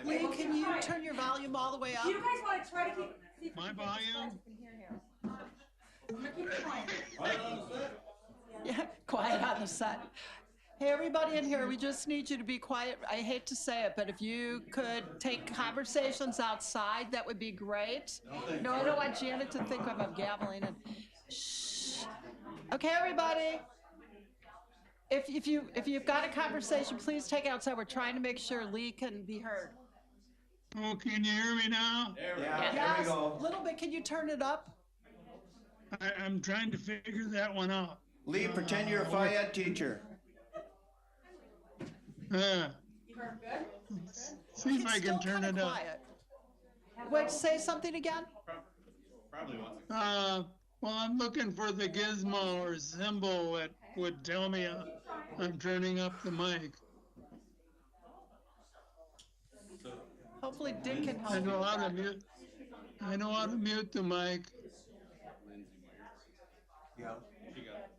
Lee, can you turn your volume all the way up? Do you guys want to try to keep My volume? I'm gonna keep it quiet. Yeah, quiet on the set. Hey, everybody in here, we just need you to be quiet. I hate to say it, but if you could take conversations outside, that would be great. No, I don't want Janet to think I'm gabbling and shh. Okay, everybody. If you've got a conversation, please take it outside. We're trying to make sure Lee can be heard. Oh, can you hear me now? Yeah, Yes, there we go. a little bit. Can you turn it up? I'm trying to figure that one out. Lee, pretend you're a phy ed teacher. See if I Still can turn kinda it up. quiet. Wait, say something again? Probably wants Well, I'm looking for the gizmo or symbol that would tell me I'm turning up the mic. Hopefully Dick can help I you know with how to that. mute. I know how to mute the mic. Yeah. She got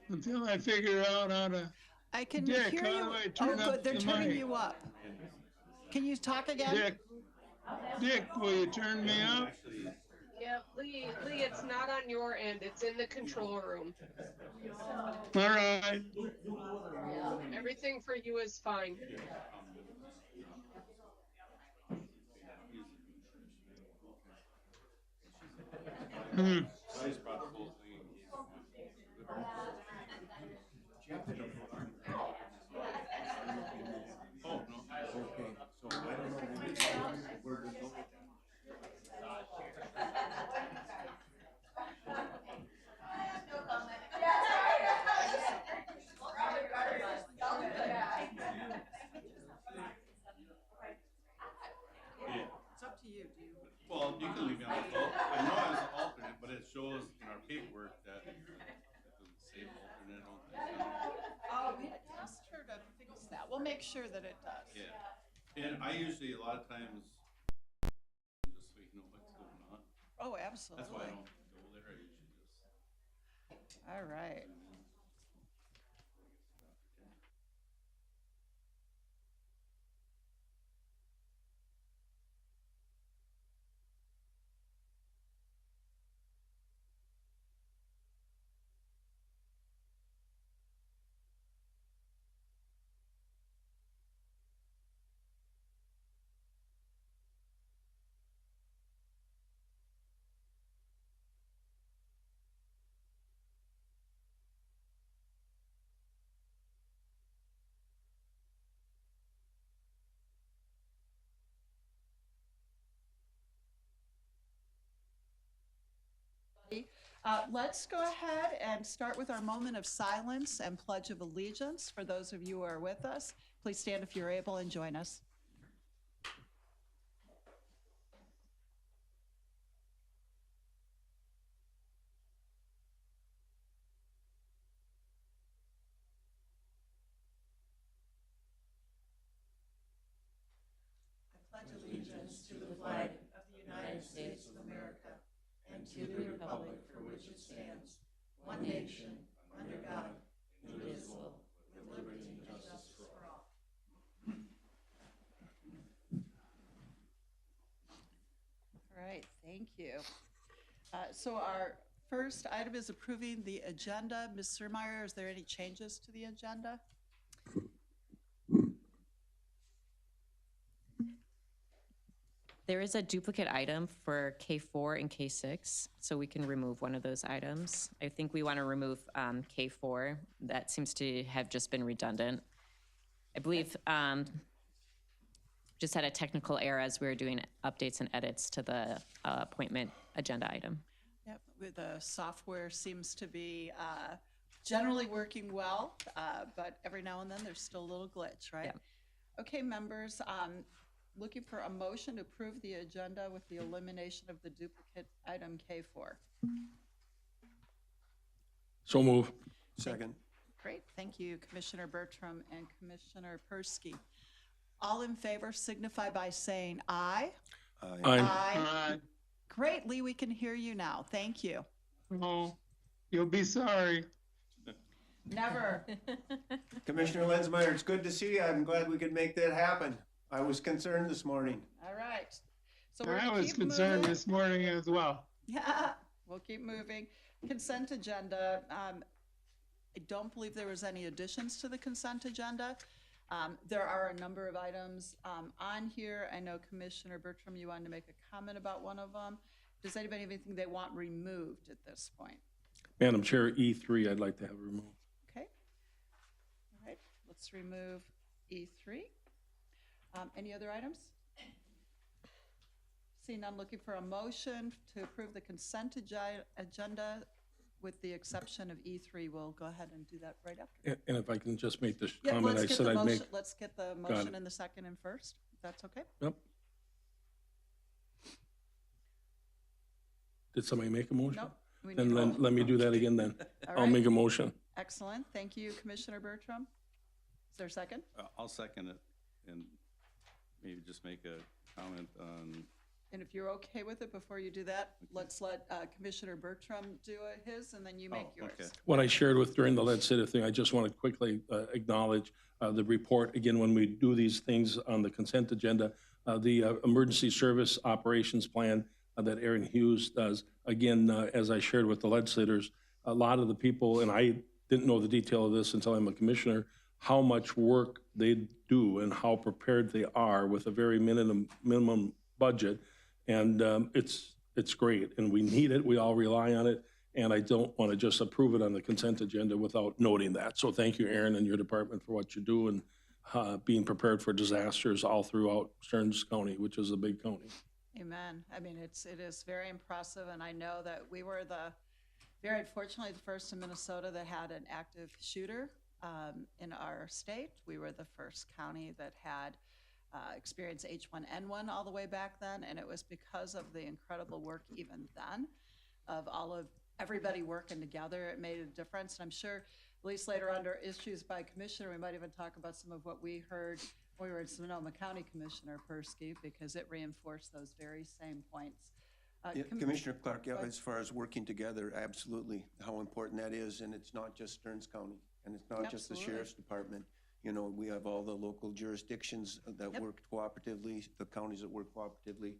Until I figure out how to. I can Dick, hear how you. do I Oh, turn up good. They're the turning mic? you up. Can you talk again? Dick, will you turn me up? Yeah, Lee, it's not on your end. It's in the control room. All right. Everything for you is fine. She's brought the whole thing. Oh, no. Okay, so I don't know where to go with that. It's up to you. Do you? Well, you can leave me on the phone. I know I was an alternate, but it shows in our paperwork that it doesn't say alternate. Oh, we asked her to fix that. We'll make sure that it does. Yeah. And I usually, a lot of times, just so you know what's going on. Oh, absolutely. That's why I don't go there. I usually just. All right. Let's go ahead and start with our moment of silence and Pledge of Allegiance. For those of you who are with us, please stand if you're able and join us. I pledge allegiance to the flag of the United States of America and to the republic for which it stands, one nation, under God, indivisible, with liberty and justice for all. All right, thank you. So our first item is approving the agenda. Ms. Surmeyer, is there any changes to the agenda? There is a duplicate item for K4 and K6, so we can remove one of those items. I think we want to remove K4. That seems to have just been redundant. I believe just had a technical error as we were doing updates and edits to the appointment agenda item. Yep, the software seems to be generally working well, but every now and then there's still a little glitch, right? Yep. Okay, members, looking for a motion to approve the agenda with the elimination of the duplicate item K4. So move. Second. Great, thank you, Commissioner Bertram and Commissioner Persky. All in favor signify by saying aye. Aye. Aye. Great, Lee, we can hear you now. Thank you. Oh, you'll be sorry. Never. Commissioner Lenzmeyer, it's good to see you. I'm glad we could make that happen. I was concerned this morning. All right. So we're I gonna was keep concerned moving. this morning as well. Yeah, we'll keep moving. Consent agenda. I don't believe there was any additions to the consent agenda. There are a number of items on here. I know Commissioner Bertram, you wanted to make a comment about one of them. Does anybody have anything they want removed at this point? Madam Chair, E3, I'd like to have removed. Okay. All right, let's remove E3. Any other items? Seeing none, looking for a motion to approve the consent agenda with the exception of E3. We'll go ahead and do that right after. And if I can just make this Yeah, comment, I let's get said the I'd motion. make. Let's get the Got motion it. in the second and first, if that's okay. Yep. Did somebody make a motion? Nope. We Then need a let me do that again then. All I'll right. make a motion. Excellent. Thank you, Commissioner Bertram. Is there a second? I'll second it and maybe just make a comment on, And if you're okay with it, before you do that, let's let Commissioner Bertram do his, and then you make yours. okay. What I shared with during the legislative thing, I just want to quickly acknowledge the report. Again, when we do these things on the consent agenda, the emergency service operations plan that Aaron Hughes does, again, as I shared with the legislators, a lot of the people, and I didn't know the detail of this until I'm a commissioner, how much work they do and how prepared they are with a very minimum budget. And it's great, and we need it. We all rely on it, and I don't want to just approve it on the consent agenda without noting that. So thank you, Aaron, and your department for what you do and being prepared for disasters all throughout Stearns County, which is a big county. Amen. I mean, it is very impressive, and I know that we were very unfortunately the first in Minnesota that had an active shooter in our state. We were the first county that had experienced H1N1 all the way back then, and it was because of the incredible work even then of everybody working together. It made a difference, and I'm sure at least later under issues by commissioner, we might even talk about some of what we heard when we were in Sonoma County, Commissioner Persky, because it reinforced those very same points. Yeah, Commissioner Clark, yeah, as far as working together, absolutely, how important that is, and it's not just Stearns County, and it's not just the Absolutely. Sheriff's Department. You know, we have all the local jurisdictions that Yep. work cooperatively, the counties that work cooperatively.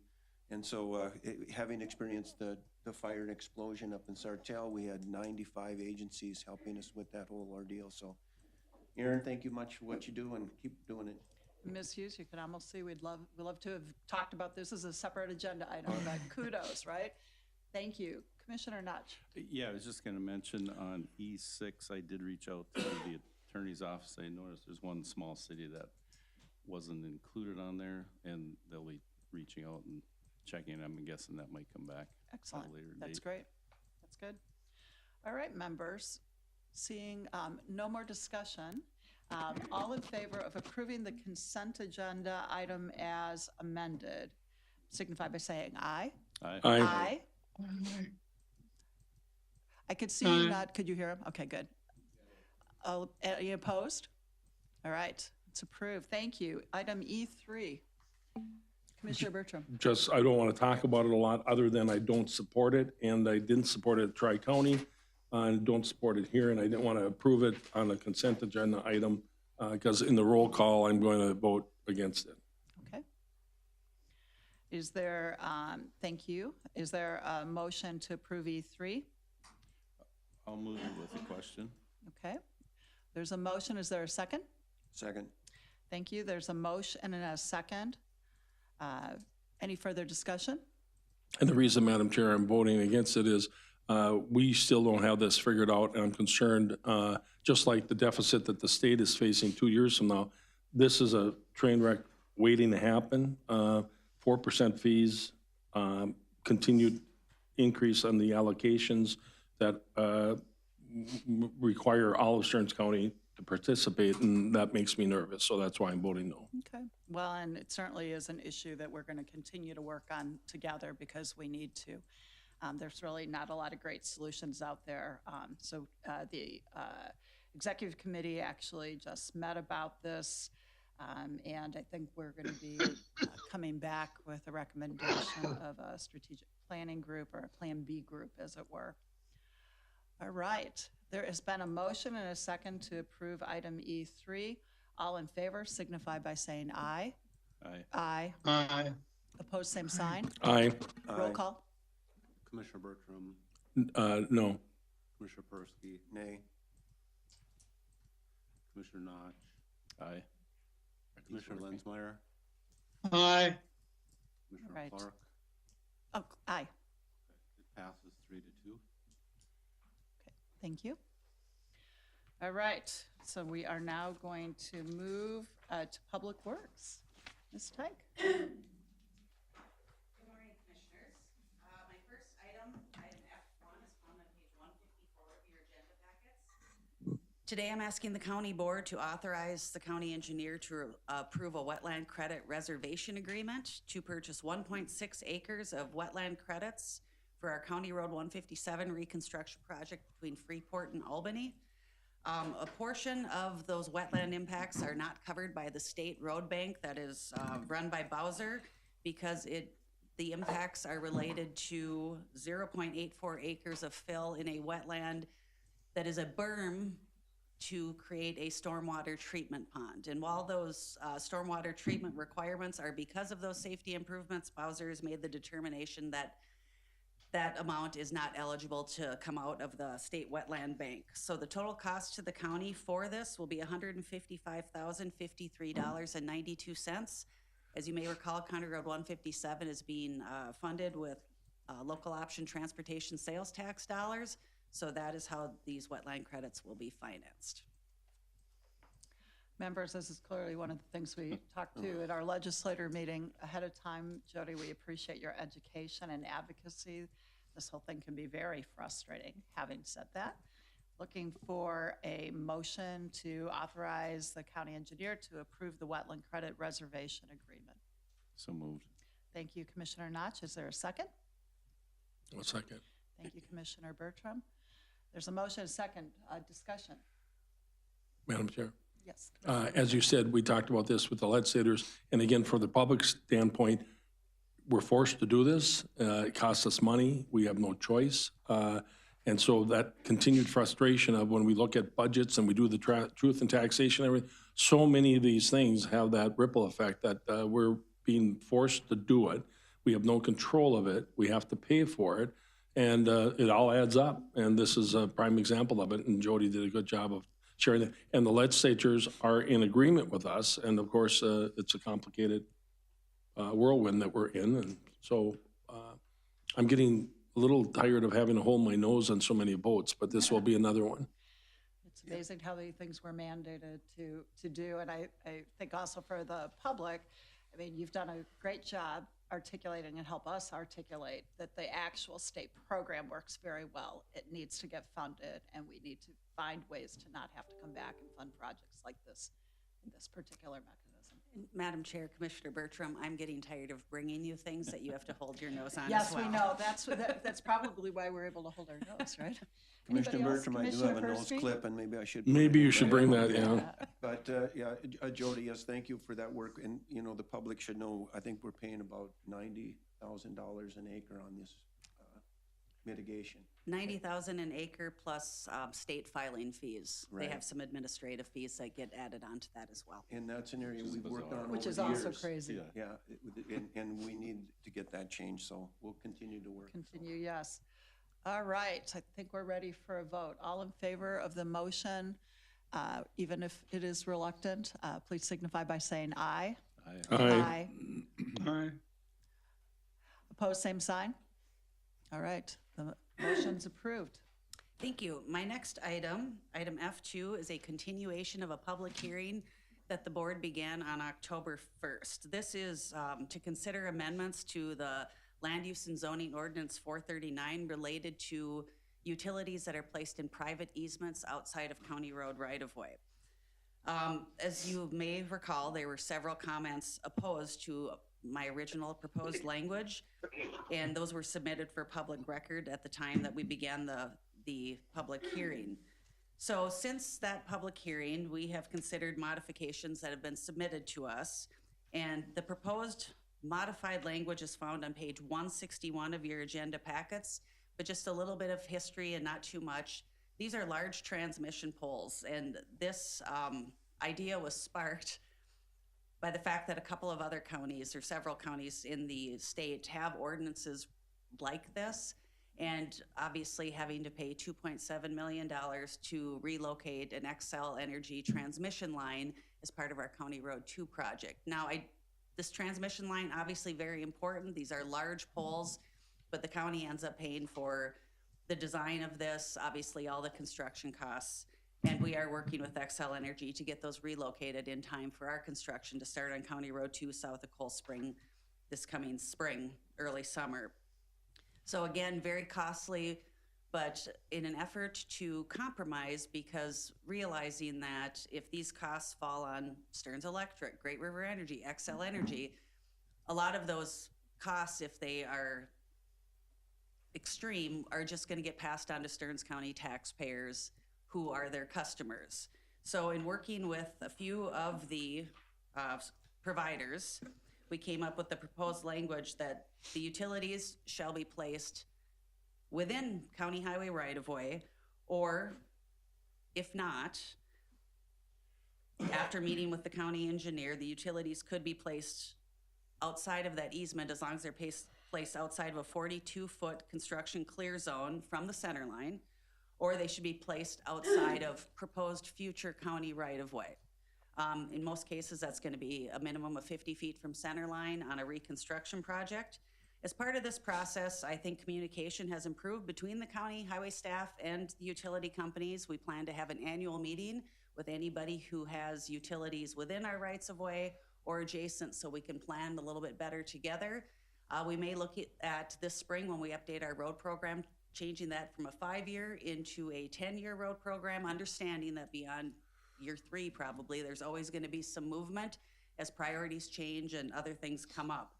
And so having experienced the fire and explosion up in Sartell, we had 95 agencies helping us with that whole ordeal. So, Aaron, thank you much for what you do and keep doing it. Ms. Hughes, you can almost see we'd love to have talked about this as a separate agenda item, but kudos, right? Thank you. Commissioner Notch. yeah, I was just gonna mention on E6, I did reach out to the attorney's office. I noticed there's one small city that wasn't included on there, and they'll be reaching out and checking. I'm guessing that might come back at Excellent. a later date. That's great. That's good. All right, members, seeing no more discussion, all in favor of approving the consent agenda item as amended, signify by saying aye. Aye. Aye. I could see you not, could you hear him? Okay, good. Any opposed? All right, it's approved. Thank you. Item E3. Commissioner Bertram. Just, I don't want to talk about it a lot, other than I don't support it, and I didn't support it at Tri-County, and don't support it here, and I didn't want to approve it on a consent agenda item, because in the roll call, I'm going to vote against it. Okay. Is there, thank you. Is there a motion to approve E3? I'll move it with a question. Okay. There's a motion. Is there a second? Second. Thank you. There's a motion and a second. Any further discussion? And the reason, Madam Chair, I'm voting against it is we still don't have this figured out, and I'm concerned, just like the deficit that the state is facing 2 years from now, this is a train wreck waiting to happen. 4% fees, continued increase on the allocations that require all of Stearns County to participate, and that makes me nervous, so that's why I'm voting no. Okay. Well, and it certainly is an issue that we're going to continue to work on together because we need to. There's really not a lot of great solutions out there. So the executive committee actually just met about this, and I think we're going to be coming back with a recommendation of a strategic planning group or a Plan B group, as it were. All right. There has been a motion and a second to approve item E3. All in favor signify by saying aye. Aye. Aye. Aye. Opposed, same sign. Aye. Roll Aye. call. Commissioner Bertram, No. Commissioner Persky, Nay. Commissioner Notch, Aye. Commissioner Lenzmeyer, Aye. Commissioner Right. Clark. Oh, aye. It passes 3-2. Thank you. All right, so we are now going to move to Public Works. Ms. Tyke? Good morning, Commissioners. My first item F1, is found on page 154 of your agenda packets. Today, I'm asking the county board to authorize the county engineer to approve a wetland credit reservation agreement to purchase 1.6 acres of wetland credits for our County Road 157 reconstruction project between Freeport and Albany. A portion of those wetland impacts are not covered by the state road bank that is run by Bowser because the impacts are related to 0.84 acres of fill in a wetland that is a berm to create a stormwater treatment pond. And while those stormwater treatment requirements are because of those safety improvements, Bowser has made the determination that that amount is not eligible to come out of the state wetland bank. So the total cost to the county for this will be $155,053.92. As you may recall, County Road 157 is being funded with local option transportation sales tax dollars. So that is how these wetland credits will be financed. Members, this is clearly one of the things we talked to at our legislator meeting ahead of time. Jody, we appreciate your education and advocacy. This whole thing can be very frustrating. Having said that, looking for a motion to authorize the county engineer to approve the wetland credit reservation agreement. So moved. Thank you, Commissioner Notch. Is there a second? A second. Thank you, Commissioner Bertram. There's a motion, a second, discussion. Madam Chair. Yes. As you said, we talked about this with the legislators, and again, from the public standpoint, we're forced to do this. It costs us money. We have no choice. And so that continued frustration of when we look at budgets and we do the truth and taxation, everything, so many of these things have that ripple effect that we're being forced to do it. We have no control of it. We have to pay for it. And it all adds up. And this is a prime example of it. And Jody did a good job of sharing that. And the legislatures are in agreement with us. And of course, it's a complicated whirlwind that we're in. And so I'm getting a little tired of having to hold my nose on so many boats, but this will be another one. It's amazing how many things were mandated to do. And I think also for the public, I mean, you've done a great job articulating and help us articulate that the actual state program works very well. It needs to get funded, and we need to find ways to not have to come back and fund projects like this in this particular mechanism. Madam Chair, Commissioner Bertram, I'm getting tired of bringing you things that you have to hold your nose on Yes, as well. we know. That's probably why we're able to hold our nose, right? Commissioner Anybody else? Bertram, I do Commissioner have a nose Persky? clip, and maybe I should. Maybe you should bring that, yeah. But, Jody, yes, thank you for that work. And, you know, the public should know, I think we're paying about $90,000 an acre on this mitigation. 90,000 an acre plus state filing fees. They Right. have some administrative fees that get added onto that as well. And that's an area we've worked on over Which is the also years. crazy. Yeah, and we need to get that changed, so we'll continue to work. Continue, yes. All right, I think we're ready for a vote. All in favor of the motion, even if it is reluctant, please signify by saying aye. Aye. Aye. Aye. Opposed, same sign? All right, the motion's approved. Thank you. My next item, item F2, is a continuation of a public hearing that the board began on October 1st. This is to consider amendments to the Land Use and Zoning Ordinance 439 related to utilities that are placed in private easements outside of county road right-of-way. As you may recall, there were several comments opposed to my original proposed language, and those were submitted for public record at the time that we began the public hearing. So since that public hearing, we have considered modifications that have been submitted to us, and the proposed modified language is found on page 161 of your agenda packets, but just a little bit of history and not too much. These are large transmission poles, and this idea was sparked by the fact that a couple of other counties, or several counties in the state, have ordinances like this, and obviously having to pay $2.7 million to relocate an Xcel Energy transmission line as part of our County Road 2 project. Now, this transmission line, obviously very important. These are large poles, but the county ends up paying for the design of this, obviously all the construction costs, and we are working with Xcel Energy to get those relocated in time for our construction to start on County Road 2 south of Cold Spring this coming spring, early summer. So again, very costly, but in an effort to compromise, because realizing that if these costs fall on Stearns Electric, Great River Energy, Xcel Energy, a lot of those costs, if they are extreme, are just going to get passed on to Stearns County taxpayers who are their customers. So in working with a few of the providers, we came up with the proposed language that the utilities shall be placed within county highway right-of-way, or if not, after meeting with the county engineer, the utilities could be placed outside of that easement as long as they're placed outside of a 42-foot construction clear zone from the center line, or they should be placed outside of proposed future county right-of-way. In most cases, that's going to be a minimum of 50 feet from center line on a reconstruction project. As part of this process, I think communication has improved between the county highway staff and the utility companies. We plan to have an annual meeting with anybody who has utilities within our rights-of-way or adjacent, so we can plan a little bit better together. We may look at this spring, when we update our road program, changing that from a 5-year into a 10-year road program, understanding that beyond year 3 probably, there's always going to be some movement as priorities change and other things come up.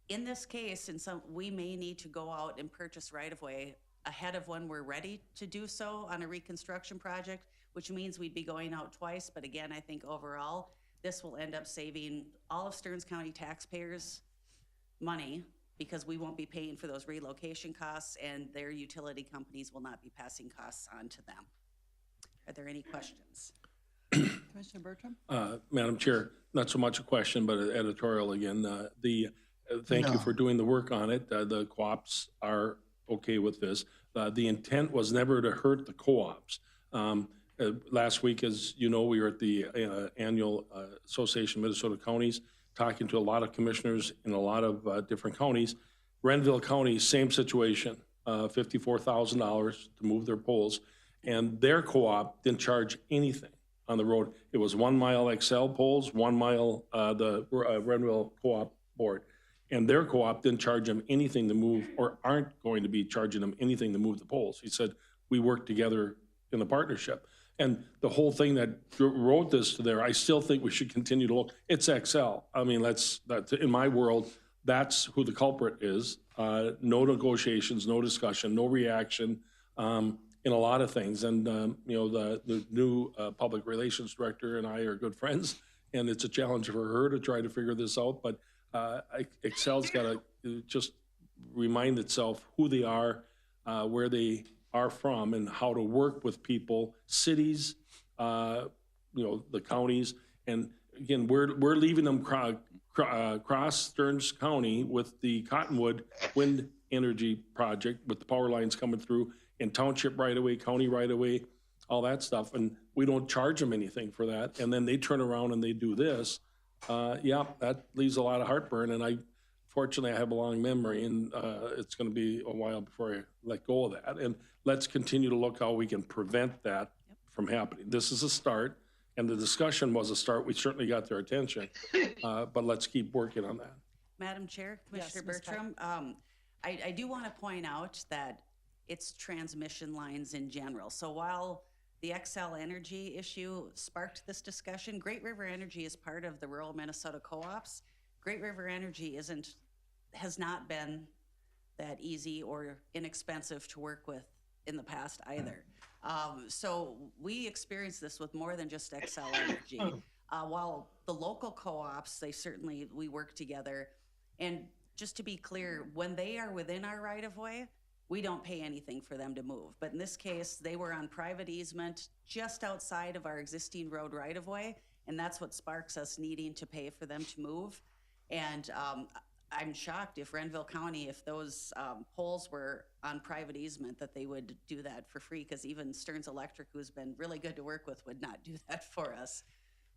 In this case, we may need to go out and purchase right-of-way ahead of when we're ready to do so on a reconstruction project, which means we'd be going out twice. But again, I think overall, this will end up saving all of Stearns County taxpayers money, because we won't be paying for those relocation costs, and their utility companies will not be passing costs on to them. Are there any questions? Commissioner Bertram? Madam Chair, not so much a question, but an editorial again. Thank you for doing the work on it. The co-ops are okay with this. The intent was never to hurt the co-ops. Last week, as you know, we were at the annual Association of Minnesota Counties, talking to a lot of commissioners in a lot of different counties. Renville County, same situation, $54,000 to move their poles, and their co-op didn't charge anything on the road. It was 1 mile Xcel poles, 1 mile the Renville Co-op board, and their co-op didn't charge them anything to move, or aren't going to be charging them anything to move the poles. He said, we work together in the partnership. And the whole thing that wrote this to there, I still think we should continue to look. It's Xcel. I mean, that's in my world, that's who the culprit is. No negotiations, no discussion, no reaction in a lot of things. And you know, the new public relations director and I are good friends, and it's a challenge for her to try to figure this out. But Xcel's got to just remind itself who they are, where they are from, and how to work with people, cities, you know, the counties. And again, we're leaving them cross Stearns County with the Cottonwood wind energy project, with the power lines coming through, and township right away, county right away, all that stuff. And we don't charge them anything for that. And then they turn around and they do this. Yeah, that leaves a lot of heartburn. And fortunately, I have a long memory, and it's going to be a while before I let go of that. And let's continue to look how we can prevent that from happening. This is a start, and the discussion was a start. We certainly got their attention, but let's keep working on that. Madam Chair, Commissioner Ms. Bertram, I do want to point out that it's transmission lines in general. So while the Xcel Energy issue sparked this discussion, Great River Energy is part of the rural Minnesota co-ops. Great River Energy has not been that easy or inexpensive to work with in the past either. So we experienced this with more than just Xcel Energy. While the local co-ops, we work together. And just to be clear, when they are within our right-of-way, we don't pay anything for them to move. But in this case, they were on private easement just outside of our existing road right-of-way, and that's what sparks us needing to pay for them to move. And I'm shocked if Renville County, if those poles were on private easement, that they would do that for free, because even Stearns Electric, who's been really good to work with, would not do that for us.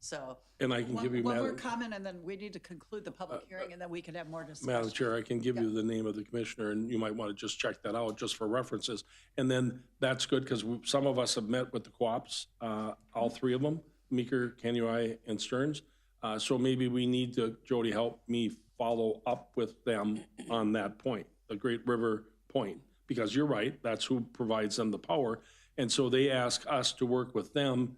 So, And I can give you, One more Madam, comment, and then we need to conclude the public hearing, and then we can have more discussion. Madam Chair, I can give you the name of the commissioner, and you might want to just check that out just for references. And then that's good, because some of us have met with the co-ops, all three of them, Meeker, CAMHI, and Stearns. So maybe we need to, Jody, help me follow up with them on that point, the Great River point, because you're right, that's who provides them the power. And so they ask us to work with them.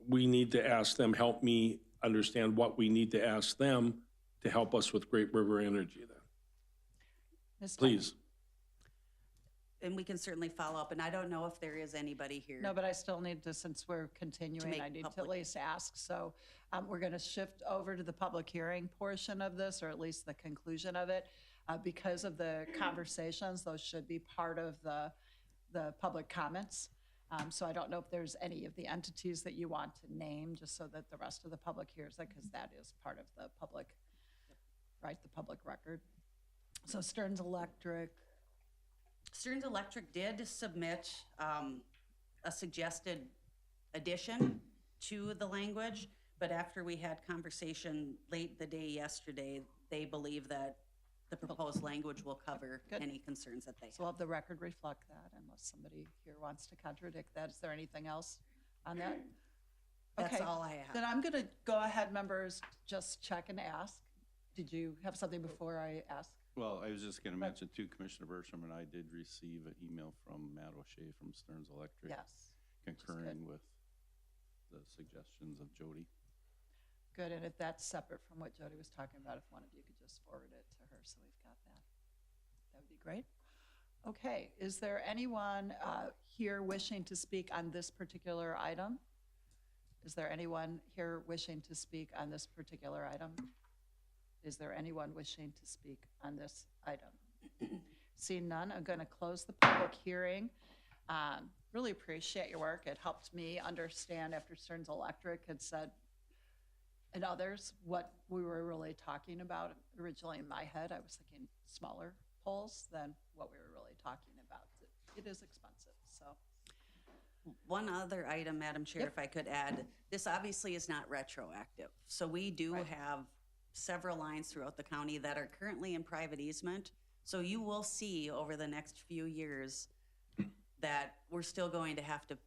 We need to ask them, help me understand what we need to ask them to help us with Great River Energy then. Ms. Tyke. Please. and we can certainly follow up, and I don't know if there is anybody here. No, but I still need to, since we're continuing, make I need to at public- least ask. So we're going to shift over to the public hearing portion of this, or at least the conclusion of it. Because of the conversations, those should be part of the public comments. So I don't know if there's any of the entities that you want to name, just so that the rest of the public hears it, because that is part of the public, right, the public record. So Stearns Electric. Stearns Electric did submit a suggested addition to the language, but after we had conversation late the day yesterday, they believe that the proposed language will cover Good. any concerns that they So we'll have the record reflect that, unless somebody here wants to contradict that. Is there anything else on that? That's Okay. all I have. Then I'm gonna go ahead, members, just check and ask. Did you have something before I ask? Well, I was just gonna mention too, Commissioner Bertram and I did receive an email from Matt O'Shea from Stearns Electric. Yes. Concurring with the suggestions of Jody. Good, and if that's separate from what Jody was talking about, if one of you could just forward it to her, so we've got that. That would be great. Okay, is there anyone here wishing to speak on this particular item? Is there anyone here wishing to speak on this particular item? Is there anyone wishing to speak on this item? Seeing none, I'm going to close the public hearing. Really appreciate your work. It helped me understand after Stearns Electric had said, and others, what we were really talking about. Originally in my head, I was thinking smaller poles than what we were really talking about. It is expensive, so. One other item, Madam Chair, Yep. if I could add, this obviously is not retroactive. So we do Right. have several lines throughout the county that are currently in private easement. So you will see over the next few years that we're still going to have to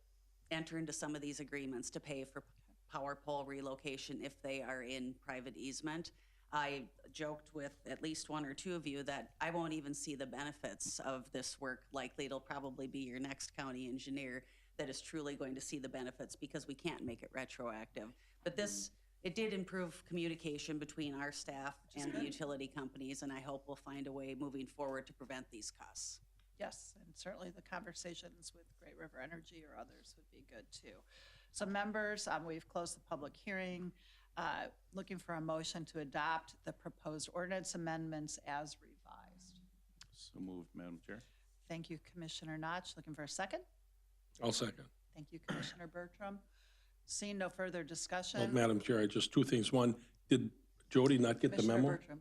enter into some of these agreements to pay for power pole relocation if they are in private easement. I joked with at least one or two of you that I won't even see the benefits of this work. Likely it'll probably be your next county engineer that is truly going to see the benefits, because we can't make it retroactive. But this, it did improve communication between our staff and the utility companies, and I hope we'll find a way moving forward to prevent these costs. Yes, and certainly the conversations with Great River Energy or others would be good too. So members, we've closed the public hearing. Looking for a motion to adopt the proposed ordinance amendments as revised. So moved, Madam Chair. Thank you, Commissioner Notch. Looking for a second? I'll second. Thank you, Commissioner Bertram. Seeing no further Well, discussion. Madam Chair, just two things. One, did Jody not get the Commissioner memo Bertram.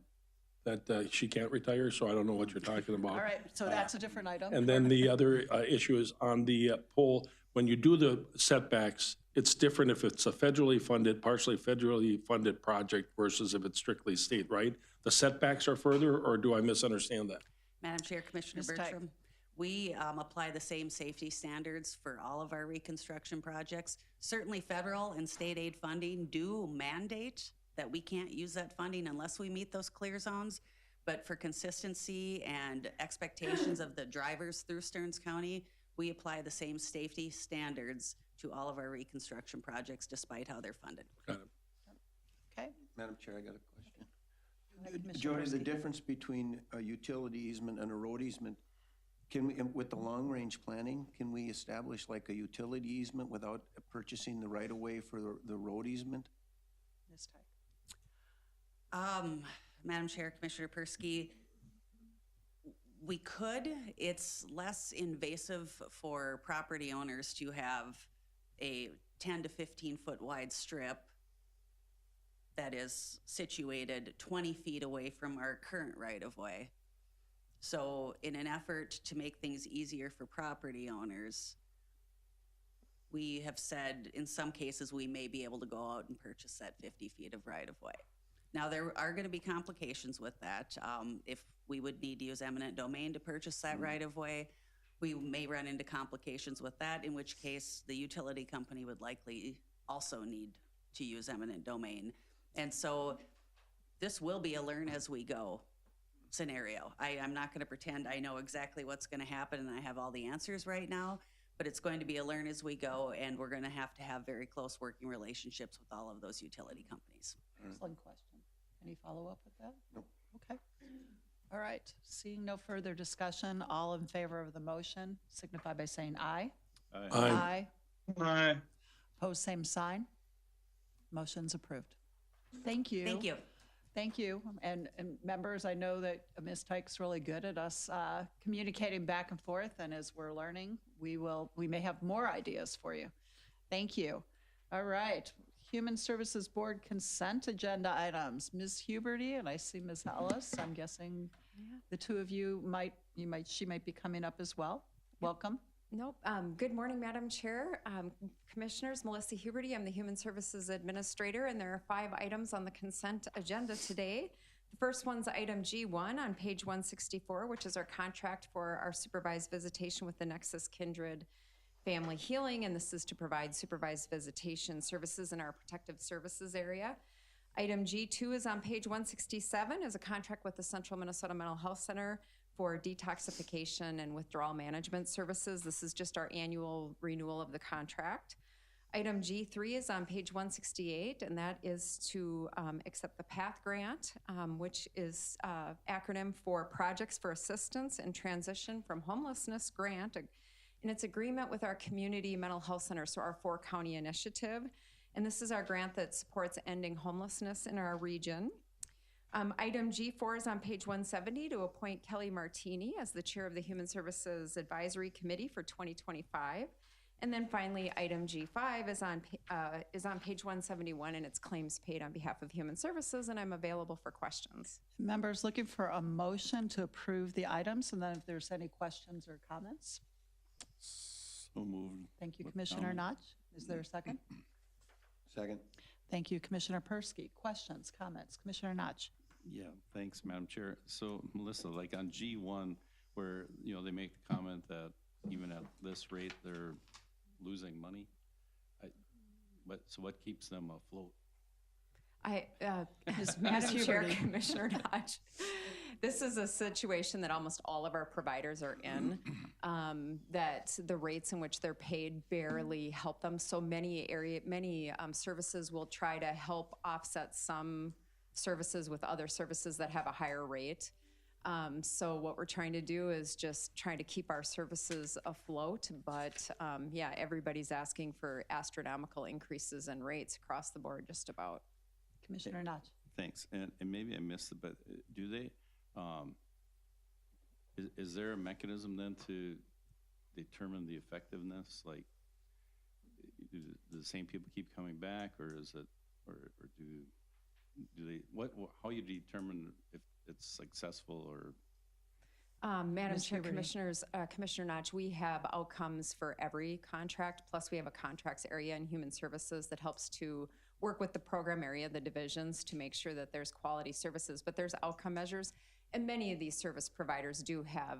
that she can't retire? So I don't know what you're talking about. All right, so that's a different item. And then the other issue is on the pole, when you do the setbacks, it's different if it's a federally funded, partially federally funded project versus if it's strictly state, right? The setbacks are further, or do I misunderstand that? Madam Chair, Commissioner Ms. Tyke. Bertram, we apply the same safety standards for all of our reconstruction projects. Certainly federal and state aid funding do mandate that we can't use that funding unless we meet those clear zones. But for consistency and expectations of the drivers through Stearns County, we apply the same safety standards to all of our reconstruction projects despite how they're funded. Got it. Okay. Madam Chair, I got a question. Commissioner Jody, the Persky. difference between a utility easement and a road easement, can we, with the long-range planning, can we establish like a utility easement without purchasing the right-of-way for the road easement? Ms. Tyke. Madam Chair, Commissioner Persky, We could. It's less invasive for property owners to have a 10 to 15 foot wide strip that is situated 20 feet away from our current right of way. So in an effort to make things easier for property owners, we have said in some cases we may be able to go out and purchase that 50 feet of right of way. Now, there are going to be complications with that. If we would need to use eminent domain to purchase that right of way, we may run into complications with that, in which case the utility company would likely also need to use eminent domain. And so this will be a learn as we go scenario. I'm not going to pretend I know exactly what's going to happen and I have all the answers right now, but it's going to be a learn as we go, and we're going to have very close working relationships with all of those utility companies. Excellent question. Any follow-up with that? Nope. Okay. All right. Seeing no further discussion, all in favor of the motion signify by saying aye. Aye. Aye. Opposed, same sign. Motion's approved. Thank you. Thank you. Thank you. And members, I know that Ms. Tyke's really good at us communicating back and forth, and as we're learning, we may have more ideas for you. Thank you. All right. Human Services Board consent agenda items. Ms. Huberty, and I see Ms. Ellis. I'm guessing the two of you she might be coming up as well. Welcome. Nope. Good morning, Madam Chair. Commissioners, Melissa Huberty, I'm the Human Services Administrator, and there are 5 items on the consent agenda today. The first one's item G1 on page 164, which is our contract for our supervised visitation with the Nexus Kindred Family Healing, and this is to provide supervised visitation services in our protective services area. Item G2 is on page 167, is a contract with the Central Minnesota Mental Health Center for detoxification and withdrawal management services. This is just our annual renewal of the contract. Item G3 is on page 168, and that is to accept the PATH grant, which is acronym for Projects for Assistance and Transition from Homelessness Grant, and it's agreement with our community mental health center, so our 4-county initiative. And this is our grant that supports ending homelessness in our region. Item G4 is on page 170 to appoint Kelly Martini as the chair of the Human Services Advisory Committee for 2025. And then finally, item G5 is on page 171, and it's claims paid on behalf of Human Services, and I'm available for questions. Members looking for a motion to approve the items, and then if there's any questions or comments. So moved. Thank you, Commissioner Notch. Is there a second? Second. Thank you, Commissioner Persky. Questions, comments? Commissioner Notch. Yeah, thanks, Madam Chair. So Melissa, like on G1, where, they make the comment that even at this rate, they're losing money. So what keeps them afloat? Madam Chair, Commissioner Notch, this is a situation that almost all of our providers are in, that the rates in which they're paid barely help them. So many services will try to help offset some services with other services that have a higher rate. So what we're trying to do is just trying to keep our services afloat, but everybody's asking for astronomical increases in rates across the board, just about. Commissioner Notch. Thanks. And maybe I missed it, but do they, is there a mechanism then to determine the effectiveness? Like, do the same people keep coming back, or is it, or do they, how you determine if it's successful or? Madam Ms. Chair, Huberty. Commissioners, Commissioner Notch, we have outcomes for every contract, plus we have a contracts area in Human Services that helps to work with the program area, the divisions, to make sure that there's quality services, but there's outcome measures, and many of these service providers do have,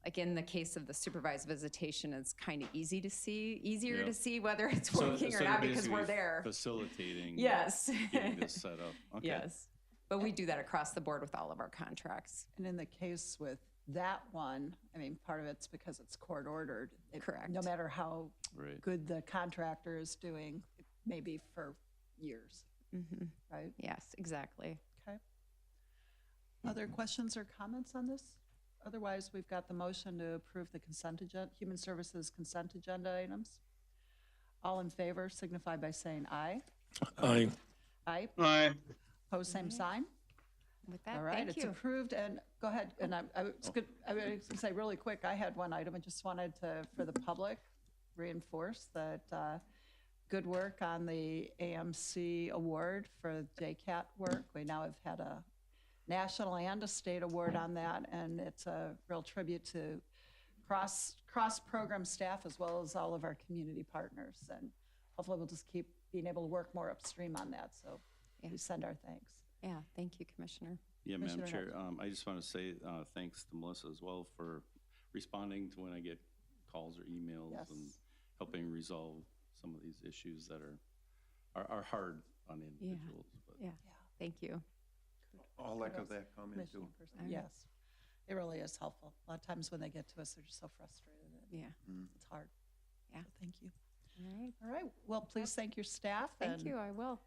like in the case of the supervised visitation, it's kind of easier to see whether it's working or not because we're there. Facilitating. Yes. Getting this set up. Okay. Yes. But we do that across the board with all of our contracts. And in the case with that one, I mean, part of it's because it's court ordered. Correct. No matter how Right. good the contractor is doing, it may be for years, Mm-hmm. right? Yes, exactly. Okay. Other questions or comments on this? Otherwise, we've got the motion to approve the consent agenda, Human Services consent agenda items. All in favor signify by saying aye. Aye. Aye. Aye. Pose same sign. With that, All right, thank it's you. approved, and go ahead, and I was going to say really quick, I had one item, I just wanted to, for the public, reinforce that good work on the AMC award for JCAT work. We now have had a national and a state award on that, and it's a real tribute to cross-program staff as well as all of our community partners, and hopefully we'll just keep being able to work more upstream on that, so we send our thanks. Yeah, thank you, Commissioner. Yeah, Madam Commissioner Chair, I just want to say thanks to Melissa as well for responding to when I get calls or emails Yes. and helping resolve some of these issues that are hard on individuals. But Yeah, thank you. I'll echo that comment Commissioner too. Person, yes, it really is helpful. A lot of times when they get to us, they're just so frustrated, and Yeah, it's hard. Yeah. So thank you. all right. All right, well, please thank your staff. Thank and- you, I will.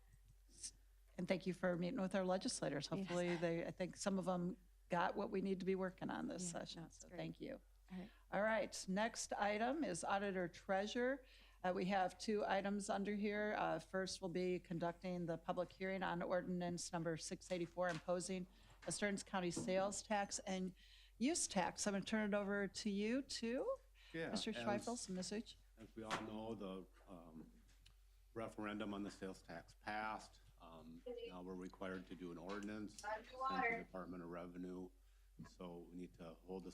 And thank you for meeting with our legislators. Hopefully, I think some of them got what we need to be working on this Yeah, session, no, it's so great. thank you. All right. All right, next item is Auditor-Treasurer. We have two items under here. First will be conducting the public hearing on ordinance number 684, imposing a Stearns County sales tax and use tax. I'm going to turn it over to you, too, Yeah, Mr. Schweifels and Ms. Uch. As we all know, the referendum on the sales tax passed. Now we're required to do an ordinance, send to the Department of Revenue. So we need to hold the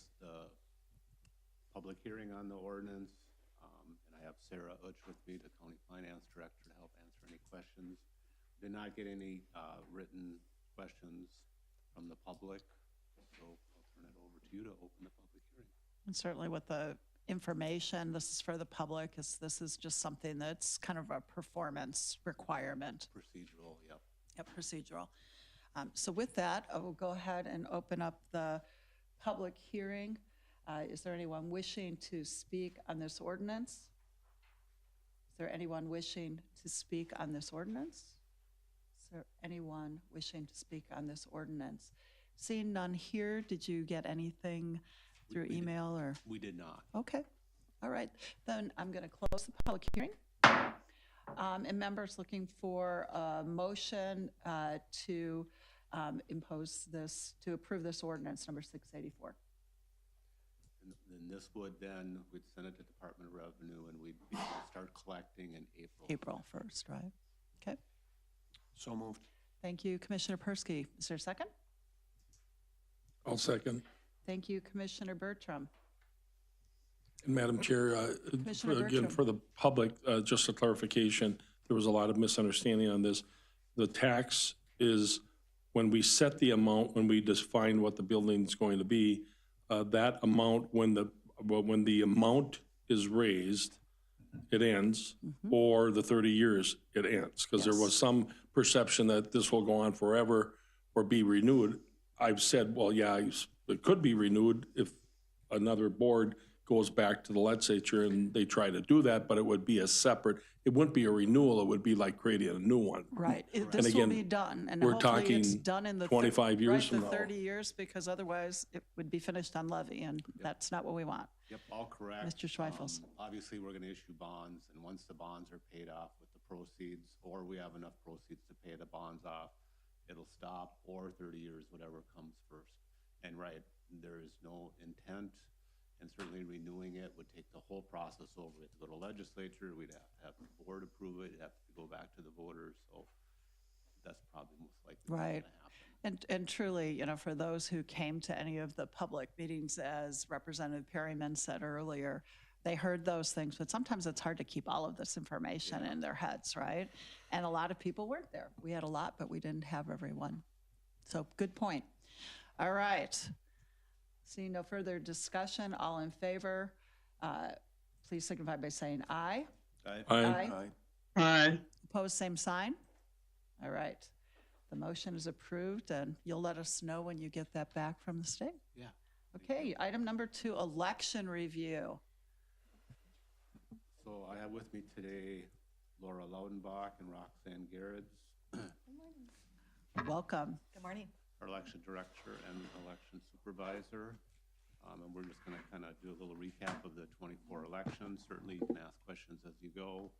public hearing on the ordinance. And I have Sarah Uch with me, the County Finance Director, to help answer any questions. Did not get any written questions from the public, so I'll turn it over to you to open the public hearing. And certainly with the information, this is for the public, this is just something that's kind of a performance requirement. Procedural, yep. Yep, procedural. So with that, I will go ahead and open up the public hearing. Is there anyone wishing to speak on this ordinance? Is there anyone wishing to speak on this ordinance? Is there anyone wishing to speak on this ordinance? Seeing none here, did you get anything through email or? We did not. Okay, all right. Then I'm going to close the public hearing. And members looking for a motion to impose this, to approve this ordinance number 684. And this would then, we'd send it to Department of Revenue and we'd start collecting in April. April 1st, right? Okay, So moved. thank you, Commissioner Persky. Is there a second? I'll second. Thank you, Commissioner Bertram. And Madam Chair, Commissioner again, Bertram. for the public, just a clarification, there was a lot of misunderstanding on this. The tax is when we set the amount, when we define what the building's going to be, that amount, when the amount is raised, it ends, or the 30 years, it ends. Because there was some perception that this will go on forever or be renewed. I've said, well, yeah, it could be renewed if another board goes back to the legislature and they try to do that, but it would be a separate, it wouldn't be a renewal, it would be like creating a new one. Right, And this will again, be done, and we're hopefully it's talking done in the 25 years from the now. 30 years, because otherwise it would be finished on levy, and that's not what we want. Yep, all correct. Mr. Schweifels. Obviously, we're gonna issue bonds, and once the bonds are paid off with the proceeds, or we have enough proceeds to pay the bonds off, it'll stop, or 30 years, whatever comes first. And right, there is no intent, and certainly renewing it would take the whole process over. We have to go to legislature, we'd have to have the board approve it, it'd have to go back to the voters, so that's probably most likely what's Right. gonna happen. And truly, you know, for those who came to any of the public meetings, as Representative Perryman said earlier, they heard those things, but sometimes it's hard to keep all of this information in their heads, right? And a lot of people weren't there. We had a lot, but we didn't have everyone. So good point. All right. Seeing no further discussion, all in favor, please signify by saying aye. Aye. Aye. Aye. Opposed, same sign. All right. The motion is approved, and you'll let us know when you get that back from the state. Yeah. Okay, item number 2, election review. So I have with me today Laura Laudenbach and Roxanne Garretts, Welcome. Good morning. our election director and election supervisor. And we're just gonna kind of do a little recap of the 24 elections. Certainly you can ask questions as you go,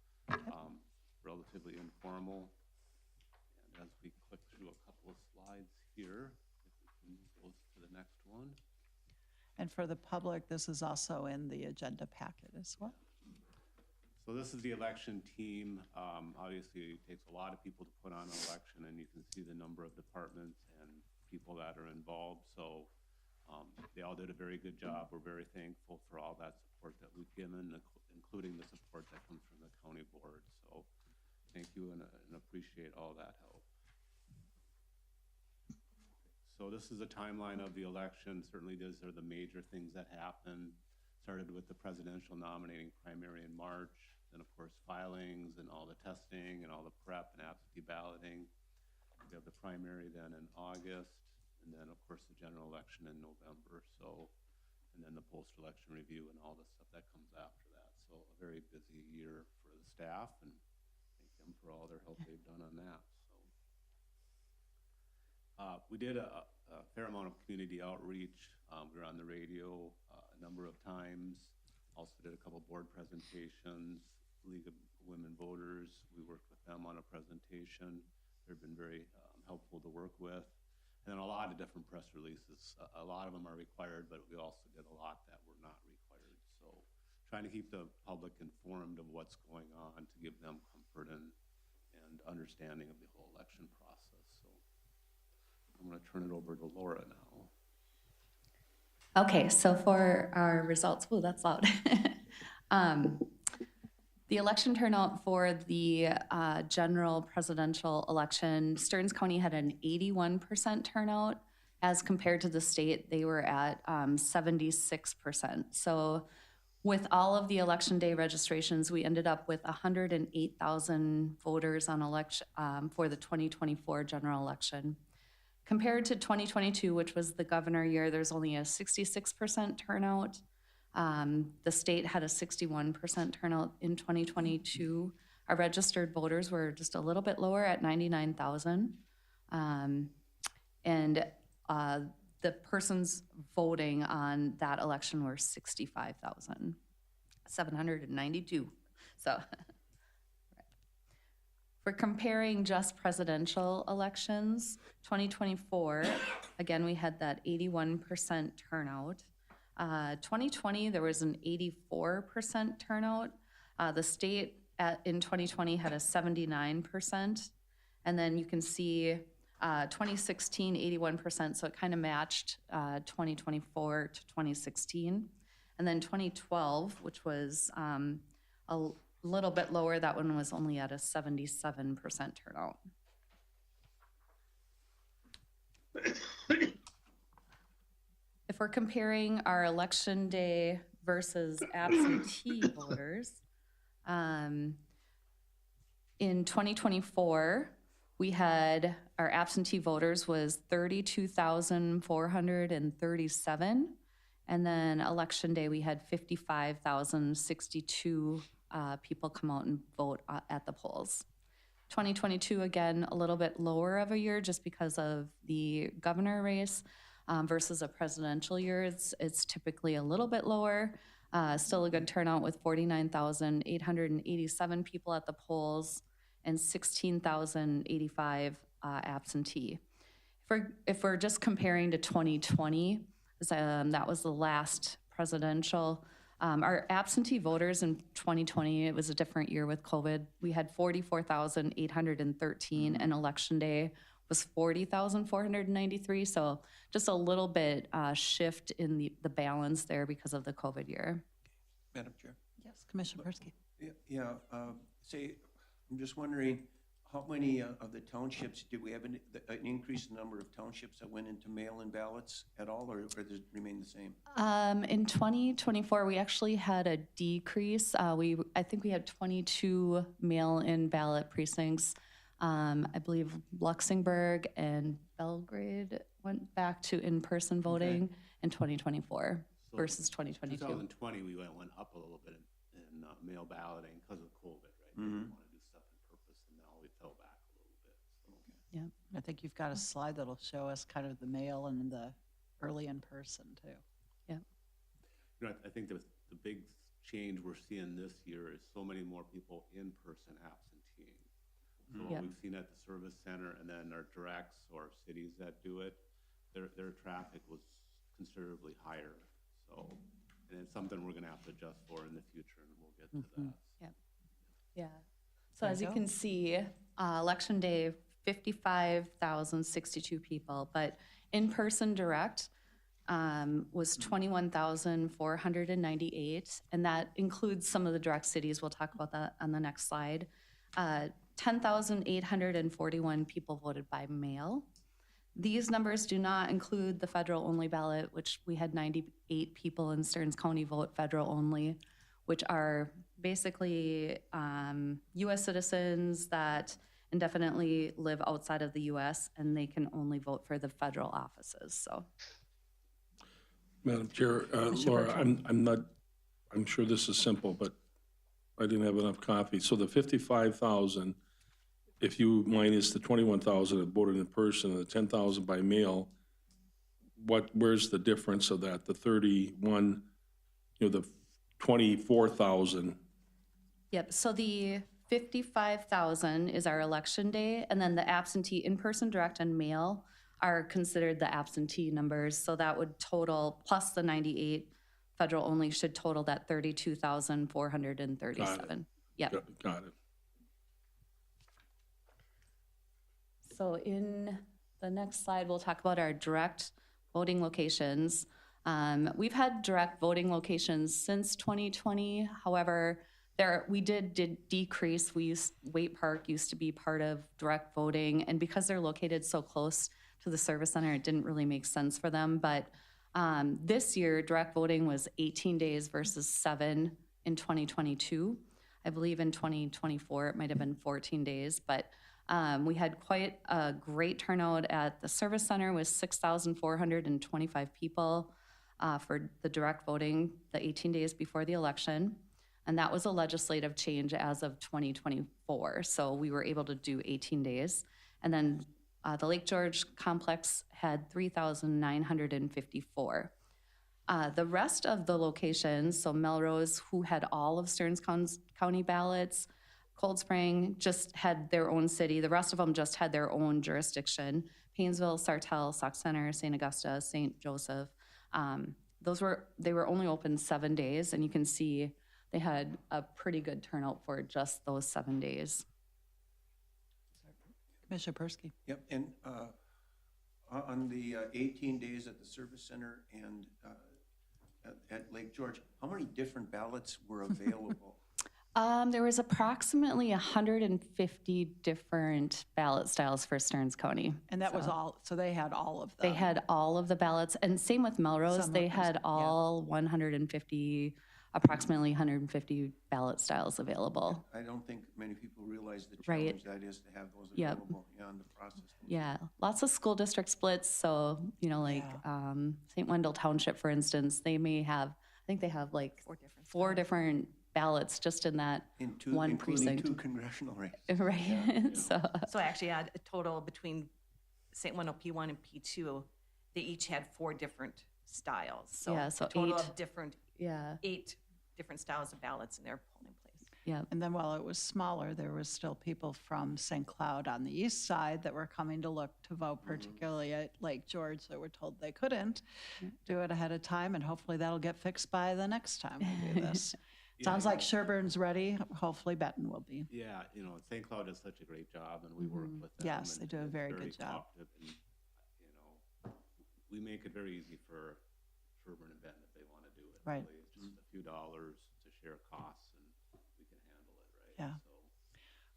relatively informal. And as we click through a couple of slides here, one. And for the public, this is also in the agenda packet as well. So this is the election team. Obviously, it takes a lot of people to put on an election, and you can see the number of departments and people that are involved. So they all did a very good job. We're very thankful for all that support that we've given, including the support that comes from the county board. So thank you and appreciate all that help. So this is a timeline of the election. Certainly these are the major things that happened. Started with the presidential nominating primary in March, then of course filings and all the testing and all the prep and absentee balloting. We have the primary then in August, and then of course the general election in November. So, and then the post-election review and all the stuff that comes after that. So a very busy year for the staff, and thank them for all their help they've done on that. We did a fair amount of community outreach. We were on the radio a number of times. Also did a couple board presentations. League of Women Voters, we worked with them on a presentation. They've been very helpful to work with. And then a lot of different press releases. A lot of them are required, but we also did a lot that were not required. So trying to keep the public informed of what's going on to give them comfort and understanding of the whole election process. I'm going to turn it over to Laura now. Okay, so for our results, oh, that's loud. The election turnout for the general presidential election, Stearns County had an 81% turnout. As compared to the state, they were at 76%. So with all of the election day registrations, we ended up with 108,000 voters on election for the 2024 general election. Compared to 2022, which was the governor year, there's only a 66% turnout. The state had a 61% turnout in 2022. Our registered voters were just a little bit lower at 99,000. And the persons voting on that election were 65,792. So for comparing just presidential elections, 2024, again, we had that 81% turnout. 2020, there was an 84% turnout. The state in 2020 had a 79%. And then you can see 2016, 81%, so it kind of matched 2024 to 2016. And then 2012, which was a little bit lower, that one was only at a 77% turnout. If we're comparing our election day versus absentee voters, in 2024, we had our absentee voters was 32,437. And then election day, we had 55,062 people come out and vote at the polls. 2022, again, a little bit lower of a year just because of the governor race versus a presidential year. It's typically a little bit lower. Still a good turnout with 49,887 people at the polls and 16,085 absentee. If we're just comparing to 2020, that was the last presidential. Our absentee voters in 2020, it was a different year with COVID. We had 44,813, and election day was 40,493. So just a little bit shift in the balance there because of the COVID year. Madam Chair? Yes, Commissioner Persky. I'm just wondering, how many of the townships, did we have an increased number of townships that went into mail-in ballots at all, or does it remain the same? In 2024, we actually had a decrease. I think we had 22 mail-in ballot precincts. I believe Luxembourg and Belgrade went back to in-person voting in 2024 versus 2022. 2020, we went up a little bit in mail balloting because of COVID, right? We didn't want to do stuff in purpose, and now we fell back a little bit. So. Yeah, I think you've got a slide that'll show us kind of the mail and the early in-person too. Yeah. You know, I think the big change we're seeing this year is so many more people in-person absenteeing. So what we've seen at the service center and then our directs or cities that do it, their traffic was considerably higher. So, and it's something we're gonna have to adjust for in the future, and we'll get to that. Yep. Yeah. So as you can see, election day, 55,062 people, but in-person direct was 21,498, and that includes some of the direct cities. We'll talk about that on the next slide. 10,841 people voted by mail. These numbers do not include the federal-only ballot, which we had 98 people in Stearns County vote federal only, which are basically U.S. citizens that indefinitely live outside of the U.S., and they can only vote for the federal offices, so. Madam Chair, Laura, I'm sure this is simple, but I didn't have enough coffee. So the 55,000, if you minus the 21,000 that voted in person and the 10,000 by mail, where's the difference of that? The 31, the 24,000. Yep, so the 55,000 is our election day, and then the absentee in-person, direct, and mail are considered the absentee numbers. So that would total, plus the 98 federal only, should total that 32,437. Yep. Got it. So in the next slide, we'll talk about our direct voting locations. We've had direct voting locations since 2020. However, we did decrease. Waite Park used to be part of direct voting, and because they're located so close to the service center, it didn't really make sense for them. But this year, direct voting was 18 days versus 7 in 2022. I believe in 2024, it might have been 14 days, but we had quite a great turnout at the service center with 6,425 people for the direct voting the 18 days before the election. And that was a legislative change as of 2024. So we were able to do 18 days. And then the Lake George complex had 3,954. The rest of the locations, so Melrose, who had all of Stearns County ballots, Cold Spring just had their own city. The rest of them just had their own jurisdiction. Paynesville, Sartell, Sauk Center, St. Augusta, St. Joseph. They were only open 7 days, and you can see they had a pretty good turnout for just those 7 days. Commissioner Persky. Yep, and on the 18 days at the service center and at Lake George, how many different ballots were available? There was approximately 150 different ballot styles for Stearns County. And that was all, so they had all of them. They had all of the ballots, and same with Melrose. They had all 150, approximately 150 ballot styles available. I don't think many people realize the challenge that is to have those available on the process. Yeah, lots of school district splits. So, like St. Wendell Township, for instance, they may have, I think they have like four different ballots just in that one precinct. 2 congressional races. Right. Yeah. So actually, a total between St. Wendell P1 and P2, they each had 4 different styles. So, so a total 8 of different, 8 different styles of ballots in their polling place. Yeah. And then while it was smaller, there was still people from St. Cloud on the east side that were coming to look to vote, particularly at Lake George, that were told they couldn't do it ahead of time, and hopefully that'll get fixed by the next time we do this. Sounds like Sherburne's ready. Hopefully Benton will be. Yeah, St. Cloud does such a great job, and we work with them. Yes, they and do a it's very good job. cooperative, and, we make it very easy for Sherburne and Benton if they want to do it. Right. Really. It's just a few dollars to share costs, and we can handle it, right? Yeah. So.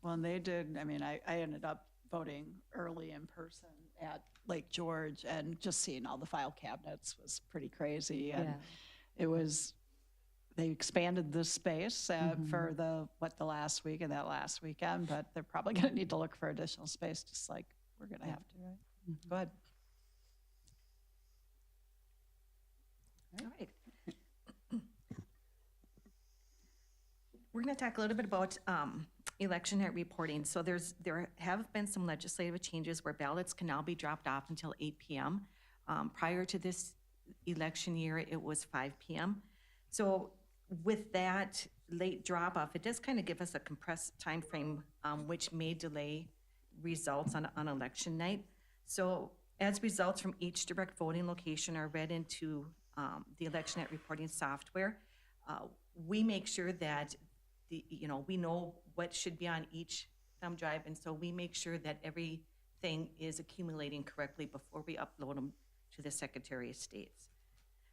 Well, and they did, I ended up voting early in person at Lake George, and just seeing all the file cabinets was pretty crazy. And it was, they expanded the space for the last week and that last weekend, but they're probably going to need to look for additional space, just like we're going to have to, right? Go ahead. All right. We're going to talk a little bit about election night reporting. So there have been some legislative changes where ballots can now be dropped off until 8 p.m. Prior to this election year, it was 5 p.m. So with that late drop-off, it does kind of give us a compressed time frame, which may delay results on election night. So As results from each direct voting location are read into the election net reporting software, we make sure that we know what should be on each thumb drive, and so we make sure that everything is accumulating correctly before we upload them to the Secretary of State's.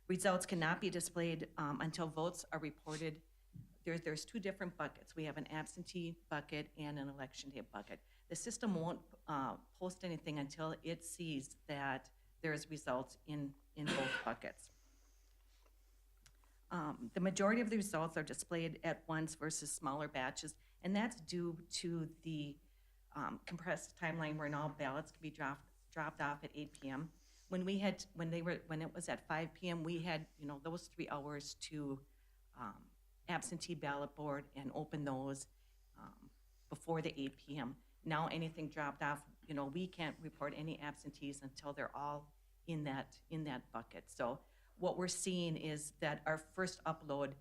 Results cannot be displayed until votes are reported. There's two different buckets. We have an absentee bucket and an election day bucket. The system won't post anything until it sees that there's results in both buckets. The majority of the results are displayed at once versus smaller batches, and that's due to the compressed timeline where all ballots can be dropped off at 8 p.m. When it was at 5 p.m., we had those 3 hours to absentee ballot board and open those before the 8 p.m. Now anything dropped off, we can't report any absentees until they're all in that bucket. So what we're seeing is that our first upload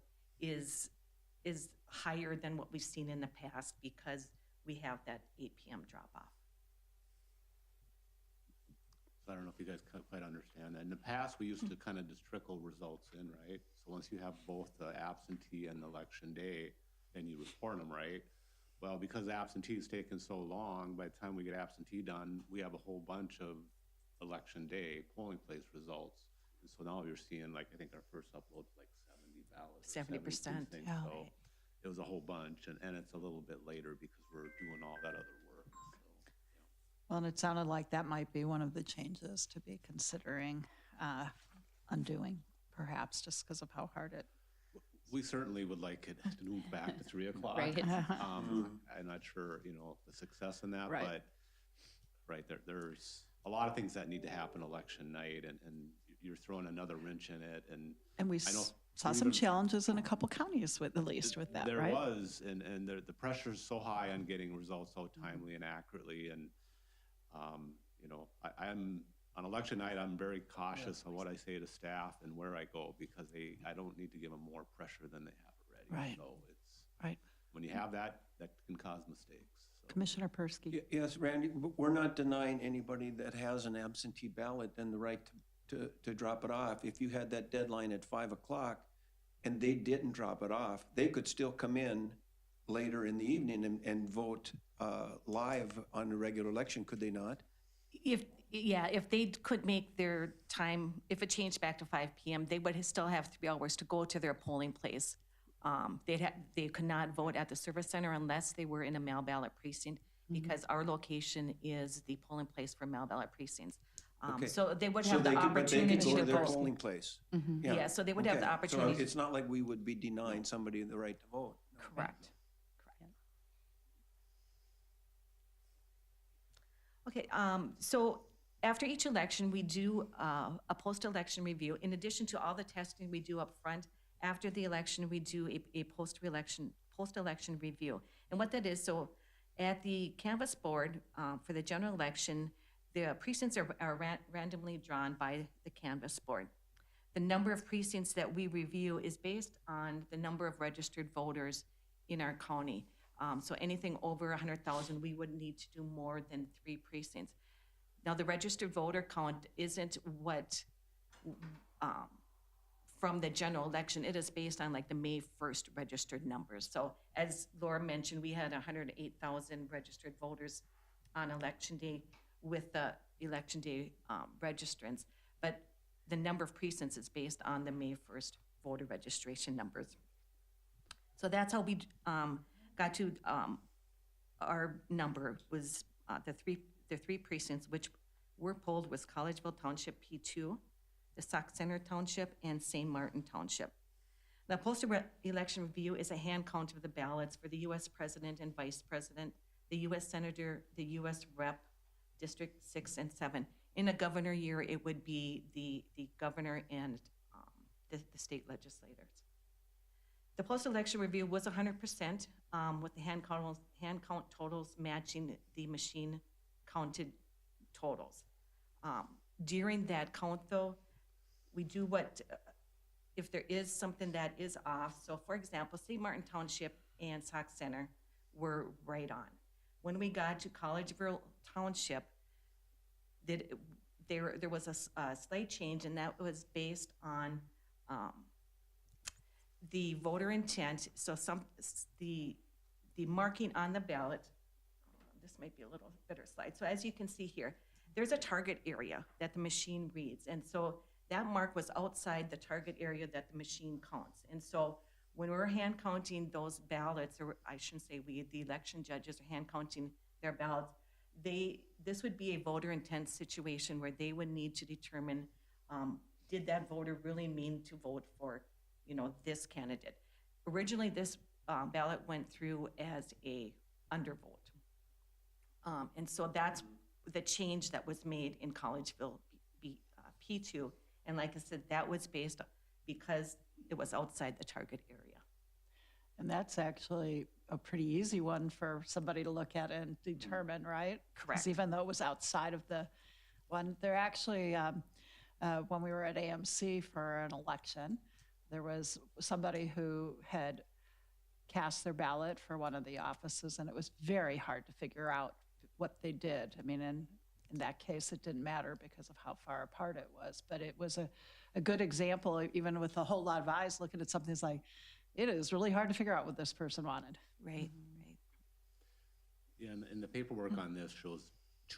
is higher than what we've seen in the past because we have that 8 p.m. drop off. So I don't know if you guys quite understand that. In the past, we used to kind of just trickle results in, right? So once you have both the absentee and the election day, then you report them, right? Well, because absentee is taking so long, by the time we get absentee done, we have a whole bunch of election day polling place results. And so now you're seeing, I think our first upload was 70 ballots. 70%. Things. Yeah. So it was a whole bunch, and it's a little bit later because we're doing all that other work. So, Well, and it sounded like that might be one of the changes to be considering undoing, perhaps, just because of how hard it. we certainly would like it to move back to 3 o'clock. Right. I'm not sure, the success in that, Right. but there's a lot of things that need to happen election night, and you're throwing another wrench in it, And we I know saw some challenges in a couple counties with, at least with that, there right? was, and the pressure's so high on getting results out timely and accurately, and I'm on election night, I'm very cautious on what I say to staff and where I go, because I don't need to give them more pressure than they have already. Right. So it's Right. when you have that can cause mistakes. So. Commissioner Persky. Yes, Randy, but we're not denying anybody that has an absentee ballot then the right to drop it off. If you had that deadline at 5 o'clock and they didn't drop it off, they could still come in later in the evening and vote live on a regular election, could they not? If they could make their time, if it changed back to 5 p.m., they would still have 3 hours to go to their polling place. They could not vote at the service center unless they were in a mail ballot precinct, because our location is the polling place for mail ballot precincts. Okay. So they would So have the they could- but they opportunity could go to to their vote. polling place. Yeah, so they would have the Okay. opportunity. So it's not like we would be denying somebody the right to vote. Correct. Okay, so after each election, we do a post-election review. In addition to all the testing we do up front, after the election, we do a post-election review. And what that is, so at the canvass board for the general election, the precincts are randomly drawn by the canvass board. The number of precincts that we review is based on the number of registered voters in our county. So anything over 100,000, we would need to do more than 3 precincts. Now, the registered voter count isn't what, from the general election, it is based on like the May 1st registered numbers. So as Laura mentioned, we had 108,000 registered voters on election day with the election day registrants. But the number of precincts is based on the May 1st voter registration numbers. So that's how we got to our number was the three precincts which were polled was Collegeville Township P2, the Sauk Center Township, and St. Martin Township. The post-election review is a hand count of the ballots for the U.S. President and Vice President, the U.S. Senator, the U.S. Rep, District 6 and 7. In a governor year, it would be the governor and the state legislators. The post-election review was 100%, with the hand count totals matching the machine counted totals. During that count, though, we do if there is something that is off. So, for example, St. Martin Township and Sauk Center were right on. When we got to Collegeville Township, there was a slight change, and that was based on the voter intent. So the marking on the ballot, this might be a little better slide. So as you can see here, there's a target area that the machine reads. And so that mark was outside the target area that the machine counts. And so when we're hand counting those ballots, or I shouldn't say we, the election judges are hand counting their ballots, this would be a voter intent situation where they would need to determine, did that voter really mean to vote for, this candidate? Originally, this ballot went through as a undervote. And so that's the change that was made in Collegeville P2. And like I said, that was based because it was outside the target area. And that's actually a pretty easy one for somebody to look at and determine, right? Correct. 'Cause even though it was outside of the one, there actually, when we were at AMC for an election, there was somebody who had cast their ballot for one of the offices, and it was very hard to figure out what they did. I mean, in that case, it didn't matter because of how far apart it was, but it was a good example, even with a whole lot of eyes looking at something. It's like, it is really hard to figure out what this person wanted. Right, Mm-hmm. right. Yeah, and the paperwork on this shows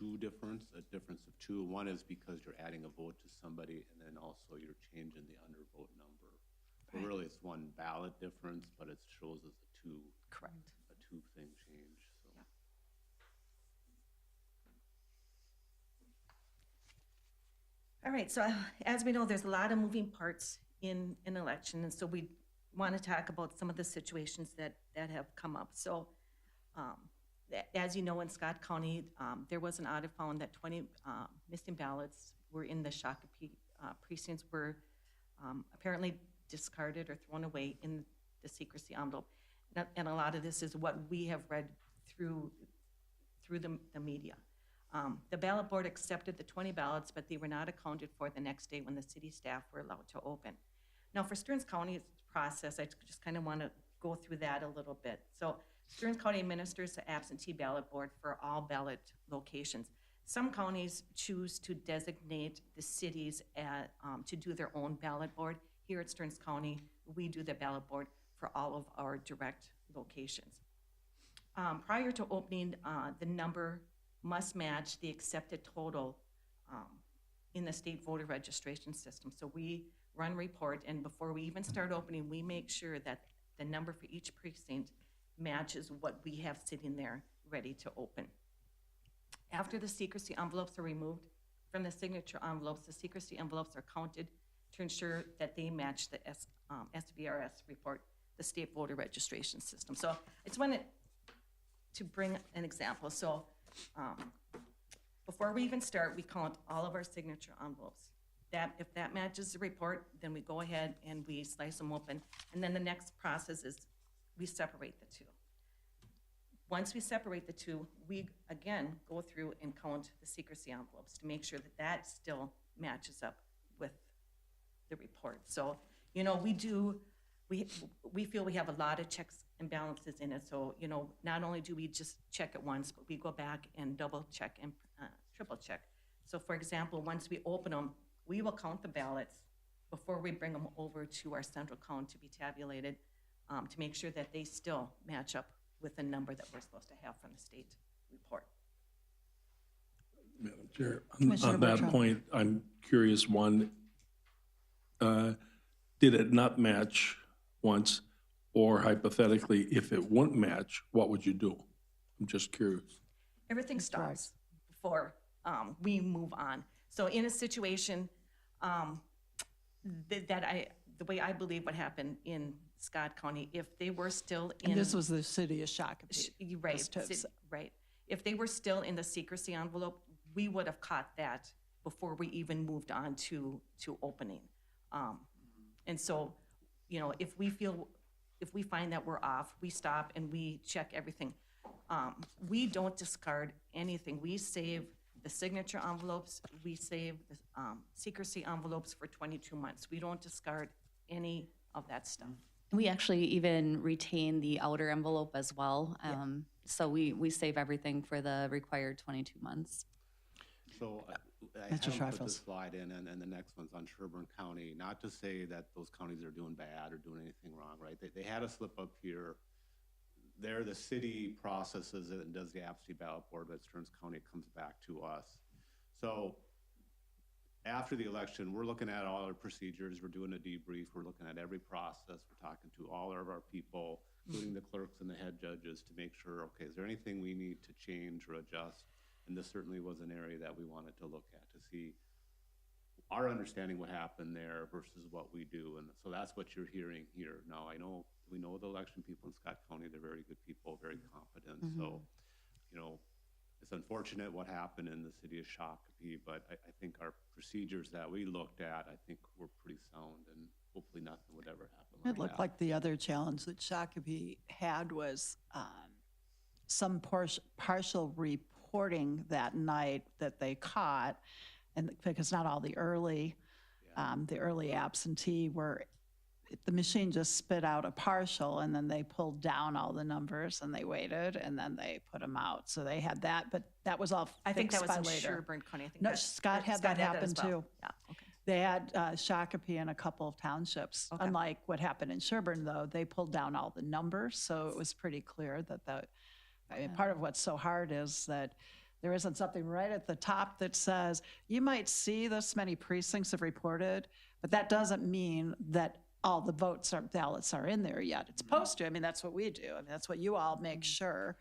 a difference of two. One is because you're adding a vote to somebody, and then also you're changing the undervote number. So Right. really, it's one ballot difference, but it shows as a two thing change, so. Yeah. All right, so as we know, there's a lot of moving parts in an election, and so we want to talk about some of the situations that have come up. So as you know, in Scott County, there was an audit found that 20 missing ballots were in the Shakopee precincts were apparently discarded or thrown away in the secrecy envelope. And a lot of this is what we have read through the media. The ballot board accepted the 20 ballots, but they were not accounted for the next day when the city staff were allowed to open. Now, for Stearns County's process, I just kind of want to go through that a little bit. So Stearns County administers the absentee ballot board for all ballot locations. Some counties choose to designate the cities to do their own ballot board. Here at Stearns County, we do the ballot board for all of our direct locations. Prior to opening, the number must match the accepted total in the state voter registration system. So we run a report, and before we even start opening, we make sure that the number for each precinct matches what we have sitting there ready to open. After the secrecy envelopes are removed from the signature envelopes, the secrecy envelopes are counted to ensure that they match the SVRS report, the state voter registration system. So I just wanted to bring an example. So before we even start, we count all of our signature envelopes. If that matches the report, then we go ahead and we slice them open. And then the next process is we separate the two. Once we separate the two, we again go through and count the secrecy envelopes to make sure that that still matches up with the report. So, we feel we have a lot of checks and balances in it. So, not only do we just check it once, but we go back and double check and triple check. So for example, once we open them, we will count the ballots before we bring them over to our central count to be tabulated to make sure that they still match up with the number that we're supposed to have from the state report. Madam Chair, on that point, I'm curious, one, did it not match once? Or hypothetically, if it wouldn't match, what would you do? I'm just curious. Everything stops before we move on. So in a situation the way I believe what happened in Scott County, if they were still in... And this was the city of Shakopee. Right. If they were still in the secrecy envelope, we would have caught that before we even moved on to opening. And so, if we find that we're off, we stop and we check everything. We don't discard anything. We save the signature envelopes. We save the secrecy envelopes for 22 months. We don't discard any of that stuff. We actually even retain the outer envelope as well. So we save everything for the required 22 months. So I Mr. haven't put the Schreifels. slide in, and the next one's on Sherburne County. Not to say that those counties are doing bad or doing anything wrong, right? They had a slip up here. There, the city processes it and does the absentee ballot board, but Stearns County comes back to us. So after the election, we're looking at all our procedures. We're doing a debrief. We're looking at every process. We're talking to all of our people, including the clerks and the head judges, to make sure, okay, is there anything we need to change or adjust? And this certainly was an area that we wanted to look at to see our understanding what happened there versus what we do. And so that's what you're hearing here. Now, we know the election people in Scott County, they're very good people, very competent. So, you know, it's unfortunate what happened in the city of Shakopee, but I think our procedures that we looked at, I think were pretty sound, and hopefully nothing would ever happen like It looked that. like the other challenge that Shakopee had was some partial reporting that night that they caught, and because not all the early absentee were, the machine just spit out a partial, and then they pulled down all the numbers and they waited and then they put them out. So they had that, but that was all I think that fixed was by in later. Sherburne County. I think No, that- Scott had Scott that happen as well. too. Yeah, okay. They had Shakopee in a couple of townships. Okay. Unlike what happened in Sherburne, though, they pulled down all the numbers, so it was pretty clear that I mean, part of what's so hard is that there isn't something right at the top that says, you might see this many precincts have reported, but that doesn't mean that all the ballots are in there yet. It's supposed to. I mean, that's what we do. I mean, that's what you all make sure.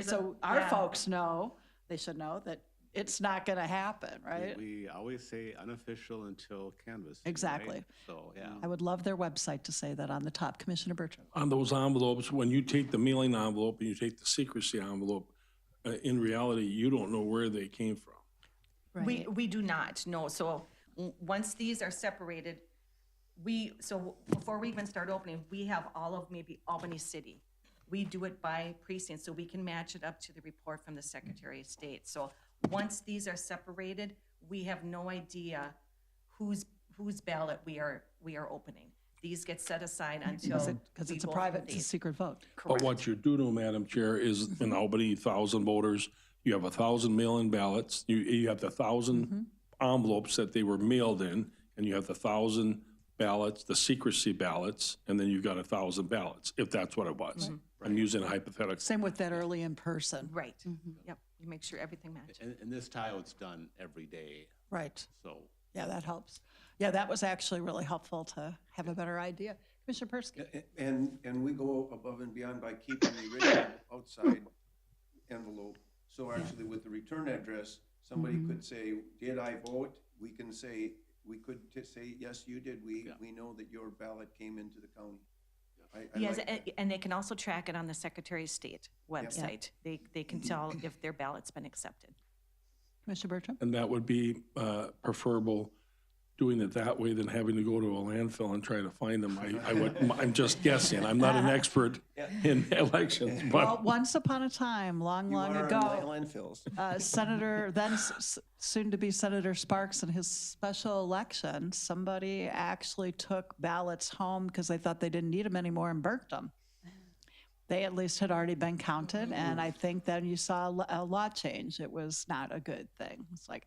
So our folks know, they should know that it's not going to happen, right? We always say unofficial until canvass. Exactly. So, yeah. I would love their website to say that on the top. Commissioner Bertram. On those envelopes, when you take the mailing envelope and you take the secrecy envelope, in reality, you don't know where they came from. We do not, no. So once these are separated, so before we even start opening, we have all of maybe Albany City. We do it by precinct, so we can match it up to the report from the Secretary of State. So once these are separated, we have no idea whose ballot we are opening. These get set aside until. Because we it's a vote private, on it's a these. secret vote. But what you do know, Madam Chair, is in Albany, 1,000 voters, you have 1,000 mail-in ballots, you have the 1,000 envelopes that they were mailed in, and you have the 1,000 ballots, the secrecy ballots, and then you've got 1,000 ballots, if that's what it was. I'm using a hypothetical. Same with that early in person. Right, yep, you make sure everything matches. And this tile, it's done every day, Right. so. Yeah, that helps. Yeah, that was actually really helpful to have a better idea. Commissioner Persky? And we go above and beyond by keeping the original outside envelope. So actually with the return address, somebody could say, did I vote? We could say, yes, you did. We know that your ballot came into the county. I Yes, like and they can also track it on the Secretary of State website. They can tell if their ballot's been accepted. Commissioner Bertram? And that would be preferable, doing it that way than having to go to a landfill and try to find them. I'm just guessing. I'm not an expert in elections, Well, but once upon a time, long you are in ago, landfills. Senator, then soon-to-be Senator Sparks in his special election, somebody actually took ballots home because they thought they didn't need them anymore and burnt them. They at least had already been counted, and I think then you saw a law change. It was not a good thing. It's like,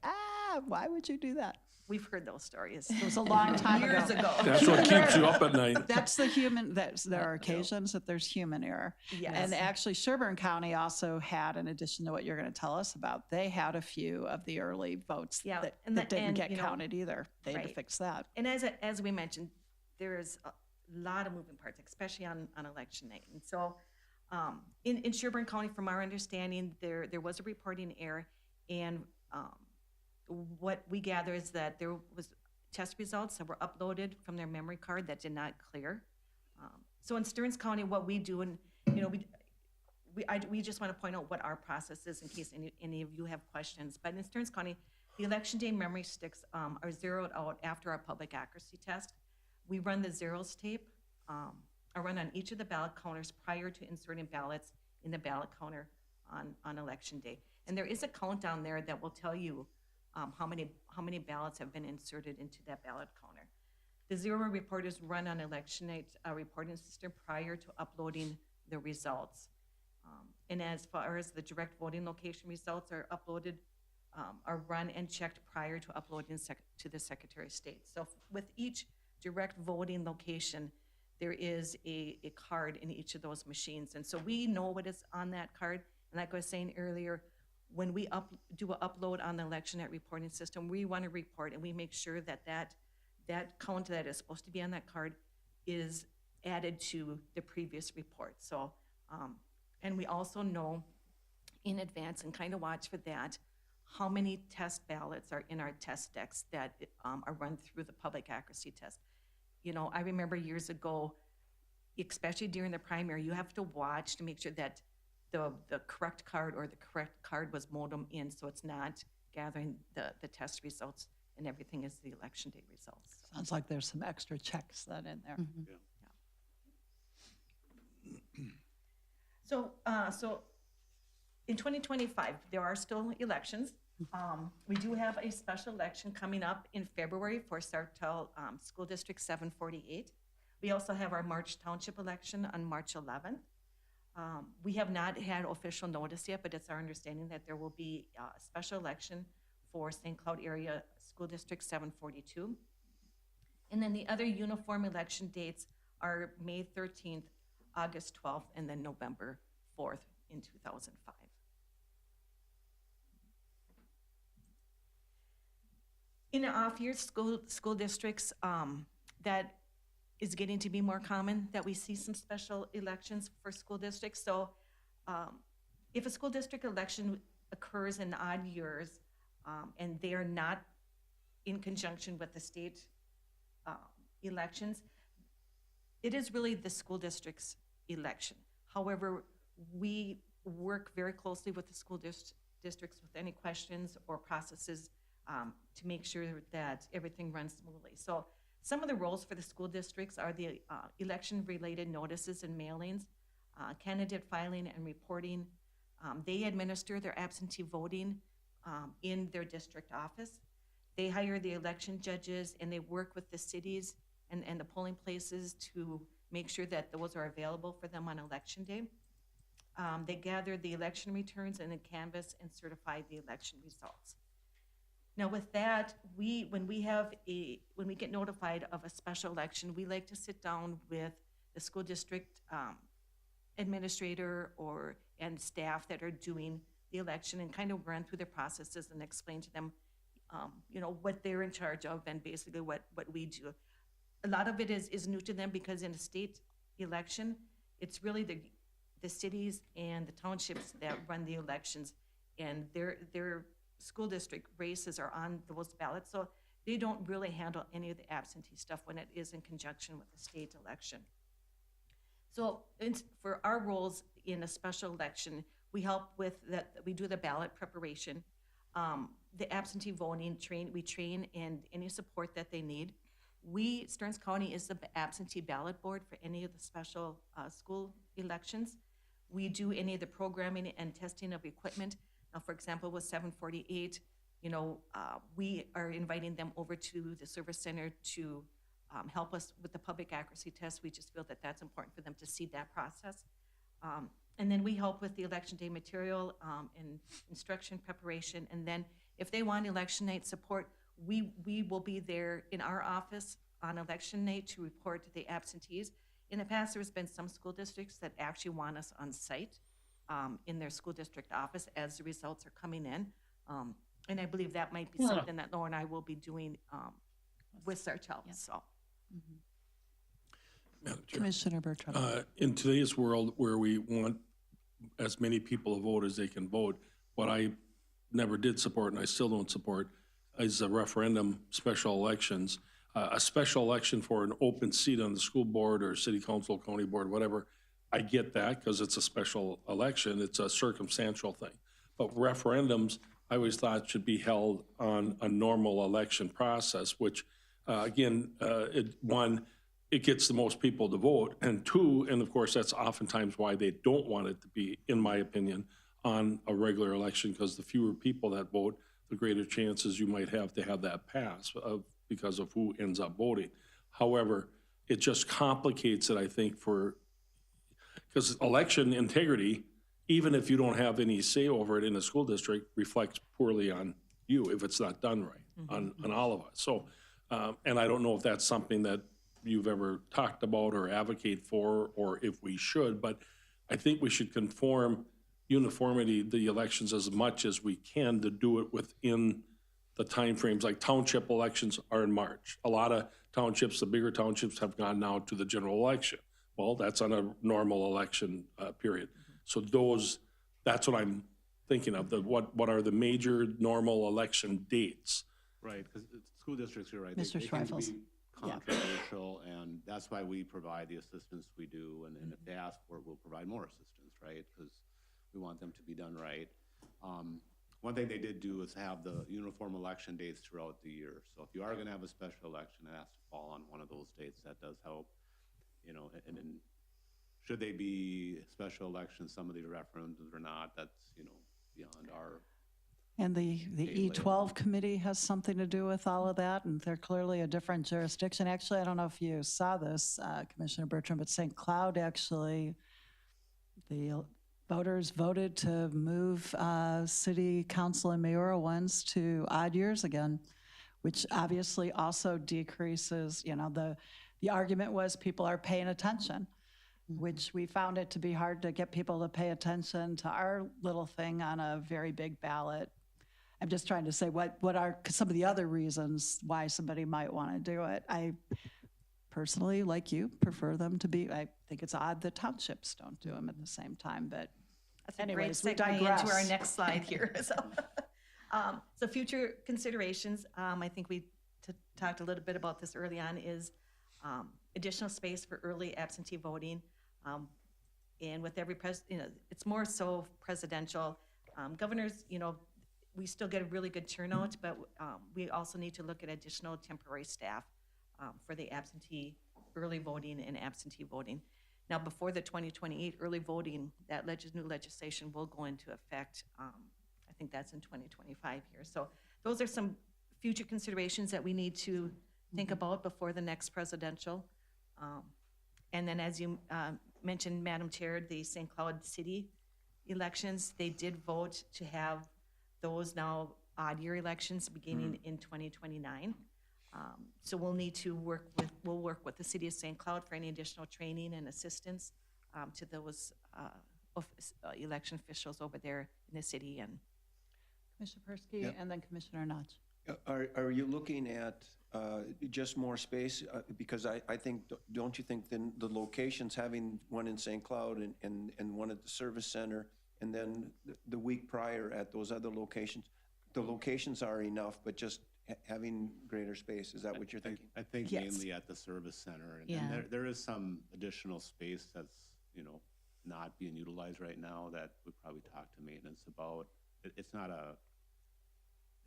why would you do that? We've heard those stories. It was a long time ago. Years ago. that's what keeps you up at night. That's the human, there are occasions that there's human error. Yes. And actually Sherburne County also had, in addition to what you're going to tell us about, they had a few of the early votes Yeah, that and didn't get you know, counted either. They had to right. fix that. And as we mentioned, there's a lot of moving parts, especially on election night. And so in Sherburne County, from our understanding, there was a reporting error. And what we gather is that there was test results that were uploaded from their memory card that did not clear. So in Stearns County, what we do, and we just want to point out what our process is in case any of you have questions. But in Stearns County, the election day memory sticks are zeroed out after our public accuracy test. We run the zeros tape, are run on each of the ballot counters prior to inserting ballots in the ballot counter on election day. And there is a countdown there that will tell you how many ballots have been inserted into that ballot counter. The zero report is run on election night reporting system prior to uploading the results. And as far as the direct voting location results are uploaded are run and checked prior to uploading to the Secretary of State. So with each direct voting location, there is a card in each of those machines. And so we know what is on that card. And like I was saying earlier, when we do an upload on the election at reporting system, we want to report and we make sure that that count that is supposed to be on that card is added to the previous report. So, and we also know in advance and kind of watch for that, how many test ballots are in our test decks that are run through the public accuracy test. You know, I remember years ago, especially during the primary, you have to watch to make sure that the correct card or the correct card was modem in, so it's not gathering the test results and everything is the election day results. Sounds like there's some extra checks then in there. So in 2025, there are still elections. We do have a special election coming up in February for Sartell School District 748. We also have our March Township election on March 11th. We have not had official notice yet, but it's our understanding that there will be a special election for St. Cloud Area School District 742. And then the other uniform election dates are May 13th, August 12th, and then November 4th in 2005. In the off-year school districts, that is getting to be more common, that we see some special elections for school districts. So if a school district election occurs in odd years and they are not in conjunction with the state elections, it is really the school district's election. However, we work very closely with the school districts with any questions or processes to make sure that everything runs smoothly. So some of the roles for the school districts are the election-related notices and mailings, candidate filing and reporting. They administer their absentee voting in their district office. They hire the election judges and they work with the cities and the polling places to make sure that those are available for them on election day. They gather the election returns and then canvass and certify the election results. Now with that, when we get notified of a special election, we like to sit down with the school district administrator and staff that are doing the election and kind of run through the processes and explain to them, you know, what they're in charge of and basically what we do. A lot of it is new to them because in a state election, it's really the cities and the townships that run the elections, and their school district races are on those ballots, so they don't really handle any of the absentee stuff when it is in conjunction with the state election. So for our roles in a special election, we help with that. We do the ballot preparation, the absentee voting, we train and any support that they need. Stearns County is the absentee ballot board for any of the special school elections. We do any of the programming and testing of equipment. Now, for example, with 748, you know, we are inviting them over to the service center to help us with the public accuracy test. We just feel that that's important for them to see that process. And then we help with the election day material and instruction preparation. And then if they want election night support, we will be there in our office on election night to report to the absentees. In the past, there's been some school districts that actually want us on site in their school district office as the results are coming in. And I believe that might be something that Laura and I will be doing with Sartell. Yeah. So. Madam Chair. Commissioner Bertrand. In today's world where we want as many people to vote as they can vote, what I never did support and I still don't support is a referendum, special elections. A special election for an open seat on the school board or city council, county board, whatever, I get that because it's a special election. It's a circumstantial thing. But referendums, I always thought should be held on a normal election process, which again, it gets the most people to vote, and two, and of course, that's oftentimes why they don't want it to be, in my opinion, on a regular election, because the fewer people that vote, the greater chances you might have to have that pass because of who ends up voting. However, it just complicates it, I think, because election integrity even if you don't have any say over it in the school district, reflects poorly on you if it's not done right, on all of us. So, and I don't know if that's something that you've ever talked about or advocate for, or if we should, but I think we should conform uniformity, the elections as much as we can to do it within the timeframes. Like township elections are in March. A lot of townships, the bigger townships, have gone now to the general election. Well, that's on a normal election period. So that's what I'm thinking of. What are the major normal election dates? Right, because school districts, you're right. Mr. They tend to Schweifels. be controversial, and that's why we provide the assistance we do. And if they ask for it, we'll provide more assistance, right? Because we want them to be done right. One thing they did do is have the uniform election dates throughout the year. So if you are going to have a special election, it has to fall on one of those dates. That does help, you know. And should they be special elections, some of these referendums or not, that's, you know, beyond our. And the E12 committee has something to do with all of that, and they're clearly a different jurisdiction. Actually, I don't know if you saw this, Commissioner Bertram, but St. Cloud actually, the voters voted to move city council and mayoral ones to odd years again, which obviously also decreases, you know, the argument was people are paying attention, which we found it to be hard to get people to pay attention to our little thing on a very big ballot. I'm just trying to say what are some of the other reasons why somebody might want to do it. I personally, like you, prefer them to be, I think it's odd that townships don't do them at the same time, but That's a anyways, great we segue digress. into our next slide here. So future considerations, I think we talked a little bit about this early on, is additional space for early absentee voting. And with every it's more so presidential. Governors, you know, we still get a really good turnout, but we also need to look at additional temporary staff for the absentee early voting and absentee voting. Now, before the 2028 early voting, that new legislation will go into effect. I think that's in 2025 here. So those are some future considerations that we need to think about before the next presidential. And then, as you mentioned, Madam Chair, the St. Cloud City elections, they did vote to have those now odd year elections beginning in 2029. So we'll need to work with the City of St. Cloud for any additional training and assistance to those election officials over there in the city. And Commissioner Persky and then Commissioner Notch. Are you looking at just more space? Because I think, don't you think then the locations, having one in St. Cloud and one at the service center, and then the week prior at those other locations, the locations are enough, but just having greater space, is that what you're thinking? I think Yes. mainly at the service center. And Yeah. there is some additional space that's, you know, not being utilized right now that we probably talk to maintenance about. It's not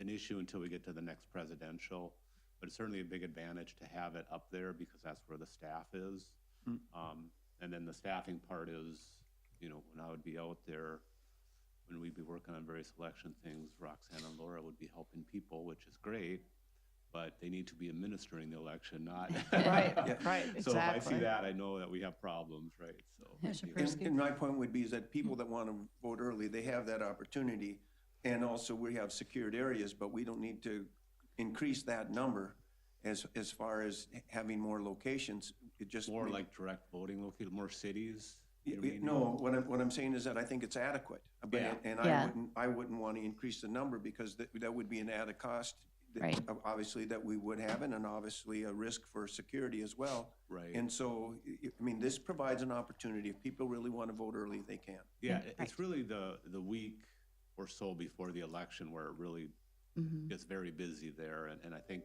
an issue until we get to the next presidential, but it's certainly a big advantage to have it up there because that's where the staff is. And then the staffing part is, you know, when I would be out there, when we'd be working on various election things, Roxanne and Laura would be helping people, which is great, but they need to be administering the election, not. Right, right, exactly. So if I see that, I know that we have problems, right? So. Commissioner Persky. And my point would be is that people that want to vote early, they have that opportunity. And also we have secured areas, but we don't need to increase that number as far as having more locations. It just More like direct voting located, more cities? No, what I'm saying is that I think it's adequate. But Yeah. and Yeah. I wouldn't want to increase the number because that would be an added cost. Right. Obviously that we would have, and obviously a risk for security as well. Right. And so, I mean, this provides an opportunity. If people really want to vote early, they can. Yeah, it's really the week or so before the election where it really gets very busy there. And I think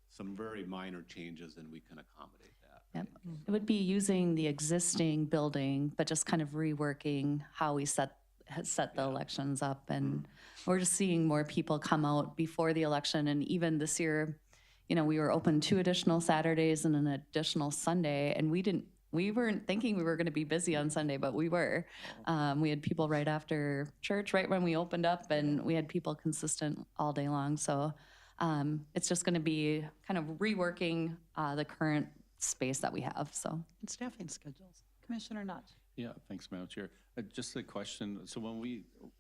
some very minor changes, and we can accommodate that. Yep. It would be using the existing building, but just kind of reworking how we set the elections up. And we're just seeing more people come out before the election. And even this year, you know, we were open 2 additional Saturdays and an additional Sunday. And we weren't thinking we were going to be busy on Sunday, but we were. We had people right after church, right when we opened up, and we had people consistent all day long. So it's just going to be kind of reworking the current space that we have. So And staffing schedules. Commissioner Notch. Yeah, thanks, Madam Chair. Just a question. So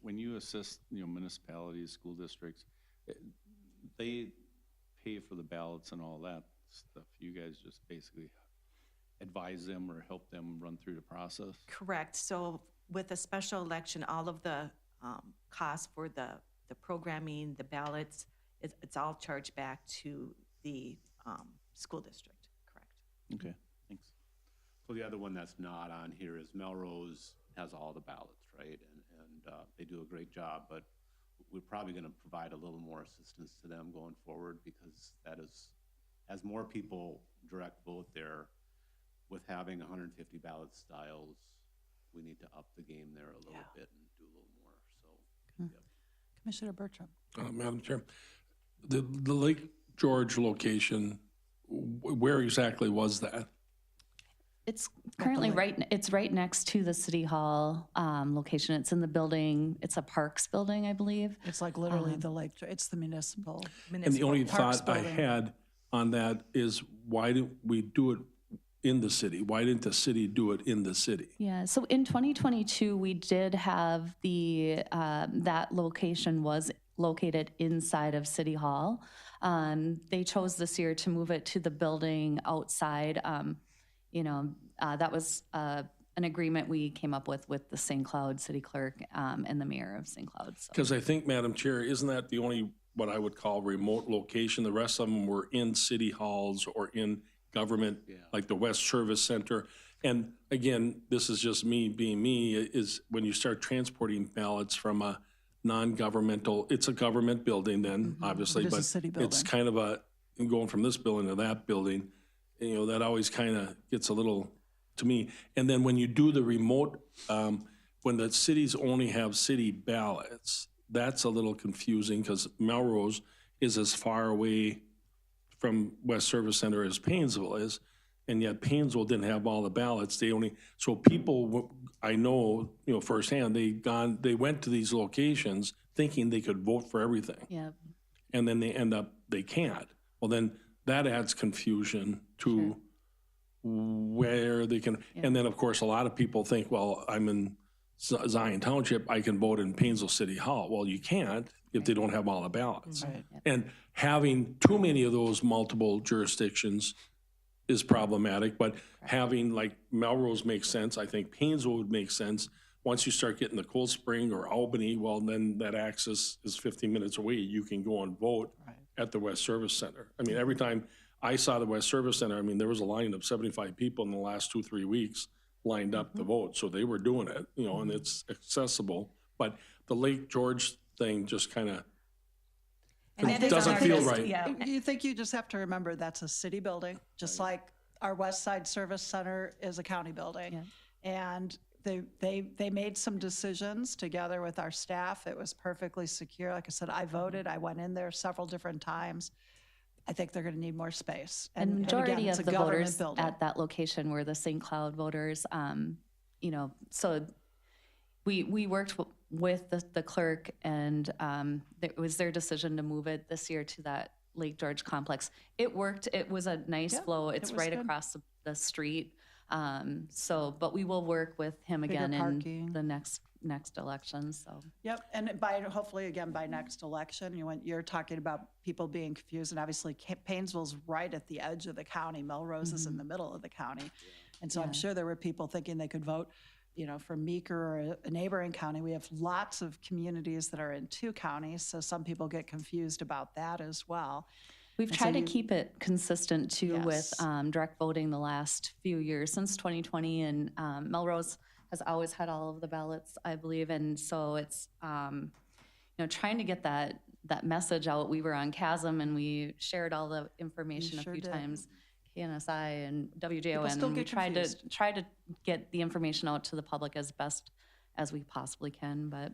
when you assist, municipalities, school districts, they pay for the ballots and all that stuff. You guys just basically advise them or help them run through the process? Correct. So with a special election, all of the costs for the programming, the ballots, it's all charged back to the school district, correct? Okay, thanks. So the other one that's not on here is Melrose has all the ballots, right? And they do a great job, but we're probably going to provide a little more assistance to them going forward, because that is, as more people direct vote there, with having 150 ballot styles, we need to up the game there a little bit and do a little more, so. Yep. Commissioner Bertram. Madam Chair, the Lake George location, where exactly was that? It's currently it's right next to the City Hall location. It's in the building. It's a Parks building, I believe. It's like literally the lake, it's the municipal. And the only Parks thought I building. had on that is, why didn't we do it in the city? Why didn't the city do it in the city? Yeah, so in 2022, we did have that location was located inside of City Hall. They chose this year to move it to the building outside. That was an agreement we came up with the St. Cloud City Clerk and the Mayor of St. Cloud. Because I think, Madam Chair, isn't that the only, what I would call remote location? The rest of them were in city halls or in government, like the West Service Center. And again, this is just me being me, is when you start transporting ballots from a non-governmental, it's a government building then, obviously, It is a but city building. it's kind of going from this building to that building, that always kind of gets a little, to me. And then when you do the remote, when the cities only have city ballots, that's a little confusing, because Melrose is as far away from West Service Center as Painesville is, and yet Painesville didn't have all the ballots. So people, I know, firsthand, they went to these locations thinking they could vote for everything. Yeah. And then they can't. Well, then that adds confusion to where they can, and then of course, a lot of people think, well, I'm in Zion Township, I can vote in Painesville City Hall. Well, you can't if they don't have all the ballots. Right. And having too many of those multiple jurisdictions is problematic, but having, like, Melrose makes sense. I think Painesville would make sense. Once you start getting to Cold Spring or Albany, well, then that access is 15 minutes away. You can go and vote at the West Service Center. I mean, every time I saw the West Service Center, I mean, there was a line of 75 people in the last 2-3 weeks lined up to vote. So they were doing it, and it's accessible. But the Lake George thing just kind of doesn't feel right. You think you just have to remember that's a city building, just like our West Side Service Center is a county building. And they made some decisions together with our staff. It was perfectly secure. Like I said, I voted. I went in there several different times. I think they're going to need more space. And majority again, it's of a the government voters building. at that location were the St. Cloud voters. So we worked with the clerk, and it was their decision to move it this year to that Lake George complex. It worked. It was a nice flow. It's right across the street. But we will work with him again in the next election. So. Yep, and hopefully again by next election, you're talking about people being confused, and obviously Painesville's right at the edge of the county. Melrose is in the middle of the county, and so I'm sure there were people thinking they could vote, for Meeker or a neighboring county. We have lots of communities that are in 2 counties, so some people get confused about that as well. We've tried to keep it consistent too with direct voting the last few years since 2020, and Melrose has always had all of the ballots, I believe, and so it's trying to get that message out. We were on CASM and we shared all the information a few times, KNSI and WJON, and we tried to get the information out to the public as best as we possibly can. But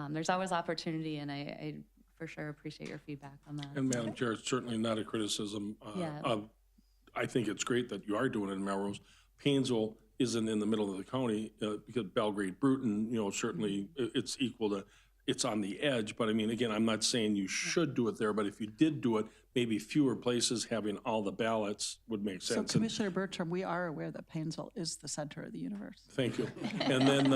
there's always opportunity, and I for sure appreciate your feedback on that. And Madam Chair, it's certainly not a criticism I think it's great that you are doing it in Melrose. Painesville isn't in the middle of the county because Belgrade, Bruton, certainly it's equal to, it's on the edge, but I mean, again, I'm not saying you should do it there, but if you did do it, maybe fewer places having all the ballots would make So sense. And Commissioner Bertram, we are aware that Painesville is the center of the universe. thank you. And then,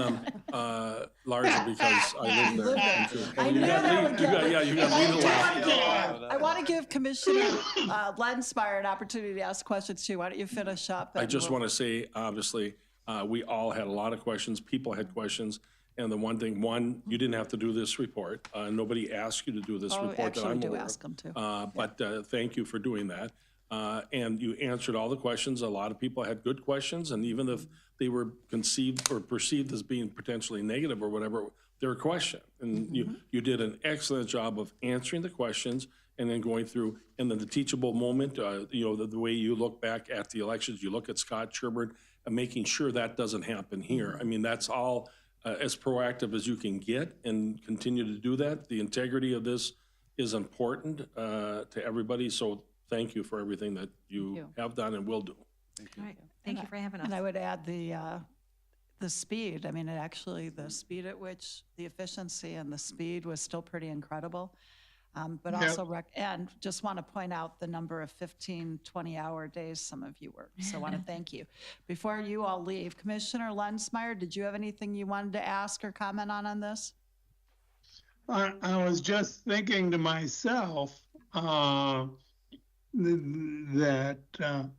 largely because I live there. I'm sure. I knew that would get Yeah, you got me to laugh. I want to give Commissioner Lensmeyer an opportunity to ask questions too. Why don't you finish up? I just want to say, obviously, we all had a lot of questions, people had questions, and the one thing, you didn't have to do this report. Nobody asked you to do this report that Actually, I'm we do aware of. ask them to. But thank you for doing that. And you answered all the questions. A lot of people had good questions, and even if they were conceived or perceived as being potentially negative or whatever, they're a question. And you did an excellent job of answering the questions and then going through, and then the teachable moment, the way you look back at the elections, you look at Scott Sherburne and making sure that doesn't happen here. I mean, that's all as proactive as you can get and continue to do that. The integrity of this is important to everybody, so thank you for everything that you have done and will do. All right, thank you for having us. And I would add the speed. I mean, the speed at which the efficiency and the speed was still pretty incredible. But also, and just want to point out the number of 15, 20-hour days some of you worked. So I want to thank you. Before you all leave, Commissioner Lensmeyer, did you have anything you wanted to ask or comment on this? I was just thinking to myself that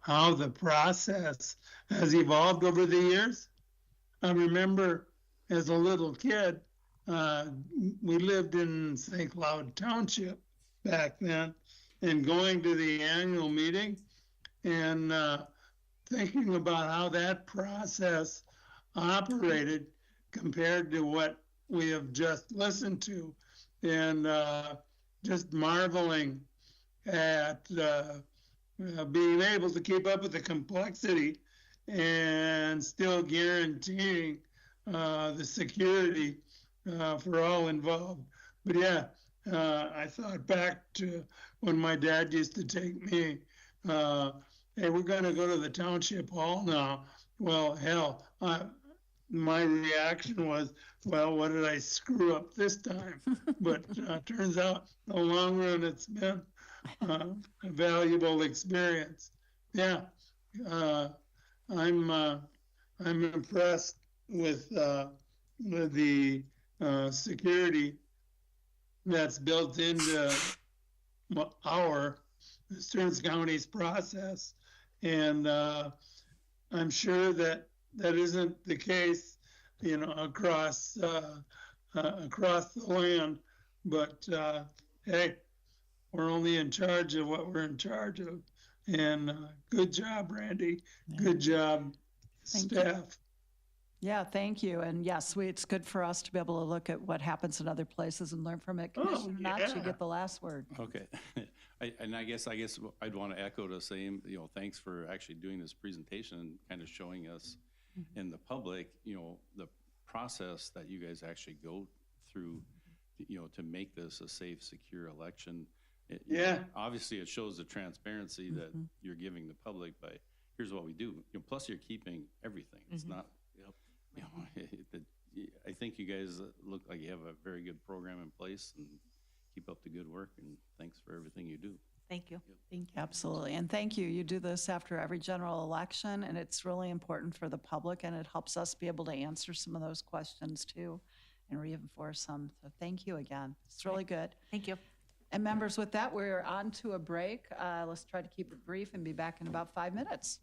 how the process has evolved over the years. I remember as a little kid, we lived in St. Cloud Township back then, and going to the annual meeting and thinking about how that process operated compared to what we have just listened to, and just marveling at being able to keep up with the complexity and still guaranteeing the security for all involved. But yeah, I thought back to when my dad used to take me, hey, we're gonna go to the township hall now. Well, hell, my reaction was, well, what did I screw up this time? But turns out in the long run, it's been a valuable experience. Yeah, I'm impressed with the security that's built into our Stearns County's process, and I'm sure that isn't the case, across the land. But hey, we're only in charge of what we're in charge of. And good job, Randy. Good job, staff. Yeah, thank you. And yes, it's good for us to be able to look at what happens in other places and learn from it. Commissioner Knox, you get the last word. Okay. I guess I'd want to echo the same, thanks for actually doing this presentation and kind of showing us in the public, the process that you guys actually go through, to make this a safe, secure election. Obviously, it shows the transparency that you're giving the public by, here's what we do. Plus, you're keeping everything. It's not, I think you guys look like you have a very good program in place, and keep up the good work, and thanks for everything you do. Thank you. Thank you. Absolutely. And thank you. You do this after every general election, and it's really important for the public, and it helps us be able to answer some of those questions too and reinforce them. So thank you again. It's really good. Thank you. And members, with that, we're on to a break. Let's try to keep it brief and be back in about 5 minutes.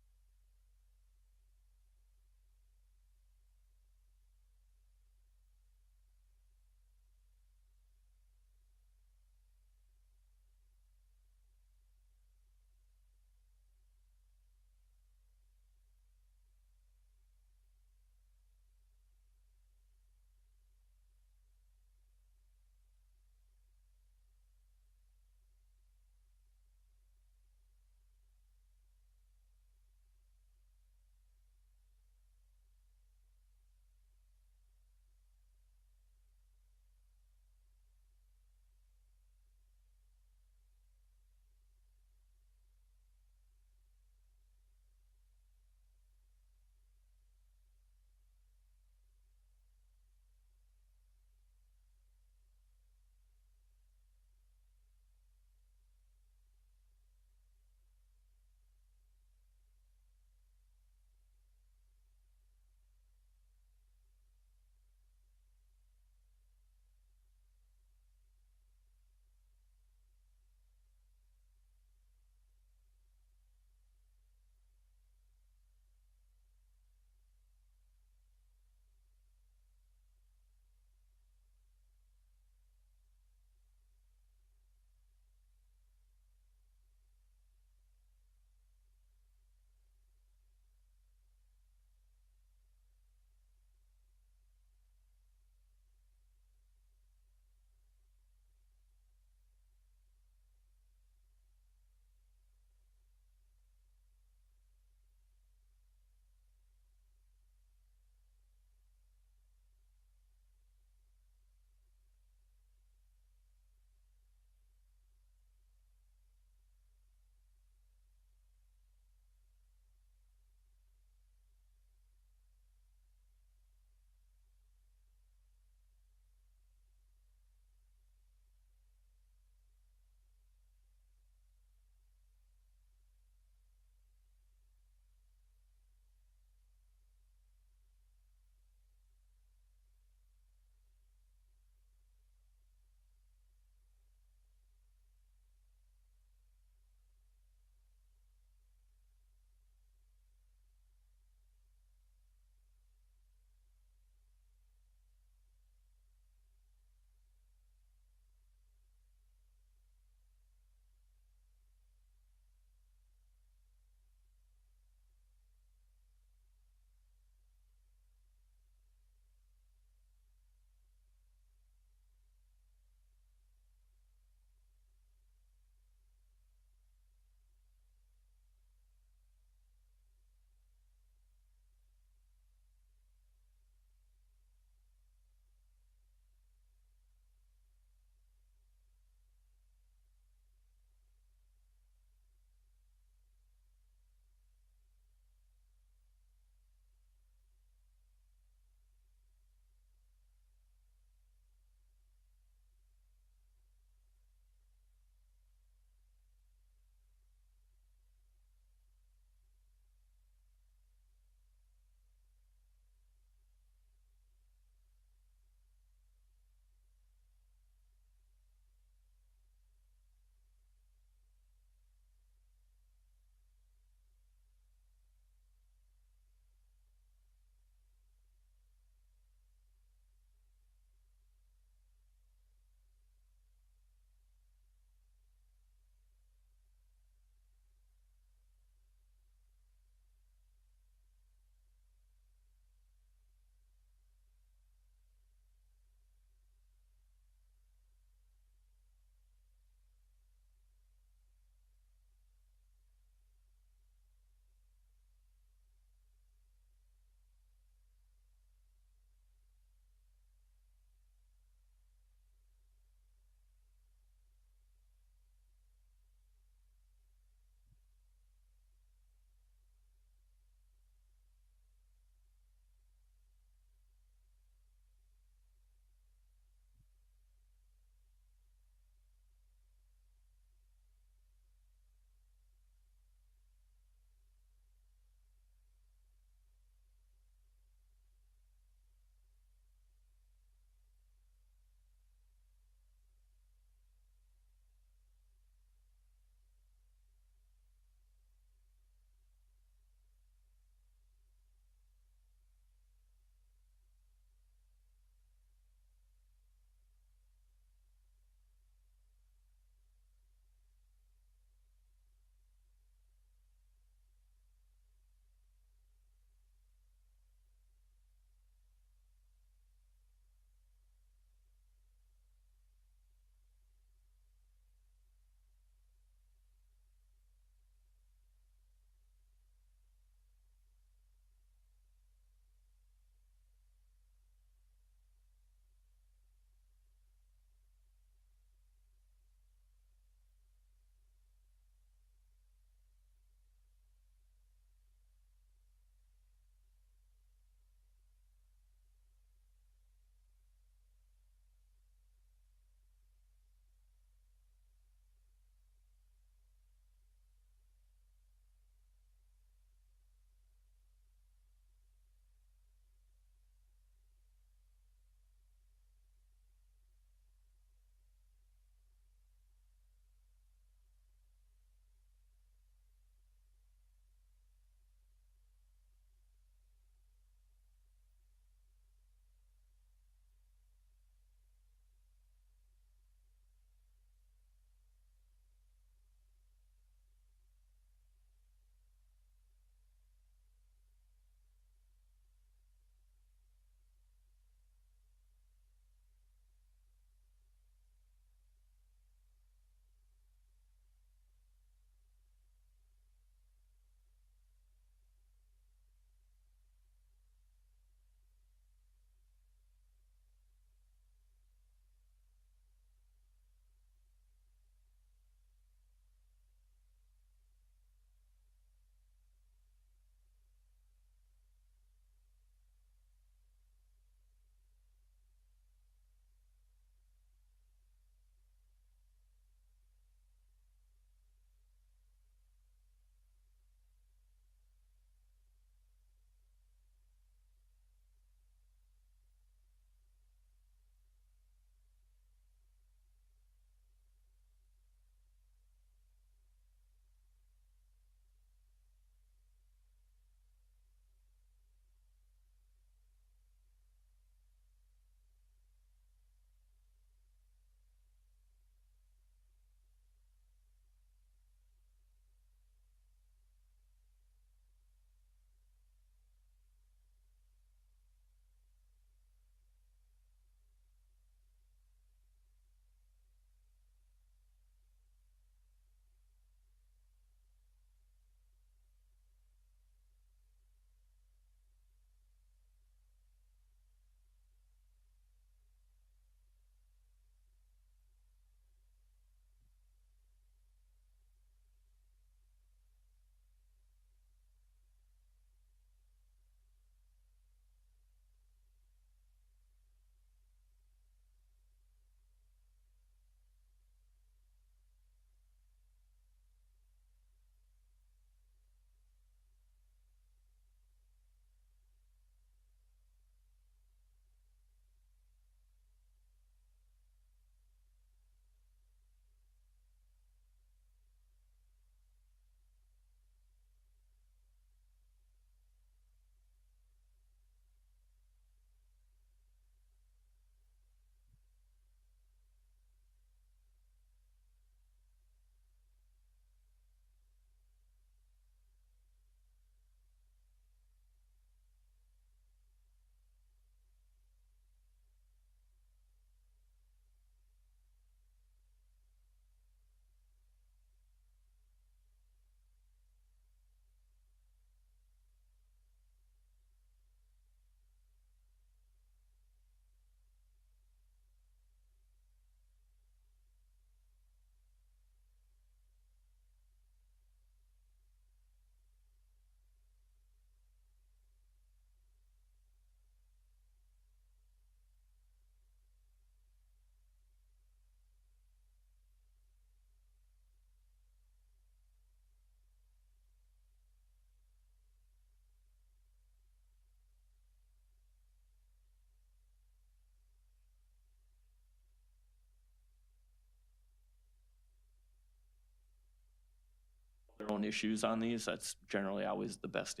their own issues on these. That's generally always the best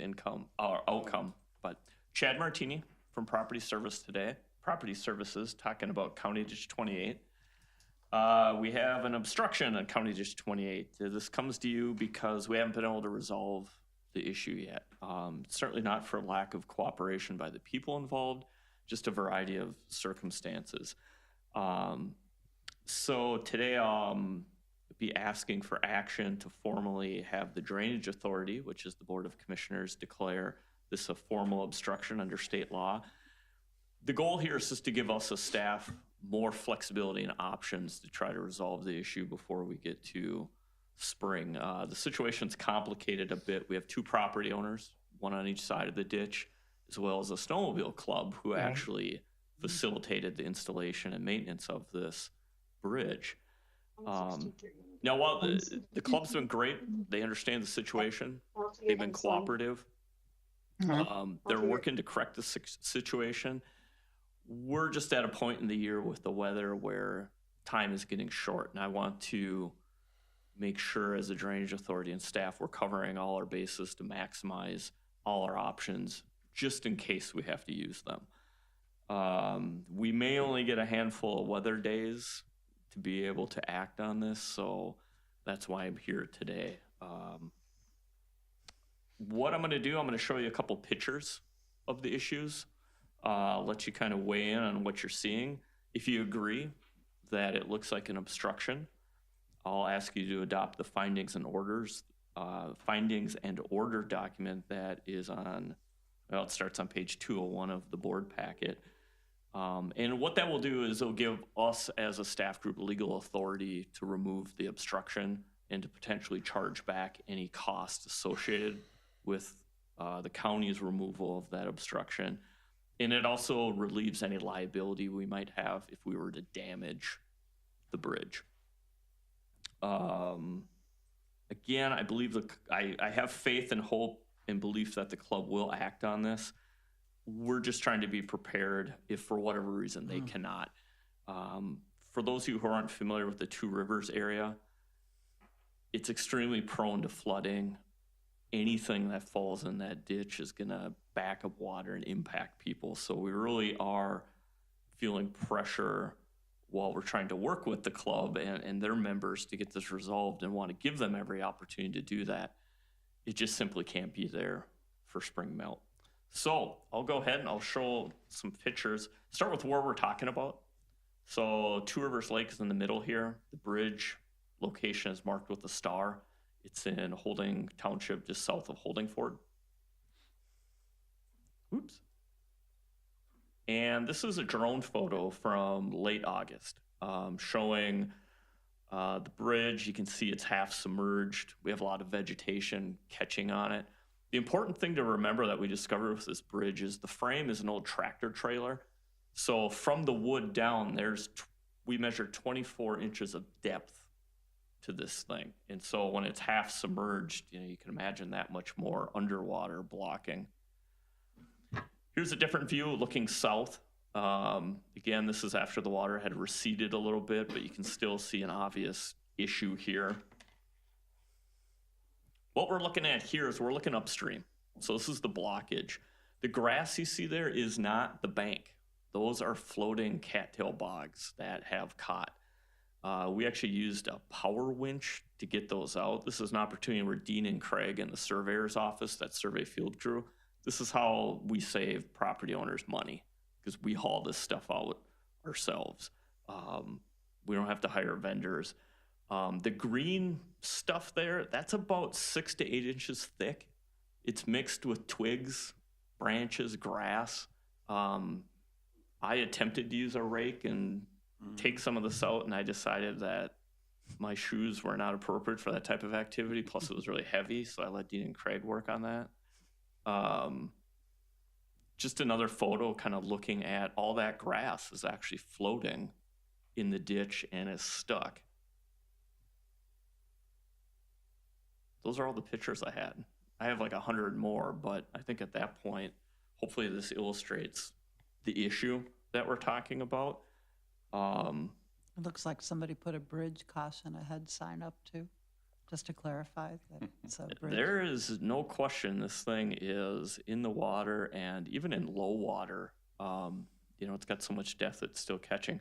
outcome. But Chad Martini from Property Services talking about County Ditch 28. We have an obstruction on County Ditch 28. This comes to you because we haven't been able to resolve the issue yet. Certainly not for lack of cooperation by the people involved, just a variety of circumstances. So today I'll be asking for action to formally have the Drainage Authority, which is the Board of Commissioners, declare this a formal obstruction under state law. The goal here is just to give us as staff more flexibility and options to try to resolve the issue before we get to spring. The situation's complicated a bit. We have two property owners, one on each side of the ditch, as well as a snowmobile club who actually facilitated the installation and maintenance of this bridge. Now, while the club's been great, they understand the situation, they've been cooperative, they're working to correct the situation. We're just at a point in the year with the weather where time is getting short, and I want to make sure as a Drainage Authority and staff, we're covering all our bases to maximize all our options, just in case we have to use them. We may only get a handful of weather days to be able to act on this, so that's why I'm here today. What I'm gonna do, I'm gonna show you a couple pictures of the issues, let you kind of weigh in on what you're seeing. If you agree that it looks like an obstruction, I'll ask you to adopt the findings and order document that is on, well, it starts on page 201 of the board packet. And what that will do is it'll give us as a staff group legal authority to remove the obstruction and to potentially charge back any costs associated with the county's removal of that obstruction. And it also relieves any liability we might have if we were to damage the bridge. Again, I believe I have faith and hope and belief that the club will act on this. We're just trying to be prepared if for whatever reason they cannot. For those of you who aren't familiar with the Two Rivers area, it's extremely prone to flooding. Anything that falls in that ditch is gonna back up water and impact people. So we really are feeling pressure while we're trying to work with the club and their members to get this resolved and want to give them every opportunity to do that. It just simply can't be there for spring melt. So I'll go ahead and I'll show some pictures. Start with where we're talking about. So Two Rivers Lake is in the middle here. The bridge location is marked with a star. It's in Holding Township, just south of Holdingford. Oops. And this is a drone photo from late August showing the bridge. You can see it's half submerged. We have a lot of vegetation catching on it. The important thing to remember that we discovered with this bridge is the frame is an old tractor trailer. So from the wood down, we measured 24 inches of depth to this thing. And so when it's half submerged, you can imagine that much more underwater blocking. Here's a different view looking south. Again, this is after the water had receded a little bit, but you can still see an obvious issue here. What we're looking at here is we're looking upstream. So this is the blockage. The grass you see there is not the bank. Those are floating cattail bogs that have caught. We actually used a power winch to get those out. This is an opportunity where Dean and Craig in the surveyor's office, that survey field crew, this is how we save property owners money, because we haul this stuff out ourselves. We don't have to hire vendors. The green stuff there, that's about 6 to 8 inches thick. It's mixed with twigs, branches, grass. I attempted to use a rake and take some of this out, and I decided that my shoes were not appropriate for that type of activity. Plus it was really heavy, so I let Dean and Craig work on that. Just another photo kind of looking at all that grass is actually floating in the ditch and is stuck. Those are all the pictures I had. I have like 100 more, but I think at that point, hopefully this illustrates the issue that we're talking about. It looks like somebody put a bridge caution ahead sign up too. just to clarify that it's a bridge. There is no question this thing is in the water, and even in low water, you know, it's got so much depth it's still catching.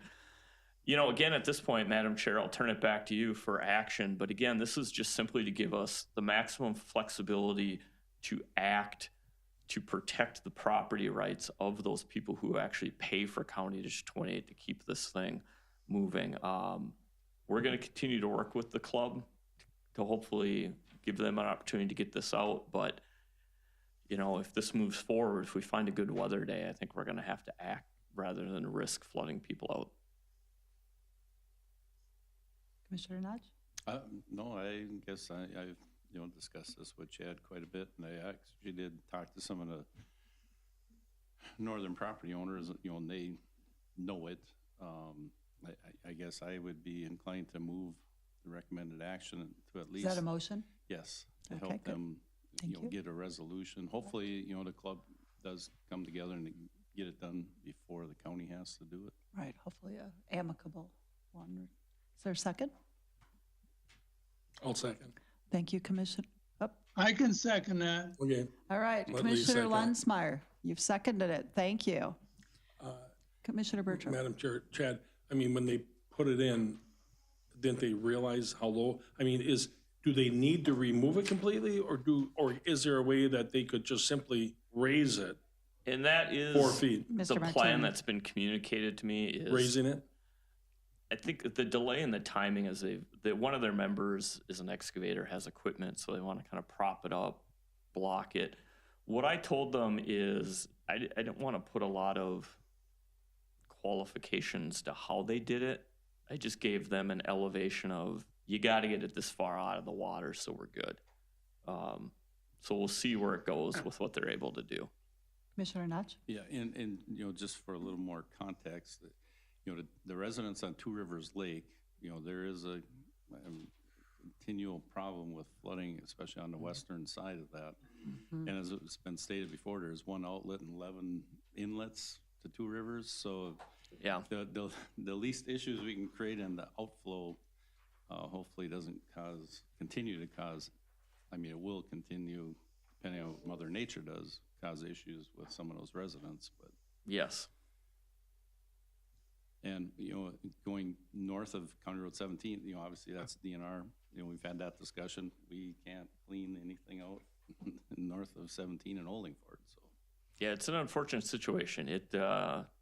You know, again, at this point, Madam Chair, I'll turn it back to you for action. But again, this is just simply to give us the maximum flexibility to act to protect the property rights of those people who actually pay for County District 28 to keep this thing moving. We're going to continue to work with the club to hopefully give them an opportunity to get this out. But, you know, if this moves forward, if we find a good weather day, I think we're going to have to act rather than risk flooding people out. Commissioner Nudge? No, I guess I've, you know, discussed this with Chad quite a bit, and I actually did talk to some of the northern property owners, you know, and they know it. I guess I would be inclined to move the recommended action to at least. Is that a motion? Yes, to Okay, help good. them, Thank you know, you. get a resolution. Hopefully, you know, the club does come together and get it done before the county has to do it. Right, hopefully a amicable one. Is there a second? I'll second. Thank you, Commissioner. I can second that. Okay. All right, Let Lee Commissioner second. Lunsmeyer, you've seconded it. Thank you. Commissioner Bertram. Madam Chair, Chad, I mean, when they put it in, didn't they realize how low? I mean, do they need to remove it completely, or is there a way that they could just simply raise it? And that is 4 feet. the Mr. plan Martini. that's been communicated to me is Raising it? I think the delay in the timing is that one of their members is an excavator, has equipment, so they want to kind of prop it up, block it. What I told them is I didn't want to put a lot of qualifications to how they did it. I just gave them an elevation of, you got to get it this far out of the water so we're good. So we'll see where it goes with what they're able to do. Commissioner Nudge? Yeah, and you know, just for a little more context, you know, the residents on Two Rivers Lake, you know, there is a continual problem with flooding, especially on the western side of that. And as it's been stated before, there's one outlet and 11 inlets to Two Rivers. So Yeah. the least issues we can create in the outflow hopefully doesn't continue to cause, I mean, it will continue, depending on what Mother Nature does, cause issues with some of those residents, but. Yes. And, you know, going north of County Road 17, you know, obviously that's DNR. You know, we've had that discussion. We can't clean anything out north of 17 in Oldingford, so. Yeah, it's an unfortunate situation.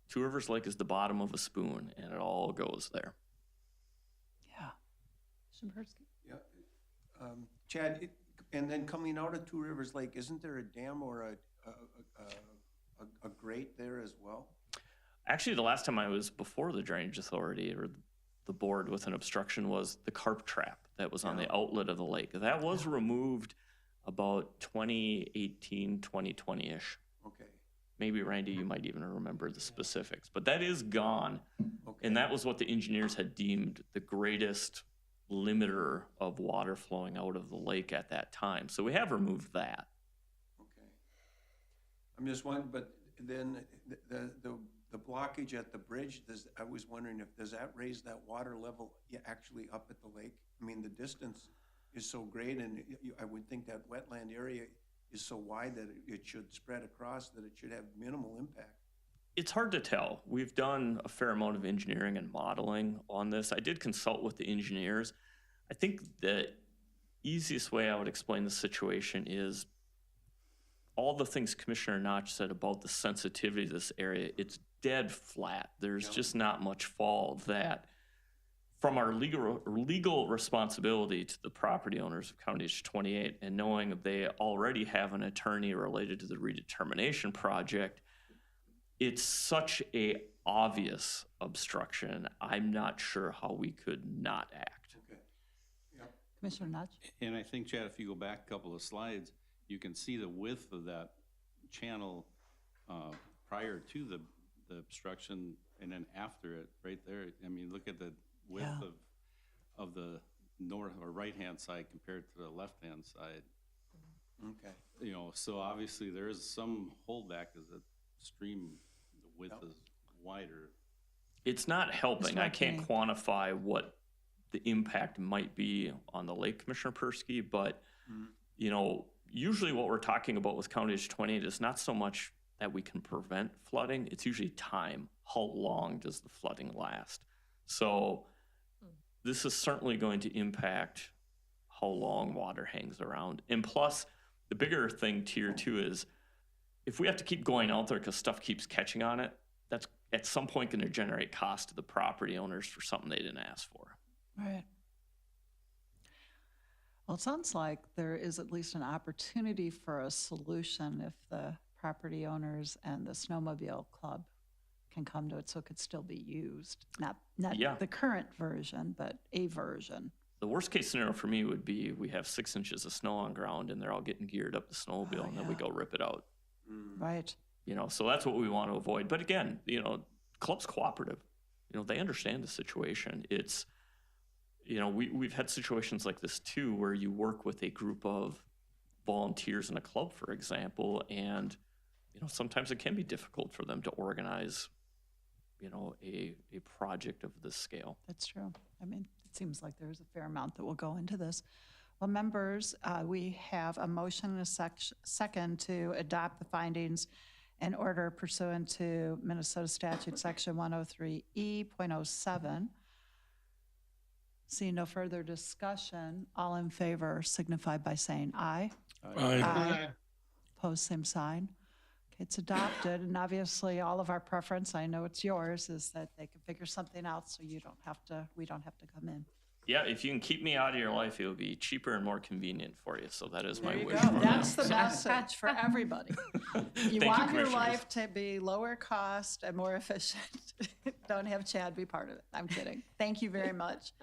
Two Rivers Lake is the bottom of a spoon, and it all goes there. Yeah. Commissioner Persky? Yeah. Chad, and then coming out of Two Rivers Lake, isn't there a dam or a grate there as well? Actually, the last time I was before the Drainage Authority or the board with an obstruction was the carp trap that was on the outlet of the lake. That was removed about 2018, 2020-ish. Okay. Maybe, Randy, you might even remember the specifics, but that is gone. Okay. And that was what the engineers had deemed the greatest limiter of water flowing out of the lake at that time. So we have removed that. Okay. I'm just wondering, but then the blockage at the bridge, I was wondering does that raise that water level actually up at the lake? I mean, the distance is so great, and I would think that wetland area is so wide that it should spread across, that it should have minimal impact. It's hard to tell. We've done a fair amount of engineering and modeling on this. I did consult with the engineers. I think the easiest way I would explain the situation is all the things Commissioner Notch said about the sensitivity of this area. It's dead flat. There's just not much fall that from our legal responsibility to the property owners of County District 28 and knowing they already have an attorney related to the redetermination project, it's such a obvious obstruction. I'm not sure how we could not act. Okay. Yeah. Commissioner Nudge? And I think, Chad, if you go back a couple of slides, you can see the width of that channel prior to the obstruction and then after it, right there. I mean, look at the width of the north or right-hand side compared to the left-hand side. Okay. You know, so obviously there is some holdback as the stream, the width is wider. It's not helping. I can't quantify what the impact might be on the lake, Commissioner Persky, but, you know, usually what we're talking about with County Edge 28 is not so much that we can prevent flooding, it's usually time. How long does the flooding last? So this is certainly going to impact how long water hangs around. And plus, the bigger thing tier 2 is if we have to keep going out there because stuff keeps catching on it, that's at some point going to generate cost to the property owners for something they didn't ask for. Right. Well, it sounds like there is at least an opportunity for a solution if the property owners and the snowmobile club can come to it, so it could still be used. Not Yeah. the current version, but a version. The worst case scenario for me would be we have 6 inches of snow on ground and they're all getting geared up the snowmobile and then we go rip it out. Right. You know, so that's what we want to avoid. But again, you know, club's cooperative. You know, they understand the situation. It's, you know, we've had situations like this too, where you work with a group of volunteers in a club, for example, and, you know, sometimes it can be difficult for them to organize, you know, a project of this scale. That's true. I mean, it seems like there's a fair amount that will go into this. Well, members, we have a motion and a second to adopt the findings and order pursuant to Minnesota Statute Section 103E.07. Seeing no further discussion, all in favor signify by saying aye. Aye. Opposed, same sign. Okay, it's adopted, and obviously all of our preference, I know it's yours, is that they can figure something out so you don't have to, we don't have to come in. Yeah, if you can keep me out of your life, it'll be cheaper and more convenient for you. So that is my There you wish. go. for That's them. the message for everybody. You Thank want your Commissioners. life to be lower cost and more efficient. Don't have Chad be part of it. I'm kidding. Thank you very much.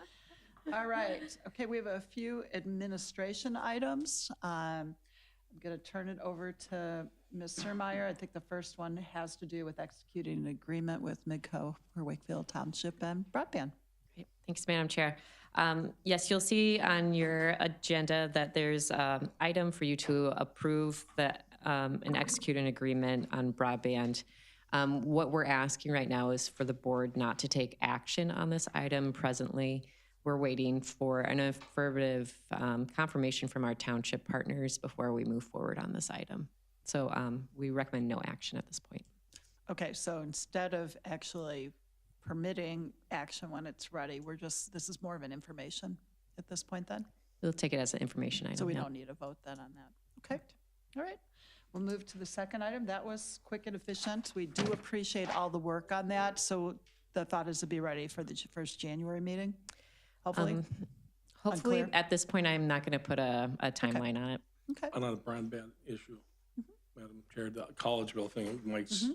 All right. Okay, we have a few administration items. I'm going to turn it over to Ms. Surmeyer. I think the first one has to do with executing an agreement with Midco for Wakefield Township and broadband. Great. Thanks, Madam Chair. Yes, you'll see on your agenda that there's an item for you to approve and execute an agreement on broadband. What we're asking right now is for the board not to take action on this item presently. We're waiting for an affirmative confirmation from our township partners before we move forward on this item. So we recommend no action at this point. Okay, so instead of actually permitting action when it's ready, this is more of an information at this point then? We'll take it as an information item. So we yeah. don't need a vote then on that. Okay, all right. We'll move to the second item. That was quick and efficient. We do appreciate all the work on that. So the thought is to be ready for the first January meeting, hopefully. Hopefully, Unclear? at this point, I'm not going to put a timeline on it. Okay. On a broadband issue, Madam Chair, the Collegeville thing, Mike's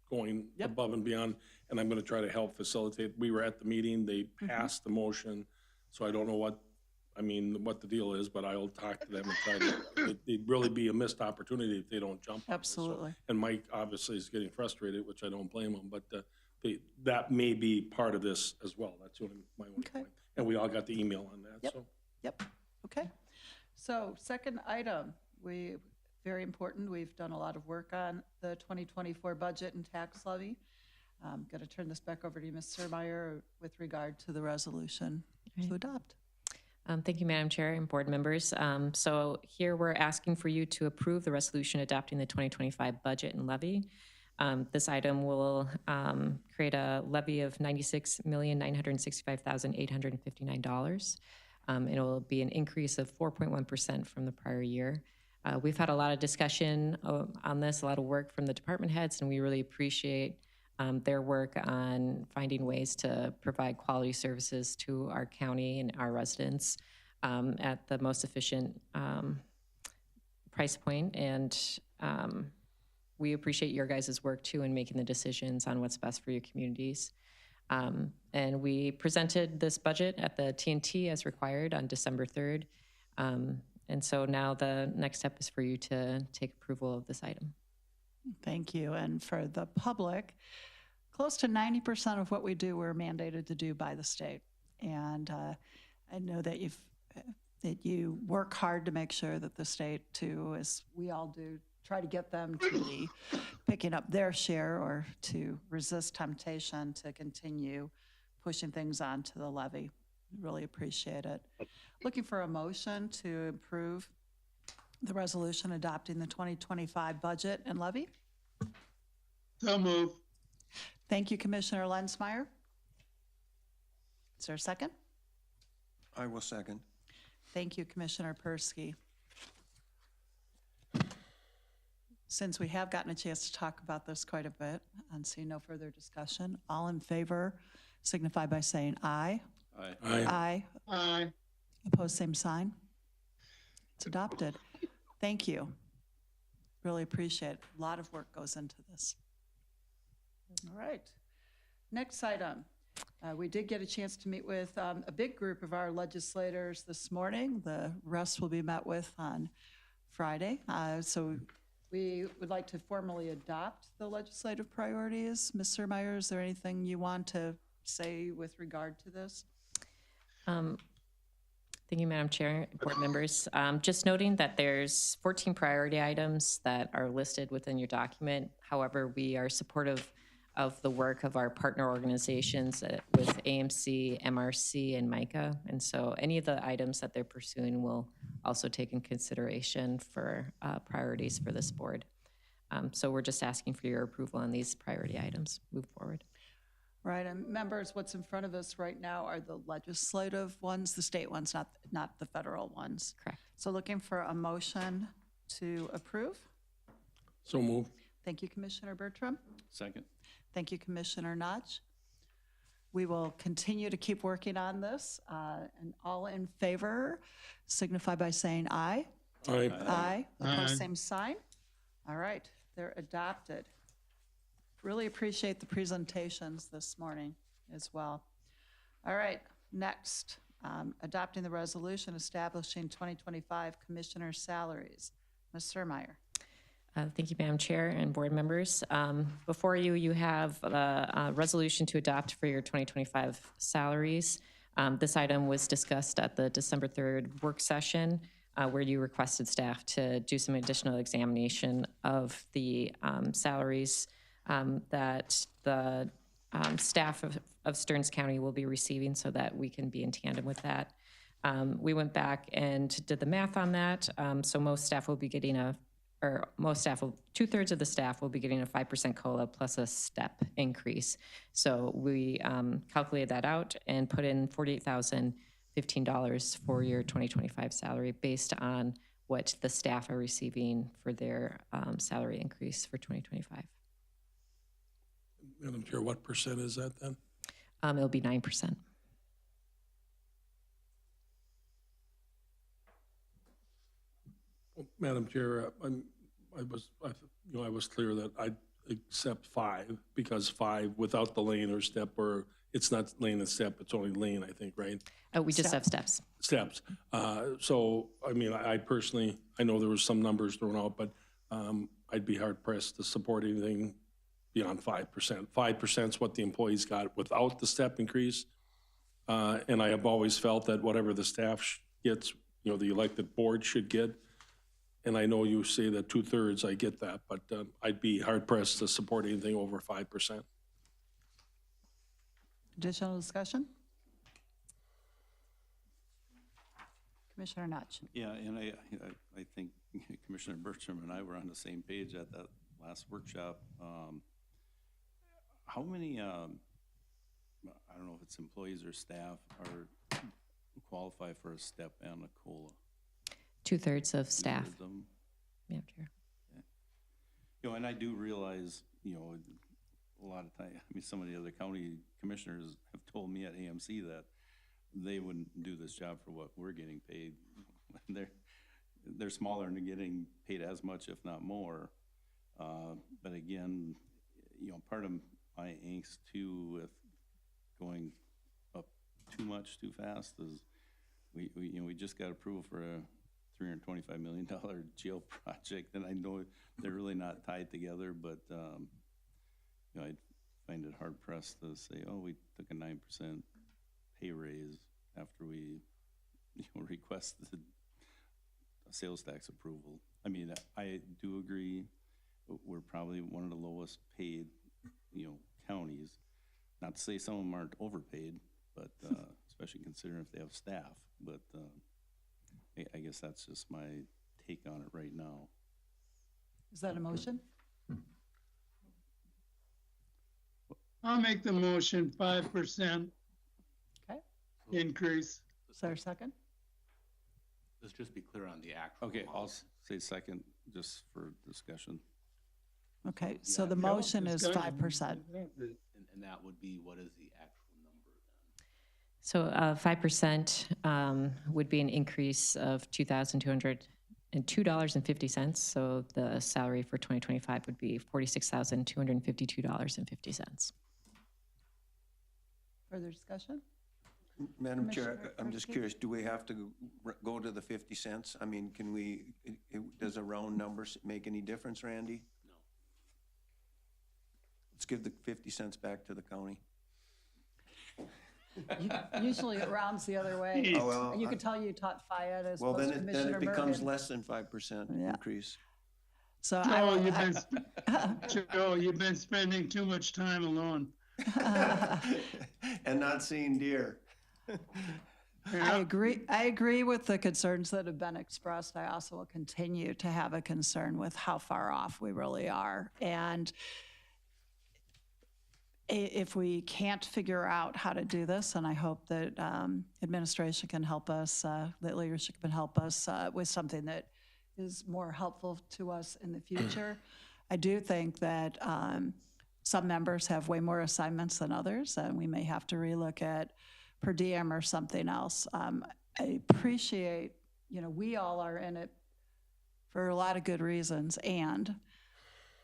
going above and beyond, and I'm going to try to help facilitate. We were at the meeting, they passed the motion, so I don't know what the deal is, but I'll talk to them and try to, it'd really be a missed opportunity if they don't jump on it. Absolutely. So, and Mike obviously is getting frustrated, which I don't blame him, but that may be part of this as well. That's my only point. And we all got the email on that, so. Yep, okay. So second item, very important, we've done a lot of work on the 2024 budget and tax levy. I'm going to turn this back over to you, Ms. Surmeyer, with regard to the resolution to adopt. Thank you, Madam Chair and board members. So here we're asking for you to approve the resolution adopting the 2025 budget and levy. This item will create a levy of $96,965,859. It will be an increase of 4.1% from the prior year. We've had a lot of discussion on this, a lot of work from the department heads, and we really appreciate their work on finding ways to provide quality services to our county and our residents at the most efficient price point. And we appreciate your guys' work too in making the decisions on what's best for your communities. And we presented this budget at the TNT as required on December 3rd. And so now the next step is for you to take approval of this item. Thank you. And for the public, close to 90% of what we do, we're mandated to do by the state. And I know that you work hard to make sure that the state too, as we all do, try to get them to be picking up their share or to resist temptation to continue pushing things onto the levy. Really appreciate it. Looking for a motion to approve the resolution adopting the 2025 budget and levy. So move. Thank you, Commissioner Lensmeyer. Is there a second? I will second. Thank you, Commissioner Persky. Since we have gotten a chance to talk about this quite a bit and see no further discussion, all in favor signify by saying aye. Aye. Aye. Aye. Opposed, same sign. It's adopted. Thank you. Really appreciate it. A lot of work goes into this. All right. Next item. We did get a chance to meet with a big group of our legislators this morning. The rest will be met with on Friday. So we would like to formally adopt the legislative priorities. Ms. Surmeyer, is there anything you want to say with regard to this? Thank you, Madam Chair, board members. Just noting that there's 14 priority items that are listed within your document. However, we are supportive of the work of our partner organizations with AMC, MRC, and MICA. And so any of the items that they're pursuing will also take in consideration for priorities for this board. So we're just asking for your approval on these priority items. Move forward. Right, and members, what's in front of us right now are the legislative ones, the state ones, not the federal ones. Correct. So looking for a motion to approve. So move. Thank you, Commissioner Bertram. Second. Thank you, Commissioner Notch. We will continue to keep working on this, and all in favor signify by saying aye. Aye. Aye. Opposed, Aye. same sign. All right, they're adopted. Really appreciate the presentations this morning as well. All right, next, adopting the resolution establishing 2025 commissioner salaries. Ms. Surmeyer. Thank you, Madam Chair and board members. Before you, you have the resolution to adopt for your 2025 salaries. This item was discussed at the December 3rd work session where you requested staff to do some additional examination of the salaries that the staff of Stearns County will be receiving so that we can be in tandem with that. We went back and did the math on that. So most staff will be getting two-thirds of the staff will be getting a 5% COLA plus a step increase. So we calculated that out and put in $48,015 for your 2025 salary based on what the staff are receiving for their salary increase for 2025. Madam Chair, what percent is that then? It'll be 9%. Madam Chair, I was clear that I'd accept 5 because 5 without the lane or step, or it's not lane and step, it's only lane, I think, right? We just have steps. Steps. So, I mean, I personally, I know there was some numbers thrown out, but I'd be hard pressed to support anything beyond 5%. 5% is what the employees got without the step increase. And I have always felt that whatever the staff gets, the elected board should get. And I know you say that 2/3, I get that, but I'd be hard pressed to support anything over 5%. Additional discussion? Commissioner Notch. Yeah, and I think Commissioner Bertram and I were on the same page at that last workshop. How many, I don't know if it's employees or staff, are qualify for a step and a COLA? 2/3 of staff. 2/3 of them? Madam Chair. Okay. And I do realize, a lot of time, some of the other county commissioners have told me at AMC that they wouldn't do this job for what we're getting paid. They're smaller and they're getting paid as much, if not more. But again, part of my angst too with going up too much too fast is we just got approval for a $325 million jail project, and I know they're really not tied together, but I'd find it hard pressed to say, oh, we took a 9% pay raise after we requested a sales tax approval. I mean, I do agree we're probably one of the lowest paid counties. Not to say some of them aren't overpaid, but especially considering if they have staff. But I guess that's just my take on it right now. Is that a motion? I'll make the motion 5% Okay. increase. Is there a second? Let's just be clear on the actual. Okay, I'll amount. say second, just for discussion. Okay, so Yeah, the motion is Discussion. 5%. And that would be, what is the actual number then? So 5% would be an increase of $2,202.50. So the salary for 2025 would be $46,252.50. Further discussion? Madam Chair, Commissioner I'm just Krupke? curious, do we have to go to the 50 cents? I mean, can we, does a round number make any difference, Randy? No. Let's give the 50 cents back to the county. Usually it rounds the other way. Oh, well, And you can tell you taught FIAD as Well, opposed then to it Commissioner becomes Mergen. less than 5% Yeah. increase. So Joe, Joe, you've been spending too much time alone. And not seeing deer. I agree with the concerns that have been expressed. I also will continue to have a concern with how far off we really are. And if we can't figure out how to do this, and I hope that administration can help us, that leadership can help us with something that is more helpful to us in the future. I do think that some members have way more assignments than others, and we may have to relook at per diem or something else. I appreciate, we all are in it for a lot of good reasons, and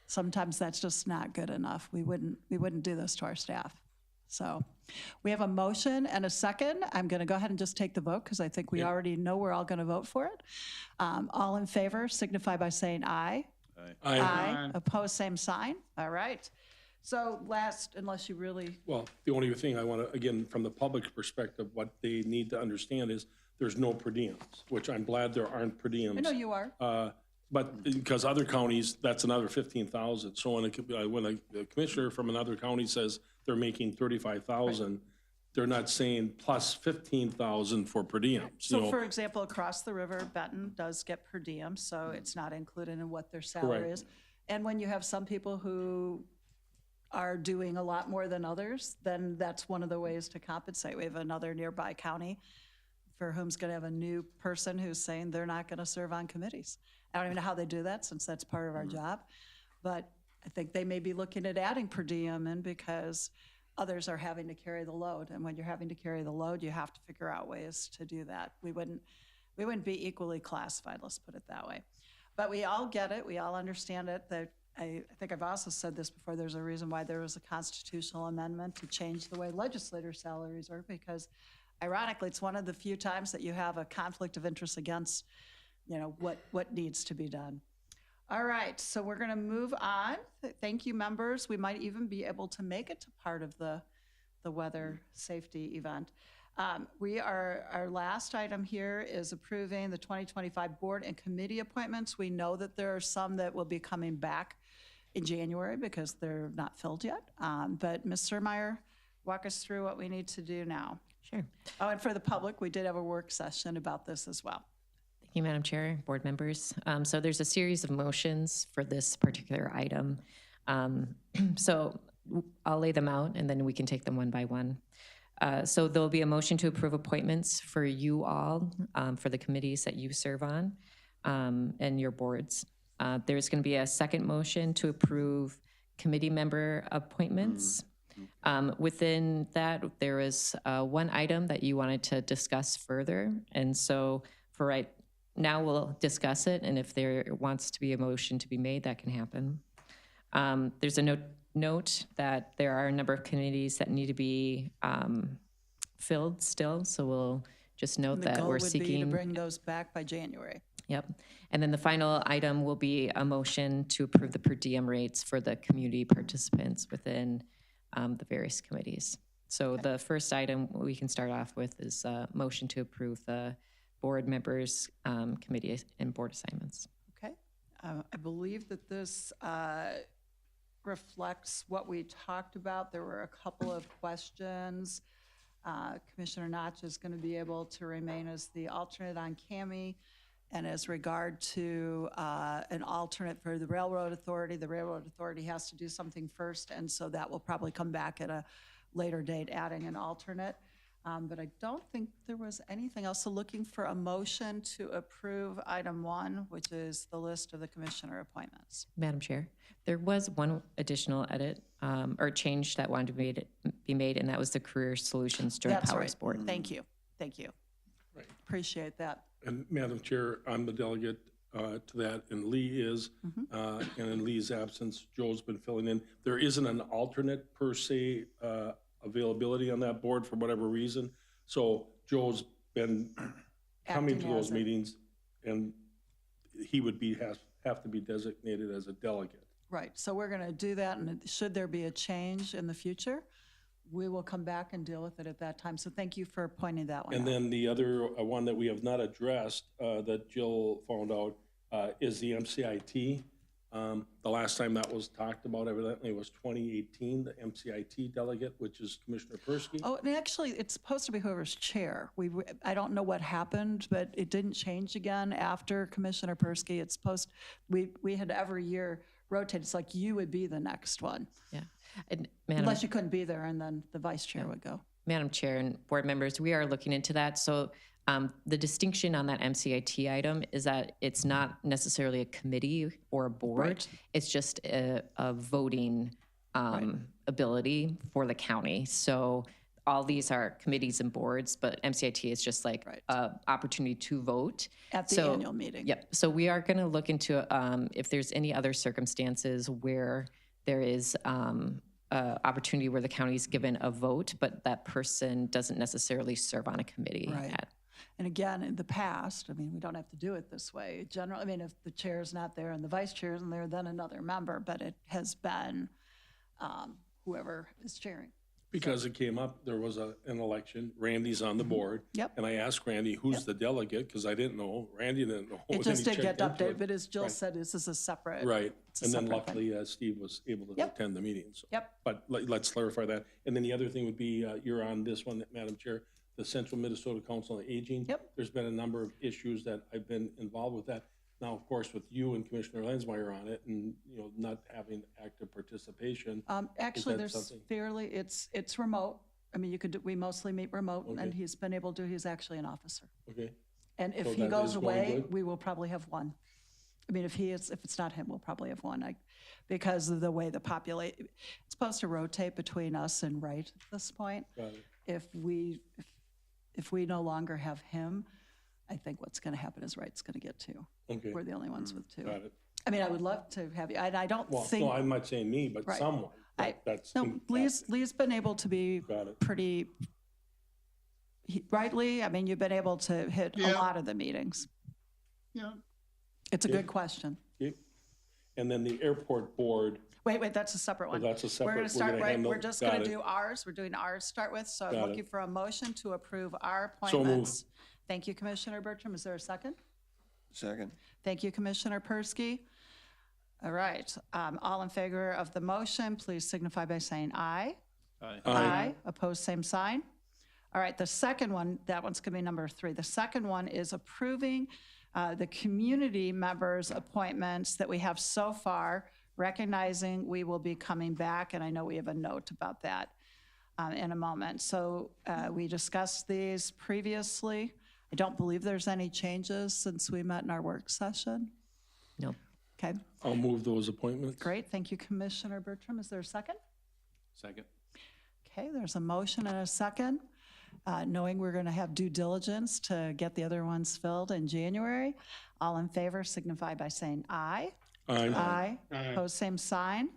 sometimes that's just not good enough. We wouldn't do this to our staff. So we have a motion and a second. I'm going to go ahead and just take the vote because I think we already know we're all going to vote for it. All in favor signify by saying aye. Aye. Aye. Opposed, same sign. All right. So last, unless you really, Well, the only thing I want to, again, from the public perspective, what they need to understand is there's no per diems, which I'm glad there aren't per diems. I know you are. But because other counties, that's another 15,000. So when a commissioner from another county says they're making 35,000, they're not saying plus 15,000 for per diems. So for example, across the river, Benton does get per diem, so it's not included in what their salary Correct. is. And when you have some people who are doing a lot more than others, then that's one of the ways to compensate. We have another nearby county for whom's going to have a new person who's saying they're not going to serve on committees. I don't even know how they do that since that's part of our job, but I think they may be looking at adding per diem in because others are having to carry the load. And when you're having to carry the load, you have to figure out ways to do that. We wouldn't be equally classified, let's put it that way. But we all get it, we all understand it. That I think I've also said this before, there's a reason why there was a constitutional amendment to change the way legislator salaries are, because ironically, it's one of the few times that you have a conflict of interest against, what needs to be done. All right, so we're gonna move on. Thank you, members. We might even be able to make it to part of the weather safety event. Our last item here is approving the 2025 board and committee appointments. We know that there are some that will be coming back in January because they're not filled yet. But Ms. Surmeyer, walk us through what we need to do now. Sure. Oh, and for the public, we did have a work session about this as well. Thank you, Madam Chair, board members. So there's a series of motions for this particular item. So I'll lay them out and then we can take them one by one. So there'll be a motion to approve appointments for you all, for the committees that you serve on, and your boards. There's going to be a second motion to approve committee member appointments. Within that, there is one item that you wanted to discuss further. And so for right now, we'll discuss it. And if there wants to be a motion to be made, that can happen. There's a note that there are a number of committees that need to be filled still. So we'll just note that we're seeking. The goal would be to bring those back by January. Yep. And then the final item will be a motion to approve the per diem rates for the community participants within the various committees. So the first item we can start off with is a motion to approve the board members' committee and board assignments. Okay. I believe that this reflects what we talked about. There were a couple of questions Commissioner Notch is going to be able to remain as the alternate on CAMHI. And as regard to an alternate for the Railroad Authority has to do something first, and so that will probably come back at a later date, adding an alternate. But I don't think there was anything else. So looking for a motion to approve item 1, which is the list of the commissioner appointments. Madam Chair, there was one additional edit or change that wanted to be made, and that was the Career Solutions Joint That's Powers right. Board. Thank you. Thank you. Right. Appreciate that. And Madam Chair, I'm the delegate to that, and Lee is. And in Lee's absence, Joe's been filling in. There isn't an alternate per se availability on that board for whatever reason. So Joe's been coming Acting to those as a- meetings, and he would have to be designated as a delegate. Right, so we're going to do that, and should there be a change in the future, we will come back and deal with it at that time. So thank you for pointing that one out. And then the other one that we have not addressed that Jill found out is the MCIT. The last time that was talked about evidently was 2018, the MCIT delegate, which is Commissioner Persky. Oh, and actually, it's supposed to be whoever's chair. I don't know what happened, but it didn't change again after Commissioner Persky. It's supposed, we had every year rotated. It's like you would be the next one. Yeah. And Madam, Unless you couldn't be there, and then the vice chair would go. Madam Chair and board members, we are looking into that. So the distinction on that MCIT item is that it's not necessarily a committee or a board. Right. It's just a voting ability for the county. So all these are committees and boards, but MCIT is just like an opportunity to vote. At the annual meeting. Yep. So we are going to look into if there's any other circumstances where there is opportunity where the county is given a vote, but that person doesn't necessarily serve on a committee. Right. And again, in the past, I mean, we don't have to do it this way. Generally, I mean, if the chair's not there and the vice chair isn't there, then another member, but it has been whoever is chairing. Because it came up, there was an election, Randy's on the board. Yep. And I asked Randy, who's the delegate, because I didn't know, Randy didn't know. It and just he did get checked into updated, it. but as Jill Right. said, this is a separate. Right, it's a and then separate thing. luckily Steve was able to attend the meeting. So. Yep. But let's clarify that. And then the other thing would be, you're on this one, Madam Chair, the Central Minnesota Council on Aging. Yep. There's been a number of issues that I've been involved with that. Now, of course, with you and Commissioner Lensmeyer on it and, not having active participation. Actually, that there's something? it's remote. I mean, we mostly meet remote, and Okay. he's been able to, he's actually an officer. Okay. And if So he that goes is going away, good? we will probably have one. I mean, if it's not him, we'll probably have one, because of the way the it's supposed to rotate between us and Wright at this point. Got it. If we no longer have him, I think what's going to happen is Wright's going to get 2. Okay. We're the only ones with 2. Got it. I mean, I would love to have you, and I don't Well, think. no, I'm not saying me, but Right. someone. That's. No, Lee's been able to be Got it. pretty, right, Lee? I mean, you've been able to hit a Yeah. lot of the meetings. Yeah. It's a Yeah. good question. Yep. And then the airport board, Wait, that's a separate one. that's a separate- We're going we're to start, gonna right, handle- we're just got going to it. do ours. We're doing ours to start with, so I'm Got it. looking for a motion to approve our So moved. appointments. Thank you, Commissioner Bertram. Is there a second? Second. Thank you, Commissioner Persky. All right, all in favor of the motion, please signify by saying aye. Aye. Opposed, same sign. All right, the second one, that one's going to be number 3. The second one is approving the community members' appointments that we have so far, recognizing we will be coming back, and I know we have a note about that in a moment. So we discussed these previously. I don't believe there's any changes since we met in our work session. No. Okay, I'll move those appointments. great. Thank you, Commissioner Bertram. Is there a second? Second. Okay, there's a motion and a second. Knowing we're going to have due diligence to get the other ones filled in January. All in favor signify by saying aye. Aye. Aye. Opposed, same sign.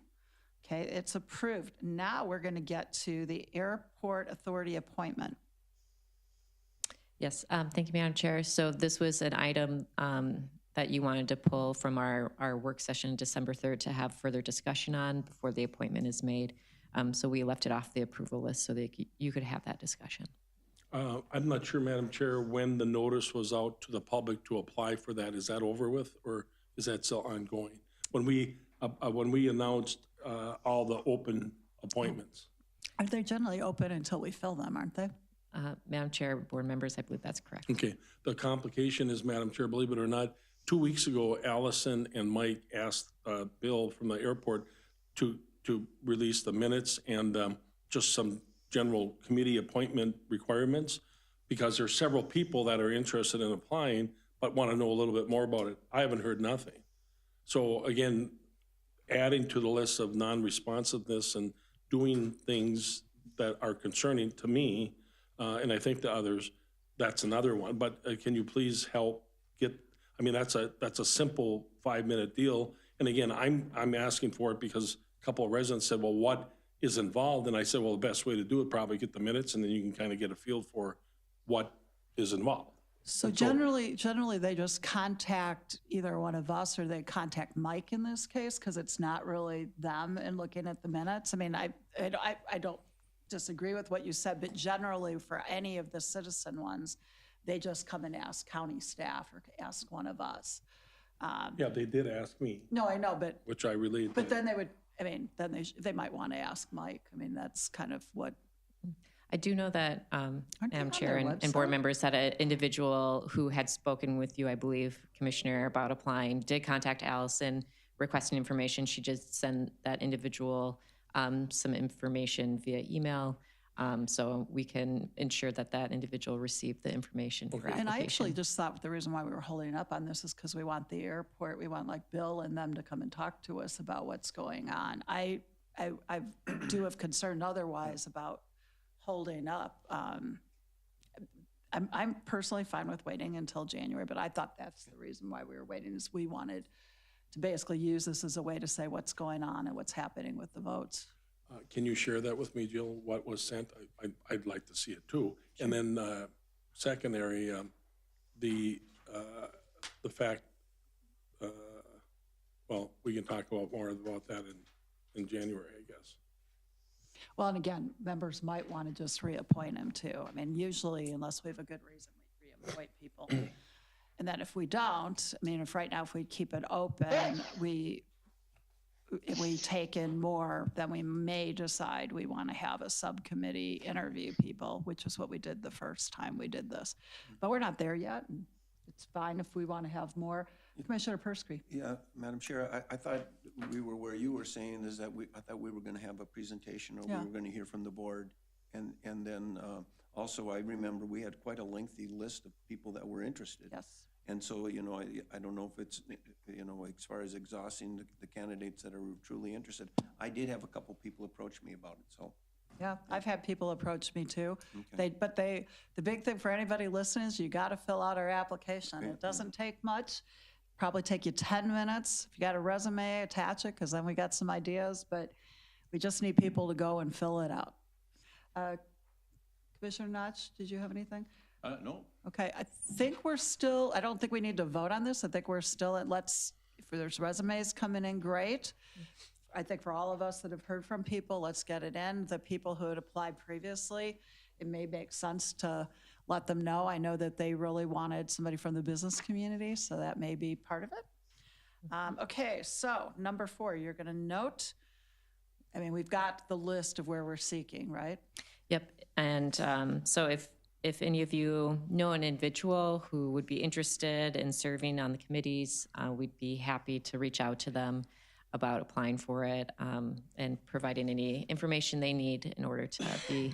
Okay, it's approved. Now we're going to get to the Airport Authority appointment. Yes, thank you, Madam Chair. So this was an item that you wanted to pull from our work session December 3rd to have further discussion on before the appointment is made. So we left it off the approval list so that you could have that discussion. I'm not sure, Madam Chair, when the notice was out to the public to apply for that. Is that over with, or is that still ongoing? When we announced all the open appointments. Are they generally open until we fill them, aren't they? Madam Chair, board members, I believe that's correct. Okay. The complication is, Madam Chair, believe it or not, 2 weeks ago, Allison and Mike asked Bill from the airport to release the minutes and just some general committee appointment requirements, because there's several people that are interested in applying but want to know a little bit more about it. I haven't heard nothing. So again, adding to the list of non-responsiveness and doing things that are concerning to me, and I think to others, that's another one. But can you please help get, I mean, that's a simple 5-minute deal. And again, I'm asking for it because a couple of residents said, well, what is involved? And I said, well, the best way to do it, probably get the minutes, and then you can kind of get a feel for what is involved. So generally, they just contact either one of us or they contact Mike in this case, because it's not really them in looking at the minutes. I mean, I don't disagree with what you said, but generally for any of the citizen ones, they just come and ask county staff or ask one of us. Yeah, they did ask me. No, I know, but. Which I relayed. But then they would, I mean, then they might want to ask Mike. I mean, that's kind of what. I do know that, Madam on Chair their and board website? members, that an individual who had spoken with you, I believe, Commissioner, about applying, did contact Allison requesting information. She just sent that individual some information via email, so we can ensure that that individual received the information for application. And I actually just thought the reason why we were holding up on this is because we want the airport, we want like Bill and them to come and talk to us about what's going on. I do have concern otherwise about holding up. I'm personally fine with waiting until January, but I thought that's the reason why we were waiting, is we wanted to basically use this as a way to say what's going on and what's happening with the votes. Can you share that with me, Jill, what was sent? I'd like to see it too. Sure. And then secondary, the fact, well, we can talk about more about that in January, I guess. Well, and again, members might want to just reappoint him too. I mean, usually, unless we have a good reason, we reappoint people. And then if we don't, I mean, if right now, if we keep it open, we take in more, then we may decide we want to have a subcommittee interview people, which is what we did the first time we did this. But we're not there yet. And it's fine if we want to have more. Commissioner Persky. Yeah, Madam Chair, I thought we were where you were saying is that I thought we were going to have a presentation, or we were going to hear from the board. And then also I remember we had quite a lengthy list of people that were interested. Yes. And so, you know, I don't know if it's, you know, as far as exhausting the candidates that are truly interested. I did have a couple people approach me about it, so. Yeah, I've had people approach me too. Okay. The big thing for anybody listening is you got to fill out our application. It doesn't take much. Probably take you 10 minutes. If you got a resume, attach it, because then we got some ideas, but we just need people to go and fill it out. Commissioner Notch, did you have anything? No. Okay, I think we're still, I don't think we need to vote on this. I think we're still at, if there's resumes coming in, great. I think for all of us that have heard from people, let's get it in. The people who had applied previously, it may make sense to let them know. I know that they really wanted somebody from the business community, so that may be part of it. Okay, so number 4, you're gonna note, I mean, we've got the list of where we're seeking, right? Yep, and so if any of you know an individual who would be interested in serving on the committees, we'd be happy to reach out to them about applying for it and providing any information they need in order to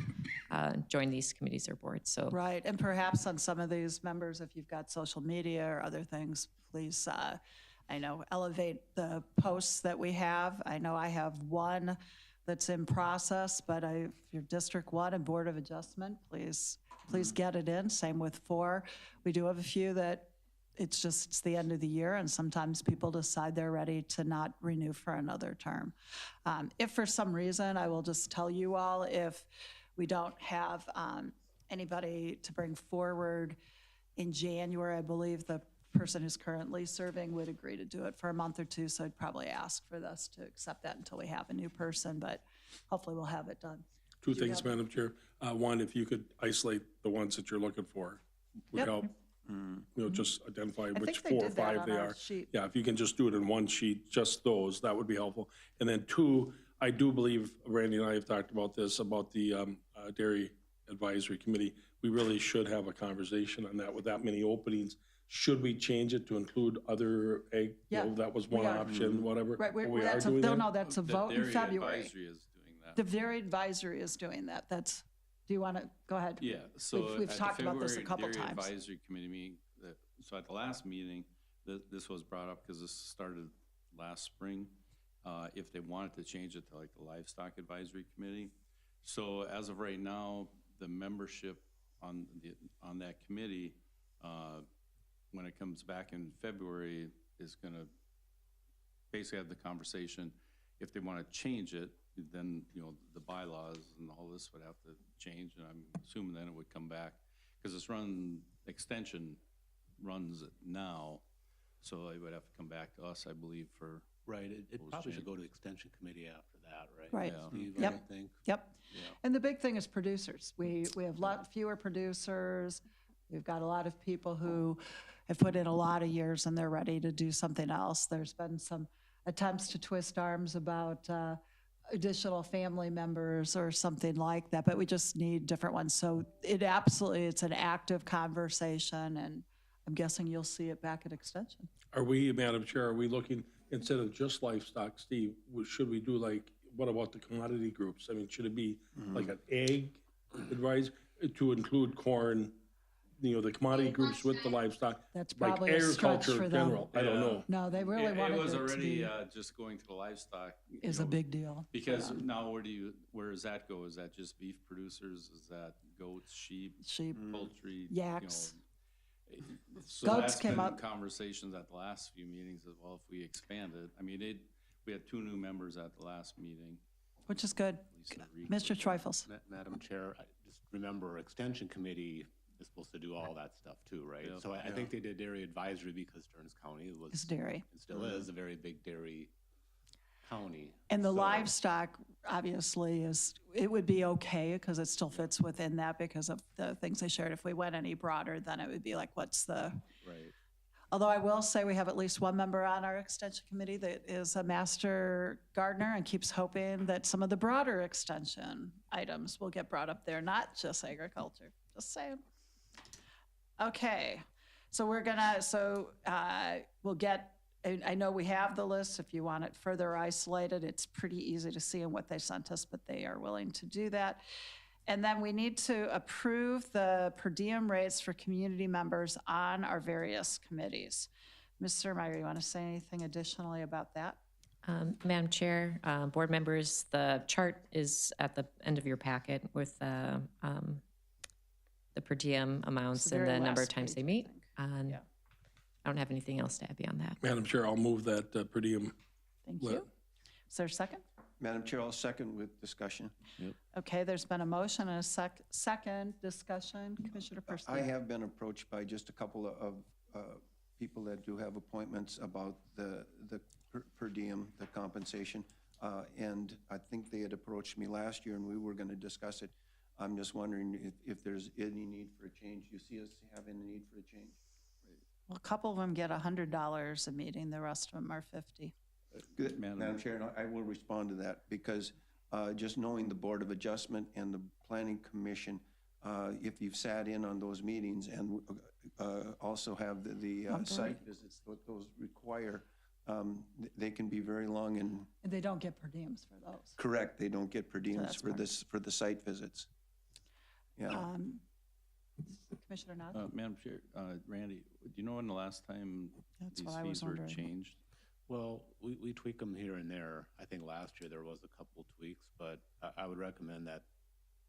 join these committees or boards. So right, and perhaps on some of these members, if you've got social media or other things, please, I know, elevate the posts that we have. I know I have one that's in process, but if you're District 1 and Board of Adjustment, please get it in. Same with 4. We do have a few that it's the end of the year, and sometimes people decide they're ready to not renew for another term. If for some reason, I will just tell you all, if we don't have anybody to bring forward in January, I believe the person who's currently serving would agree to do it for a month or 2, so I'd probably ask for us to accept that until we have a new person, but hopefully we'll have it done. Two things, Madam Chair. One, if you could isolate the ones that you're looking for, would help. You know, just identify which 4 or 5 they are. Yeah, if you can just do it in one sheet, just those, that would be helpful. And then 2, I do believe, Randy and I have talked about this, about the dairy Advisory Committee, we really should have a conversation on that with that many openings. Should we change it to include other egg? You know, Yeah, that was we one are. option, whatever. Right, But we are that's a, doing no, that? no, that's a vote in Dairy February. Advisory is doing that. The Dairy Advisory is doing that. That's, do you want to, go ahead. Yeah, so We've at talked the about this a February couple Dairy times. Advisory Committee meeting, so at the last meeting, this was brought up because this started last spring, if they wanted to change it to like the Livestock Advisory Committee. So as of right now, the membership on that committee, when it comes back in February, is gonna basically have the conversation. If they want to change it, then, you know, the bylaws and all this would have to change, and I'm assuming then it would come back, because extension runs it now, so it would have to come back to us, I believe, for. Right, it Those probably should go changes. to Extension Committee after that, right? Right. Yeah. Steve, Yep. I think. Yep. Yeah. And the big thing is producers. We have a lot fewer producers. We've got a lot of people who have put in a lot of years and they're ready to do something else. There's been some attempts to twist arms about additional family members or something like that, but we just need different ones. So it's an active conversation, and I'm guessing you'll see it back at Extension. Are we, Madam Chair, are we looking, instead of just livestock, Steve, should we do like, what about the commodity groups? I mean, should it be like an ag advice to include corn, you know, the commodity groups with the livestock? That's like probably a stretch agriculture for in them. general? I don't know. No, they really wanted It was it to already be, just going to the livestock. you is a know, big deal. for Because them. now where does that go? Is that just beef producers? Is that goats, sheep, Sheep, poultry? yaks. So Goats that's came been up. conversations at the last few meetings as well, if we expand it. I mean, we had 2 new members at the last meeting. Which is good. Lisa Reed. Mr. Treufels. Madam Chair, just remember, Extension Committee is supposed to do all that stuff too, right? Yeah. So I think they did dairy advisory because Stearns County was. Is dairy. And still is a very big dairy county. And the So- livestock, obviously, it would be okay because it still fits within that because of the things they shared. If we went any broader, then it would be like, what's the, Right. although I will say we have at least one member on our extension committee that is a master gardener and keeps hoping that some of the broader extension items will get brought up there, not just agriculture, just saying. Okay, so we'll get, I know we have the list. If you want it further isolated, it's pretty easy to see in what they sent us, but they are willing to do that. And then we need to approve the per diem rates for community members on our various committees. Ms. Surmeyer, you want to say anything additionally about that? Madam Chair, board members, the chart is at the end of your packet with the per diem amounts and very the number of last times they page, I meet. think. And Yeah. I don't have anything else to add beyond that. Madam Chair, I'll move that per diem. Thank Well- you. Is there a second? Madam Chair, I'll second with discussion. Okay, there's been a motion and a second discussion. Commissioner Persky. I have been approached by just a couple of people that do have appointments about the per diem, the compensation. And I think they had approached me last year and we were going to discuss it. I'm just wondering if there's any need for a change. You see us having a need for a change? Well, a couple of them get $100 a meeting, the rest of them are 50. Good, Madam Chair, and I will respond to that because just knowing the Board of Adjustment and the Planning Commission, if you've sat in on those meetings and also have the site visits, what those require, they can be very long and And they don't get per diems for those. correct. They don't get per diems that's for part. for the site visits. Yeah. Commissioner Nod? Madam Chair, Randy, do you know when the last time That's these what I was fees were wondering. changed? Well, we tweak them here and there. I think last year there was a couple tweaks, but I would recommend that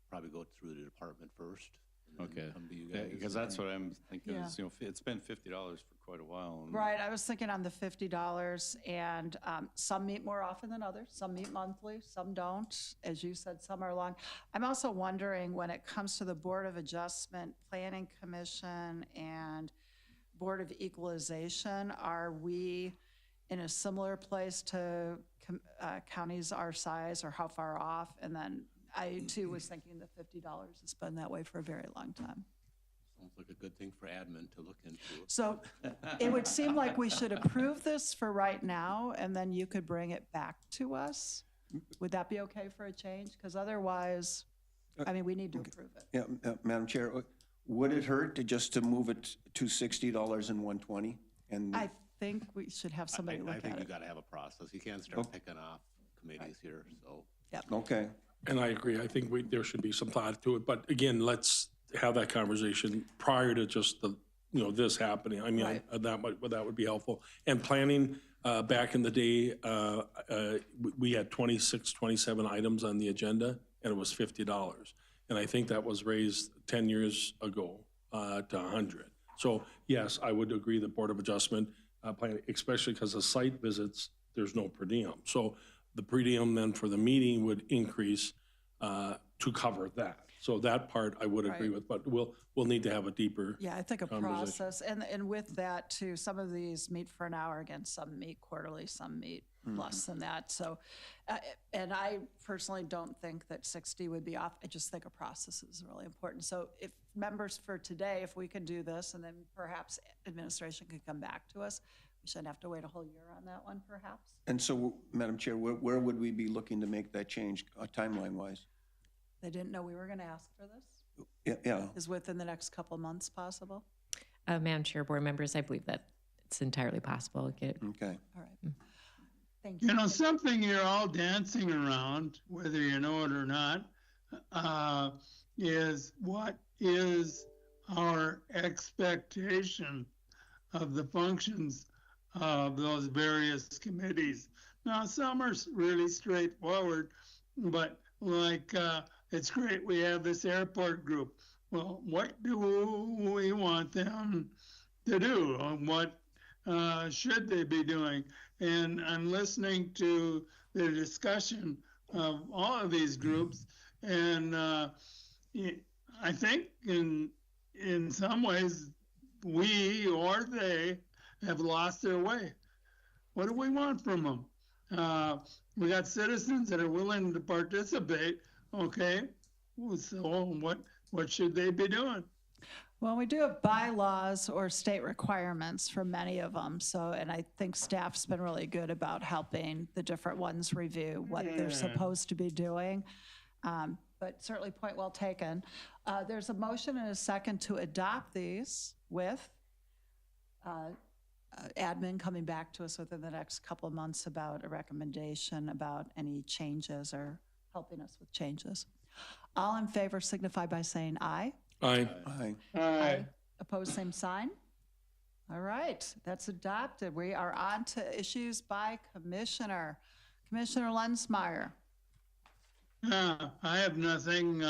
probably go through the department first. and then Okay, come to you guys. because that's what I'm thinking, Yeah. is, you know, it's been $50 for quite a while. and- Right, I was thinking on the $50, and some meet more often than others. Some meet monthly, some don't. As you said, some are long. I'm also wondering, when it comes to the Board of Adjustment, Planning Commission, and Board of Equalization, are we in a similar place to counties our size, or how far off? And then I, too, was thinking the $50 has been that way for a very long time. Sounds like a good thing for admin to look into. So it would seem like we should approve this for right now, and then you could bring it back to us. Would that be okay for a change? Because otherwise, I mean, we need to approve it. Yeah, Madam Chair, would it hurt to move it to $60 and 120? And I think we should have somebody I look think at you it. gotta have a process. You can't start picking off committees here, so. okay. And I agree. I think there should be some thought to it. But again, let's have that conversation prior to just this happening. I mean, Right. that would be helpful. And planning, back in the day, we had 26, 27 items on the agenda, and it was $50. And I think that was raised 10 years ago to 100. So yes, I would agree the Board of Adjustment planning, especially because of site visits, there's no per diem. So the per diem then for the meeting would increase to cover that. So that part I would agree Right. with, but we'll need to have a deeper. Yeah, I think a conversation. process, and with that too, some of these meet for an hour, again, some meet quarterly, some meet less than that, so, and I personally don't think that 60 would be off, I just think a process is really important. So if members for today, if we can do this, and then perhaps administration could come back to us, we shouldn't have to wait a whole year on that one, perhaps. And so, Madam Chair, where would we be looking to make that change timeline-wise? They didn't know we were gonna ask for this? Yeah. Is within the next couple of months possible? Madam Chair, board members, I believe that it's entirely possible. Okay. All right. Thank you. You know, something you're all dancing around, whether you know it or not, is what is our expectation of the functions of those various committees. Now, some are really straightforward, but like, it's great we have this airport group. Well, what do we want them to do? What should they be doing? And I'm listening to the discussion of all of these groups, and I think in some ways we or they have lost their way. What do we want from them? We got citizens that are willing to participate. Okay, so what should they be doing? Well, we do have bylaws or state requirements for many of them. So, and I think staff's been really good about helping the different ones review what they're supposed to be doing. But certainly point well taken. There's a motion and a second to adopt these with admin coming back to us within the next couple of months about a recommendation about any changes or helping us with changes. All in favor signify by saying aye. Aye. Aye. Opposed, same sign. All right, that's adopted. We are on to issues by commissioner. Commissioner Lensmeyer. I have nothing.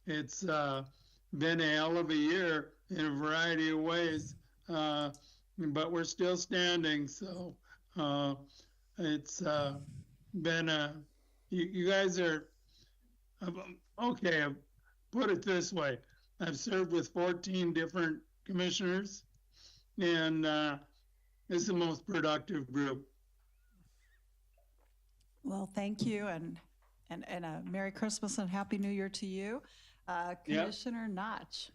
It's been a hell of a year in a variety of ways, but we're still standing. So it's been you guys are okay. Put it this way: I've served with 14 different commissioners, and it's the most productive group. Well, thank you, and a Merry Christmas and Happy New Year to you. Commissioner Notch.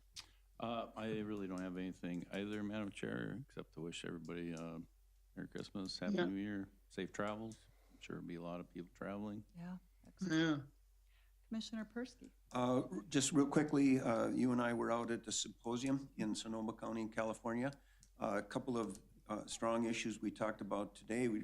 I really don't have anything either, Madam Chair, except to wish everybody Merry Christmas, Happy New Year, safe travels. I'm sure there'll be a lot of people traveling. Yeah. Excellent. Yeah. Commissioner Persky. Just real quickly, you and I were out at the symposium in Sonoma County in California. A couple of strong issues we talked about today. We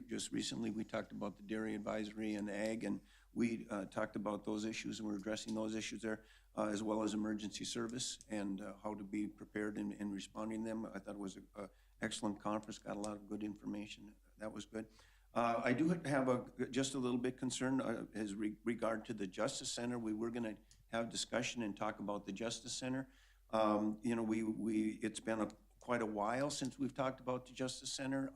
talked about the dairy advisory and ag, and we talked about those issues, and we're addressing those issues there, as well as emergency service and how to be prepared in responding to them. I thought it was an excellent conference, got a lot of good information. That was good. I do have just a little bit concerned as regard to the Justice Center. We were going to have discussion and talk about the Justice Center. You know, it's been quite a while since we've talked about the Justice Center,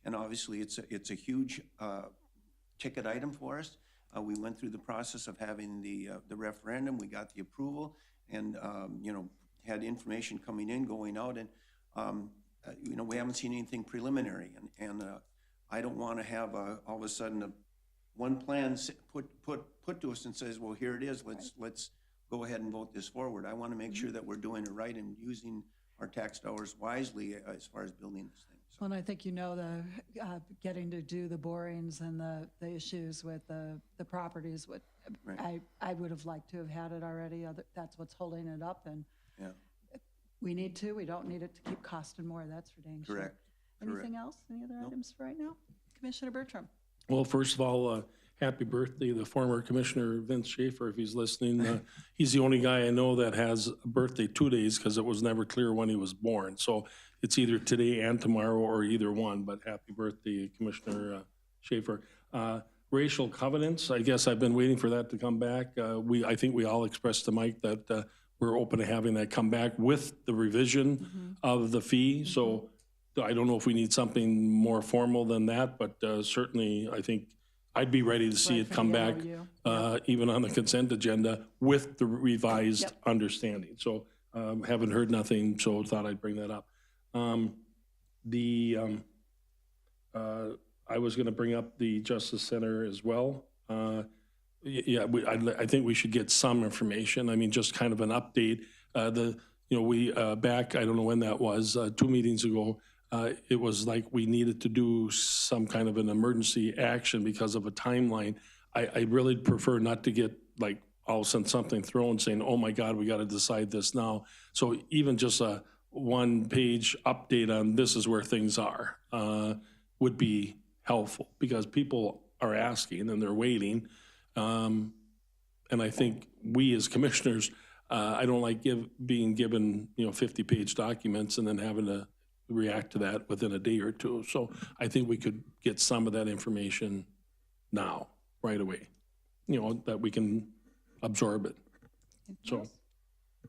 and obviously it's a huge ticket item for us. We went through the process of having the referendum. We got the approval, and you know, had information coming in, going out, and you know, we haven't seen anything preliminary, and I don't want to have all of a sudden one plan put to us and says, well, here it is. Let's go ahead and vote this forward. I want to make sure that we're doing it right and using our tax dollars wisely as far as building this thing. So, Well, and I think you know the, getting to do the borings and the issues with the properties, what, Right. I would have liked to have had it already, that's what's holding it up, and yeah, we need to, we don't need it to keep costing more, that's for dang sure. correct. Anything else, any other items for right now? Commissioner Bertram? Well, first of all, happy birthday, the former Commissioner Vince Schaefer, if he's listening. He's the only guy I know that has a birthday 2 days because it was never clear when he was born. So it's either today and tomorrow or either one, but happy birthday, Commissioner Schaefer. Racial covenants, I guess I've been waiting for that to come back. I think we all expressed to Mike that we're open to having that come back with the revision of the fee. So I don't know if we need something more formal than that, but certainly I think I'd be ready to see it come back, even on the consent agenda with the revised understanding. So haven't heard nothing, so thought I'd bring that up. I was going to bring up the Justice Center as well. I think we should get some information. I mean, just kind of an update. We back, I don't know when that was, 2 meetings ago, it was like we needed to do some kind of an emergency action because of a timeline. I really prefer not to get like all of a sudden something thrown saying, oh my God, we got to decide this now. So even just a 1-page update on this is where things are would be helpful because people are asking and they're waiting. And I think we as commissioners, I don't like being given 50-page documents and then having to react to that within a day or two. So I think we could get some of that information now, right away, that we can absorb it. So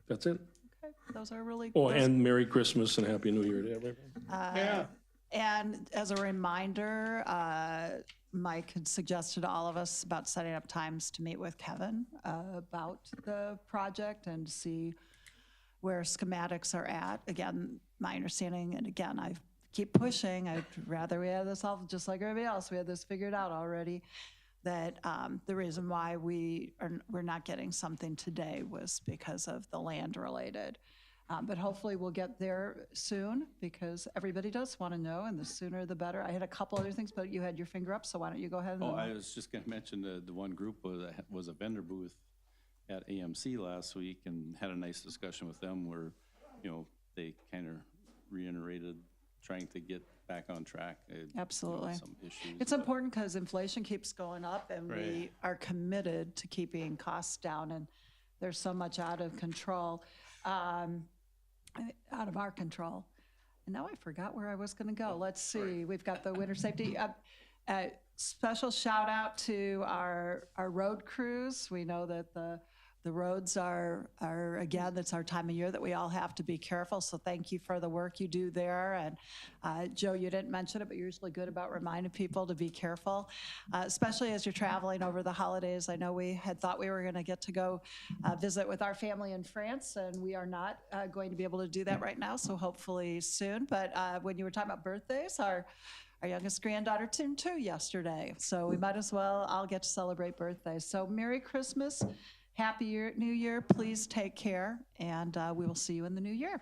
that's it. Okay, those are really. Oh, and Merry Christmas and Happy New Year to everybody. And as a reminder, Mike had suggested to all of us about setting up times to meet with Kevin about the project and see where schematics are at. Again, my understanding, and again, I keep pushing, I'd rather we had this all, just like everybody else, we had this figured out already, that the reason why we're not getting something today was because of the land related. But hopefully we'll get there soon because everybody does want to know, and the sooner the better. I had a couple other things, but you had your finger up, so why don't you go ahead? Oh, I was just going to mention the one group was a vendor booth at AMC last week and had a nice discussion with them where, they kind of reiterated trying to get back on track. Absolutely. Some issues. It's important because inflation keeps going up, and we are committed to keeping costs down, and there's so much out of control. Out of our control. And now I forgot where I was going to go. Let's see. We've got the winter safety. Special shout out to our road crews. We know that the roads are again, that's our time of year that we all have to be careful. So thank you for the work you do there. And Joe, you didn't mention it, but you're usually good about reminding people to be careful, especially as you're traveling over the holidays. I know we had thought we were going to get to go visit with our family in France, and we are not going to be able to do that right now. So hopefully soon. But when you were talking about birthdays, our youngest granddaughter turned 2 yesterday. So we might as well all get to celebrate birthdays. So Merry Christmas. Happy New Year. Please take care, and we will see you in the new year.